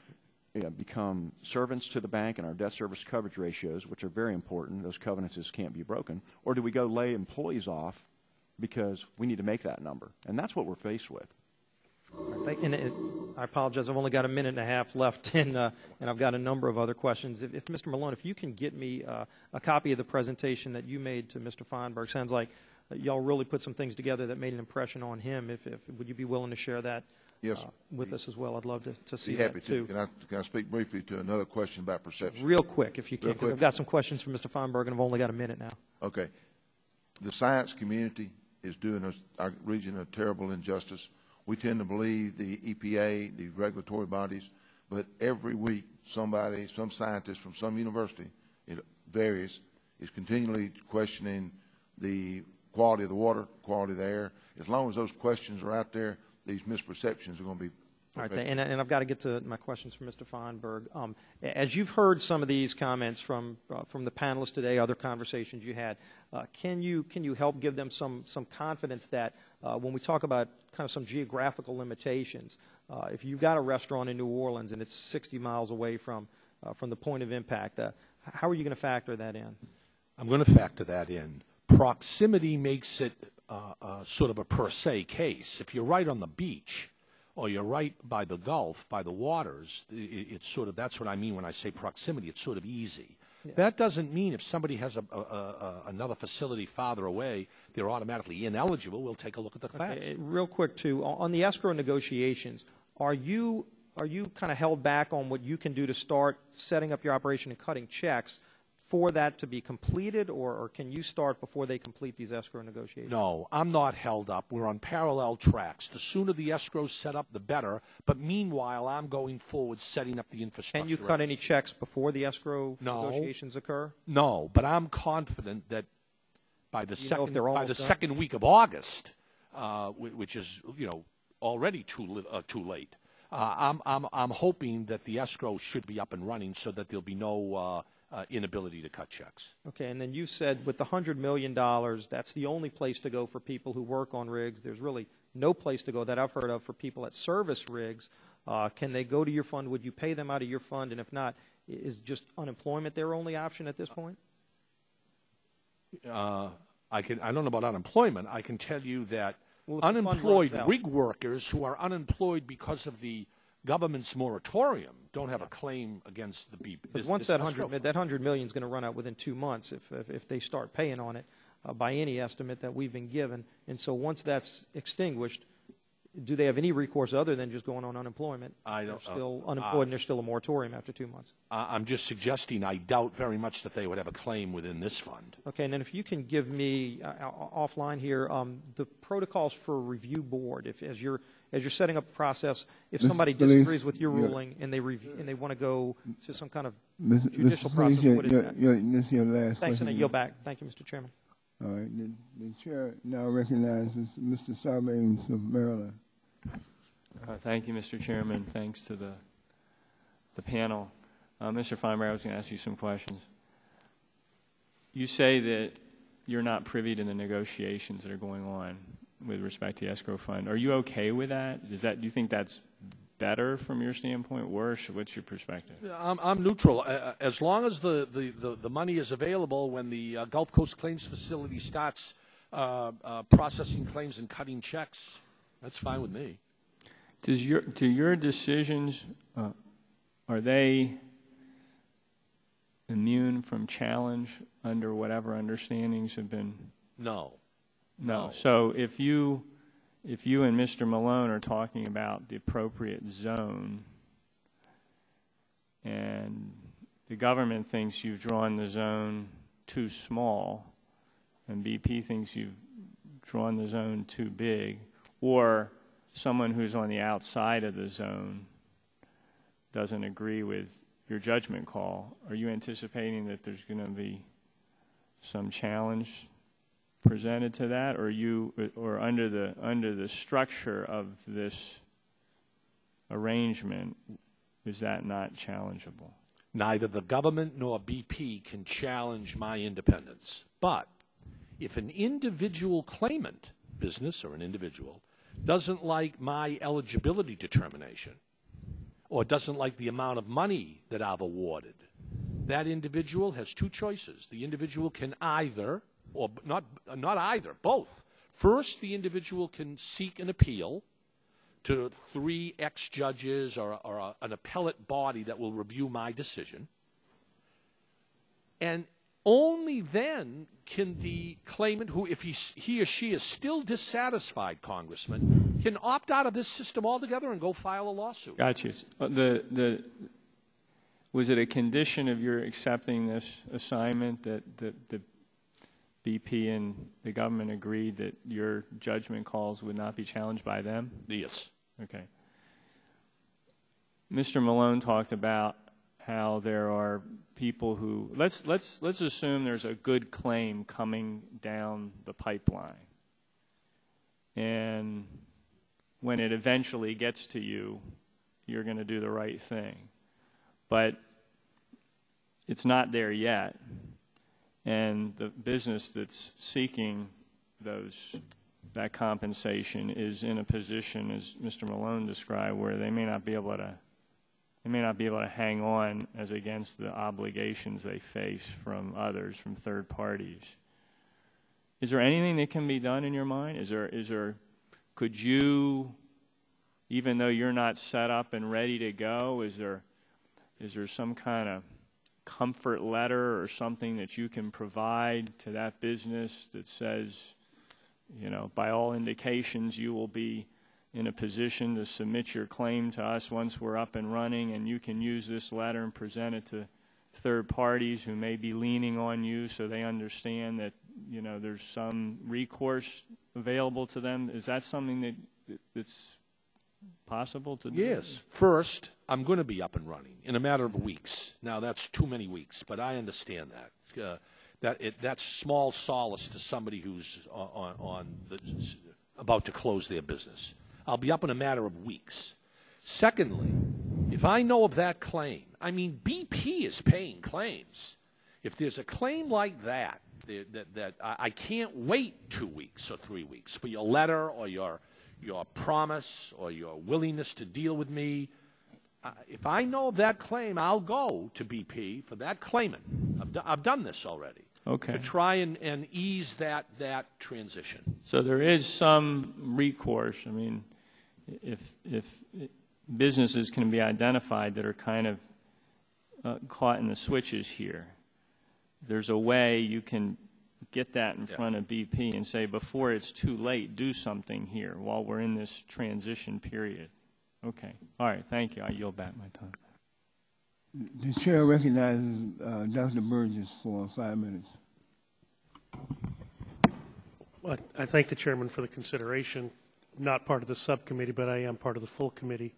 become servants to the bank and our debt service coverage ratios, which are very important? Those covenants can't be broken. Or do we go lay employees off because we need to make that number? And that's what we're faced with. And I apologize. I've only got a minute and a half left, and I've got a number of other questions. If Mr. Malone, if you can get me a copy of the presentation that you made to Mr. Feinberg, sounds like y'all really put some things together that made an impression on him. Would you be willing to share that with us as well? I'd love to see that too. Can I speak briefly to another question about perception? Real quick, if you can, because I've got some questions for Mr. Feinberg, and I've only got a minute now. Okay. The science community is doing our region a terrible injustice. We tend to believe the EPA, the regulatory bodies, but every week some scientist from some university, it varies, is continually questioning the quality of the water, quality of the air. As long as those questions are out there, these misperceptions are going to be. All right, and I've got to get to my questions for Mr. Feinberg. As you've heard some of these comments from the panelists today, other conversations you had, can you help give them some confidence that when we talk about kind of some geographical limitations, if you've got a restaurant in New Orleans and it's 60 miles away from the point of impact, how are you going to factor that in? I'm going to factor that in. Proximity makes it sort of a per se case. If you're right on the beach, or you're right by the Gulf, by the waters, it's sort of, that's what I mean when I say proximity. It's sort of easy. Yeah. That doesn't mean if somebody has another facility farther away, they're automatically ineligible. We'll take a look at the facts. Okay. Real quick, too, on the escrow negotiations, are you kind of held back on what you can do to start setting up your operation and cutting checks for that to be completed, or can you start before they complete these escrow negotiations? No, I'm not held up. We're on parallel tracks. The sooner the escrow's set up, the better. But meanwhile, I'm going forward setting up the infrastructure. Can you cut any checks before the escrow negotiations occur? No, but I'm confident that by the second week of August, which is already too late, I'm hoping that the escrow should be up and running so that there'll be no inability to cut checks. Okay, and then you said with the $100 million, that's the only place to go for people who work on rigs. There's really no place to go that I've heard of for people that service rigs. Can they go to your fund? Would you pay them out of your fund? And if not, is just unemployment their only option at this point? I don't know about unemployment. I can tell you that unemployed rig workers who are unemployed because of the government's moratorium don't have a claim against the BP. Because once that $100 million is going to run out within 2 months if they start paying on it by any estimate that we've been given. And so once that's extinguished, do they have any recourse other than just going on unemployment? They're still unemployed and there's still a moratorium after 2 months. I'm just suggesting I doubt very much that they would have a claim within this fund. Okay, and then if you can give me offline here the protocols for a review board. As you're setting up a process, if somebody disagrees with your ruling and they want to go to some kind of judicial process, what is that? This is your last Thanks, question. and I yield back. Thank you, Mr. Chairman. All right. The chair now recognizes Mr. Sarbanes of Maryland. Thank you, Mr. Chairman. Thanks to the panel. Mr. Feinberg, I was going to ask you some questions. You say that you're not privy to the negotiations that are going on with respect to the escrow fund. Are you okay with that? Do you think that's better from your standpoint, worse? What's your perspective? I'm neutral. As long as the money is available when the Gulf Coast Claims Facility starts processing claims and cutting checks, that's fine with me. Do your decisions, are they immune from challenge under whatever understandings have been? No. No. So if you and Mr. Malone are talking about the appropriate zone and the government thinks you've drawn the zone too small and BP thinks you've drawn the zone too big, or someone who's on the outside of the zone doesn't agree with your judgment call, are you anticipating that there's going to be some challenge presented to that, or under the structure of this arrangement, is that not challengeable? Neither the government nor BP can challenge my independence. But if an individual claimant, business or an individual, doesn't like my eligibility determination or doesn't like the amount of money that I've awarded, that individual has two choices. The individual can either, or not either, both. First, the individual can seek an appeal to 3 ex-judges or an appellate body that will review my decision. And only then can the claimant, who, if he or she is still dissatisfied, Congressman, can opt out of this system altogether and go file a lawsuit. Gotcha. Was it a condition of your accepting this assignment that the BP and the government agreed that your judgment calls would not be challenged by them? Yes. Okay. Mr. Malone talked about how there are people who, let's assume there's a good claim coming down the pipeline, and when it eventually gets to you, you're going to do the right thing, but it's not there yet, and the business that's seeking that compensation is in a position, as Mr. Malone described, where they may not be able to hang on as against the obligations they face from others, from third parties. Is there anything that can be done in your mind? Could you, even though you're not set up and ready to go, is there some kind of comfort letter or something that you can provide to that business that says, you know, by all indications you will be in a position to submit your claim to us once we're up and running, and you can use this letter and present it to third parties who may be leaning on you so they understand that, you know, there's some recourse available to them? Is that something that's possible to do? Yes. First, I'm going to be up and running in a matter of weeks. Now, that's too many weeks, but I understand that. That's small solace to somebody who's about to close their business. I'll be up in a matter of weeks. Secondly, if I know of that claim, I mean, BP is paying claims. If there's a claim like that I can't wait 2 weeks or 3 weeks for your letter or your promise or your willingness to deal with me. If I know of that claim, I'll go to BP for that claimant. I've done this already. Okay. To try and ease that transition. So there is some recourse. I mean, if businesses can be identified that are kind of caught in the switches here, there's a way you can get that in front of BP and say, before it's too late, do something here while we're in this transition period. Okay. All right. Thank you. I yield back my time. The chair recognizes Dr. Burgess for 5 minutes. Well, I thank the chairman for the consideration. Not part of the subcommittee, but I am part of the full committee.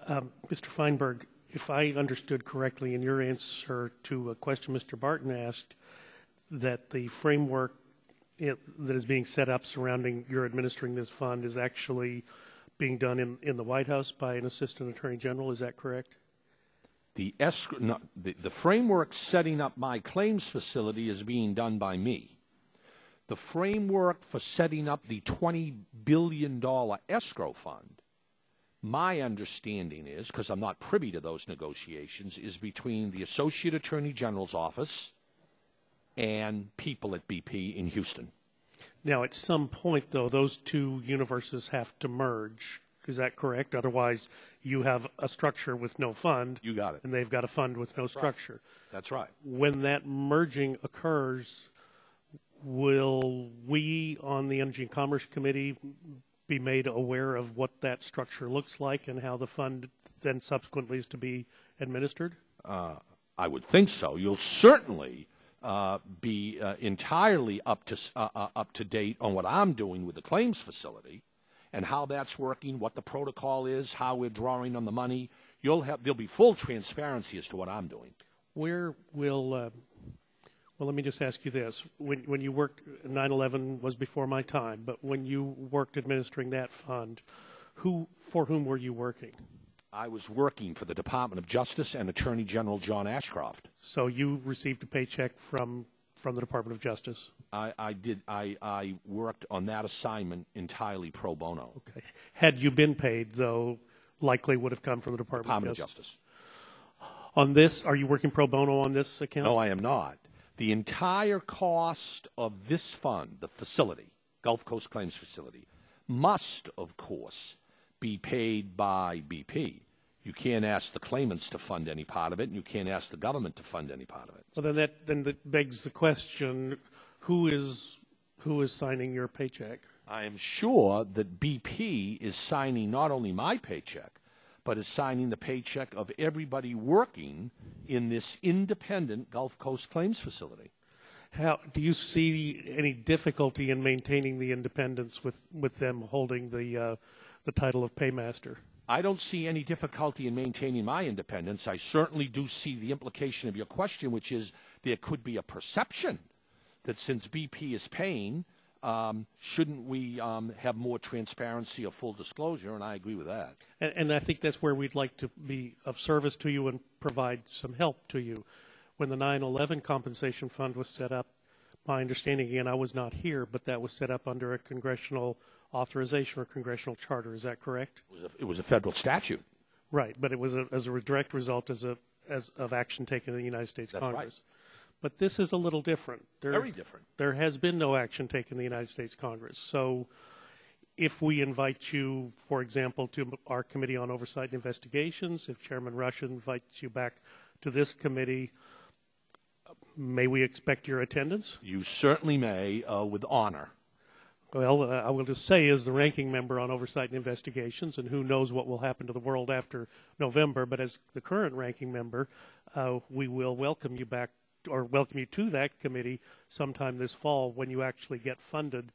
Mr. Feinberg, if I understood correctly in your answer to a question Mr. Barton asked, that the framework that is being set up surrounding your administering this fund is actually being done in the White House by an assistant attorney general. Is that correct? The framework setting up my claims facility is being done by me. the framework for setting up the $20 billion escrow fund, my understanding is, because I'm not privy to those negotiations, is between the Associate Attorney General's office and people at BP in Houston. Now, at some point, though, those two universes have to merge. Is that correct? Otherwise, you have a structure with no fund. You got it. And they've got a fund with no structure. That's right. When that merging occurs, will we on the Energy and Commerce Committee be made aware of what that structure looks like and how the fund then subsequently is to be administered? I would think so. You'll certainly be entirely up to date on what I'm doing with the claims facility and how that's working, what the protocol is, how we're drawing on the money. There'll be full transparency as to what I'm doing. Where will well, let me just ask you this. When you worked, 9/11 was before my time, but when you worked administering that fund, for whom were you working? I was working for the Department of Justice and Attorney General John Ashcroft. So you received a paycheck from the Department of Justice? I did. I worked on that assignment entirely pro bono. Okay. Had you been paid, though, likely would have come from the Department of Justice. On this, are you working pro bono on this account? No, I am not. The entire cost of this fund, the facility, Gulf Coast Claims Facility, must, of course, be paid by BP. You can't ask the claimants to fund any part of it, and you can't ask the government to fund any part of it. Well, then that begs the question: who is signing your paycheck? I am sure that BP is signing not only my paycheck, but is signing the paycheck of everybody working in this independent Gulf Coast Claims Facility. How do you see any difficulty in maintaining the independence with them holding the title of paymaster? I don't see any difficulty in maintaining my independence. I certainly do see the implication of your question, which is there could be a perception that since BP is paying, shouldn't we have more transparency or full disclosure? And I agree with that. And I think that's where we'd like to be of service to you and provide some help to you. When the 9/11 compensation fund was set up, my understanding, again, I was not here, but that was set up under a congressional authorization or congressional charter. Is that correct? It was a federal statute. Right, but it was as a direct result of action taken in the United States That's Congress. right. But this is a little different. Very different. There has been no action taken in the United States Congress. So if we invite you, for example, to our Committee on Oversight and Investigations, if Chairman Rush invites you back to this committee, may we expect your attendance? You certainly may, with honor. Well, I will just say, as the ranking member on Oversight and Investigations, and who knows what will happen to the world after November, but as the current ranking member, we will welcome you back, or welcome you to that committee sometime this fall when you actually get funded,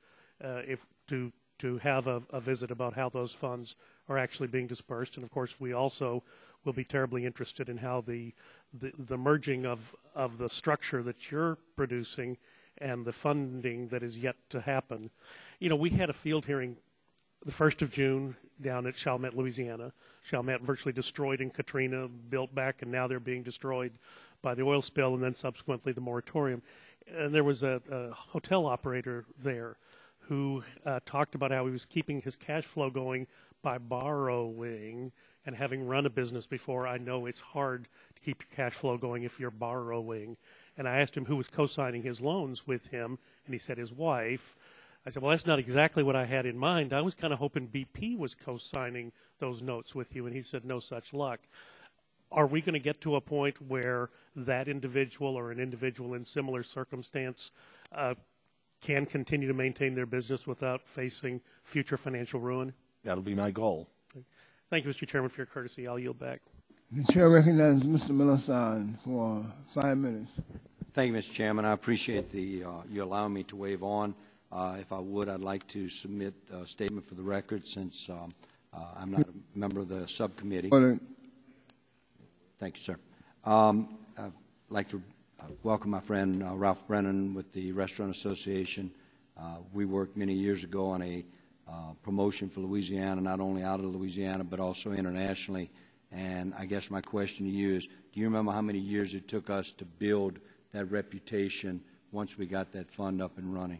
to have a visit about how those funds are actually being dispersed. And of course, we also will be terribly interested in how the merging of the structure that you're producing and the funding that is yet to happen. You know, we had a field hearing the 1st of June down at Chalmette, Louisiana. Chalmette virtually destroyed in Katrina, built back, and now they're being destroyed by the oil spill and then subsequently the moratorium. And there was a hotel operator there who talked about how he was keeping his cash flow going by borrowing, and having run a business before, I know it's hard to keep your cash flow going if you're borrowing. And I asked him who was co-signing his loans with him, and he said his wife. I said, well, that's not exactly what I had in mind. I was kind of hoping BP was co-signing those notes with you, and he said no such luck. Are we going to get to a point where that individual or an individual in similar circumstance can continue to maintain their business without facing future financial ruin? That'll be my goal. Thank you, Mr. Chairman, for your courtesy. I'll yield back. The chair recognizes Mr. Millicent for 5 minutes. Thank you, Mr. Chairman. I appreciate you allowing me to wave on. If I would, I'd like to submit a statement for the record since I'm not a member of the subcommittee. Thank you, sir. I'd like to welcome my friend Ralph Brennan with the Restaurant Association. We worked many years ago on a promotion for Louisiana, not only out of Louisiana, but also internationally. And I guess my question to you is, do you remember how many years it took us to build that reputation once we got that fund up and running?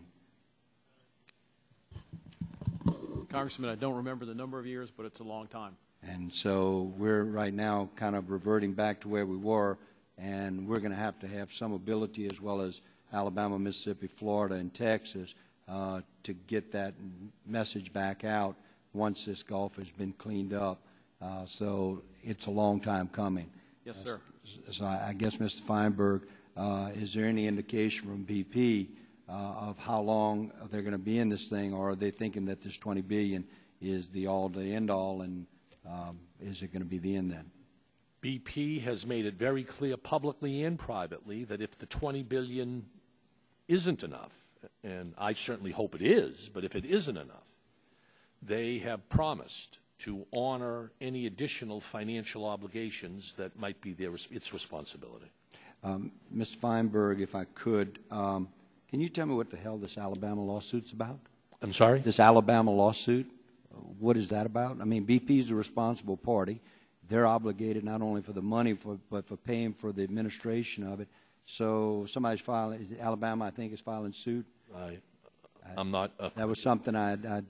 Congressman, I don't remember the number of years, but it's a long time. And so we're right now kind of reverting back to where we were, and we're going to have some ability, as well as Alabama, Mississippi, Florida, and Texas, to get that message back out once this Gulf has been cleaned up. So it's a long time coming. Yes, sir. So I guess, Mr. Feinberg, is there any indication from BP of how long they're going to be in this thing, or are they thinking that this $20 billion is the all-to-end-all, and is it going to be the end then? BP has made it very clear publicly and privately that if the $20 billion isn't enough, and I certainly hope it is, but if it isn't enough, they have promised to honor any additional financial obligations that might be its responsibility. Mr. Feinberg, if I could, can you tell me what the hell this Alabama lawsuit's about? I'm sorry? This Alabama lawsuit, what is that about? I mean, BP is a responsible party. They're obligated not only for the money, but for paying for the administration of it. So somebody's filing, Alabama, I think, is filing suit. I'm not. That was something I'd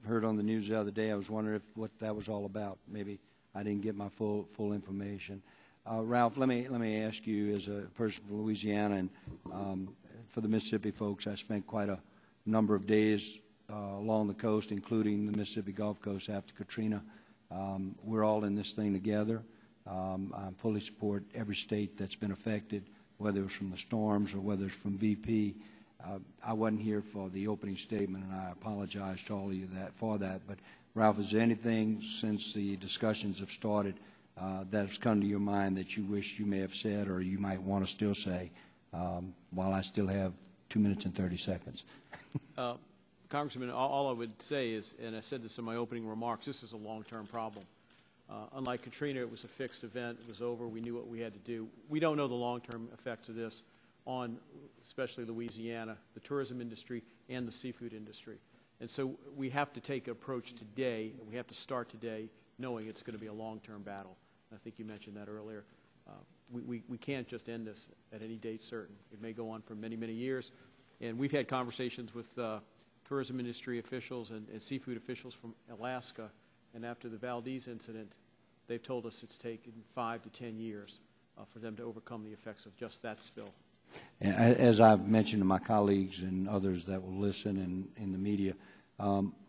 heard on the news the other day. I was wondering what that was all about. Maybe I didn't get my full information. Ralph, let me ask you, as a person from Louisiana, and for the Mississippi folks, I spent quite a number of days along the coast, including the Mississippi Gulf Coast after Katrina. We're all in this thing together. I fully support every state that's been affected, whether it was from the storms or whether it's from BP. I wasn't here for the opening statement, and I apologize to all of you for that. But, Ralph, is there anything since the discussions have started that has come to your mind that you wish you may have said or you might want to still say while I still have 2 minutes and 30 seconds? Congressman, all I would say is, and I said this in my opening remarks, this is a long-term problem. Unlike Katrina, it was a fixed event. It was over. We knew what we had to do. We don't know the long-term effects of this on especially Louisiana, the tourism industry, and the seafood industry. And so we have to take an approach today, and we have to start today knowing it's going to be a long-term battle. I think you mentioned that earlier. We can't just end this at any date certain. It may go on for many, many years. And we've had conversations with tourism industry officials and seafood officials from Alaska, and after the Valdez incident, they've told us it's taken 5 to 10 years for them to overcome the effects of just that spill. As I've mentioned to my colleagues and others that will listen in the media,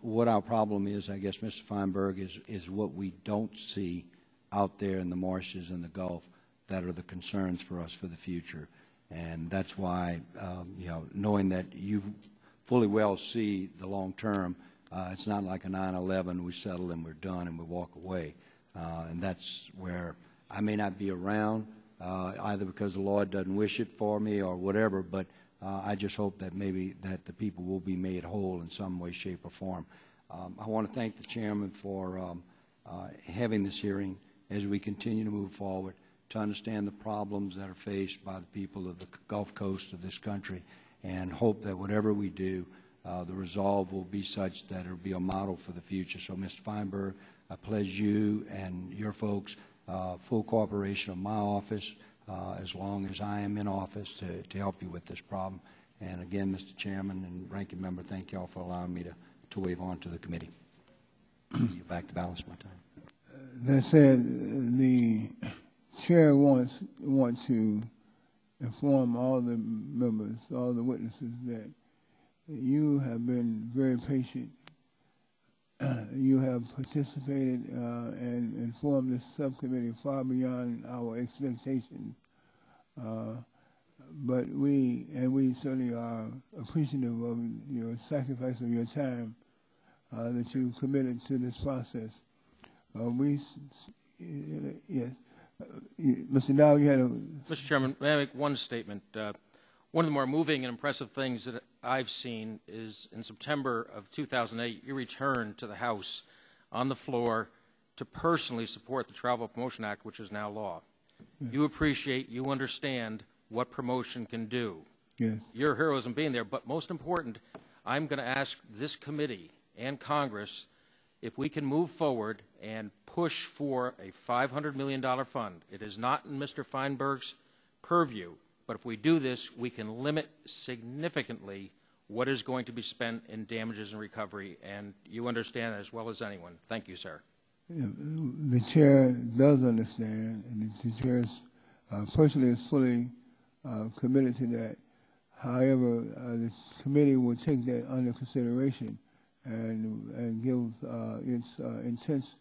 what our problem is, I guess, Mr. Feinberg, is what we don't see out there in the marshes and the Gulf that are the concerns for us for the future. And that's why, knowing that you fully well see the long term, it's not like a 9/11, we settle and we're done and we walk away. And that's where I may not be around, either because the Lord doesn't wish it for me or whatever, but I just hope that maybe that the people will be made whole in some way, shape, or form. I want to thank the chairman for having this hearing as we continue to move forward to understand the problems that are faced by the people of the Gulf Coast of this country, and hope that whatever we do, the resolve will be such that it will be a model for the future. So, Mr. Feinberg, I pledge you and your folks full cooperation of my office as long as I am in office to help you with this problem. And again, Mr. Chairman and Ranking Member, thank you all for allowing me to wave on to the committee. You're back to balance my time. That said, the chair wants to inform all the members, all the witnesses, that you have been very patient. You have participated and informed this subcommittee far beyond our expectations. But we certainly are appreciative of your sacrifice of your time that you committed to this process. Yes. Mr. Dow, you had a... Mr. Chairman, may I make one statement? One of the more moving and impressive things that I've seen is in September of 2008, you returned to the House on the floor to personally support the Travel Promotion Act, which is now law. Yes. You appreciate, you understand what promotion can do. Yes. Your heroes in being there, but most important, I'm going to ask this committee and Congress if we can move forward and push for a $500 million fund. It is not in Mr. Feinberg's purview, but if we do this, we can limit significantly what is going to be spent in damages and recovery, and you understand that as well as anyone. Thank you, sir. Yeah, the chair does understand, and the chair personally is fully committed to that. However, the committee will take that under consideration and give its intense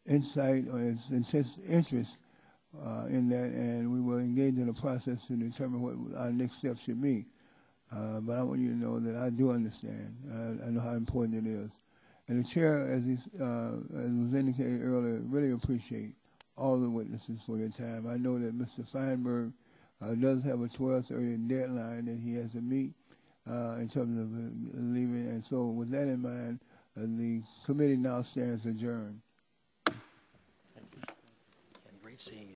insight or its intense interest in that, and we will engage in a process to determine what our next step should be. But I want you to know that I do understand. I know how important it is. And the chair, as was indicated earlier, really appreciate all the witnesses for your time. I know that Mr. Feinberg does have a 12:30 deadline that he has to meet in terms of leaving. And so with that in mind, the committee now stands adjourned. Great seeing you.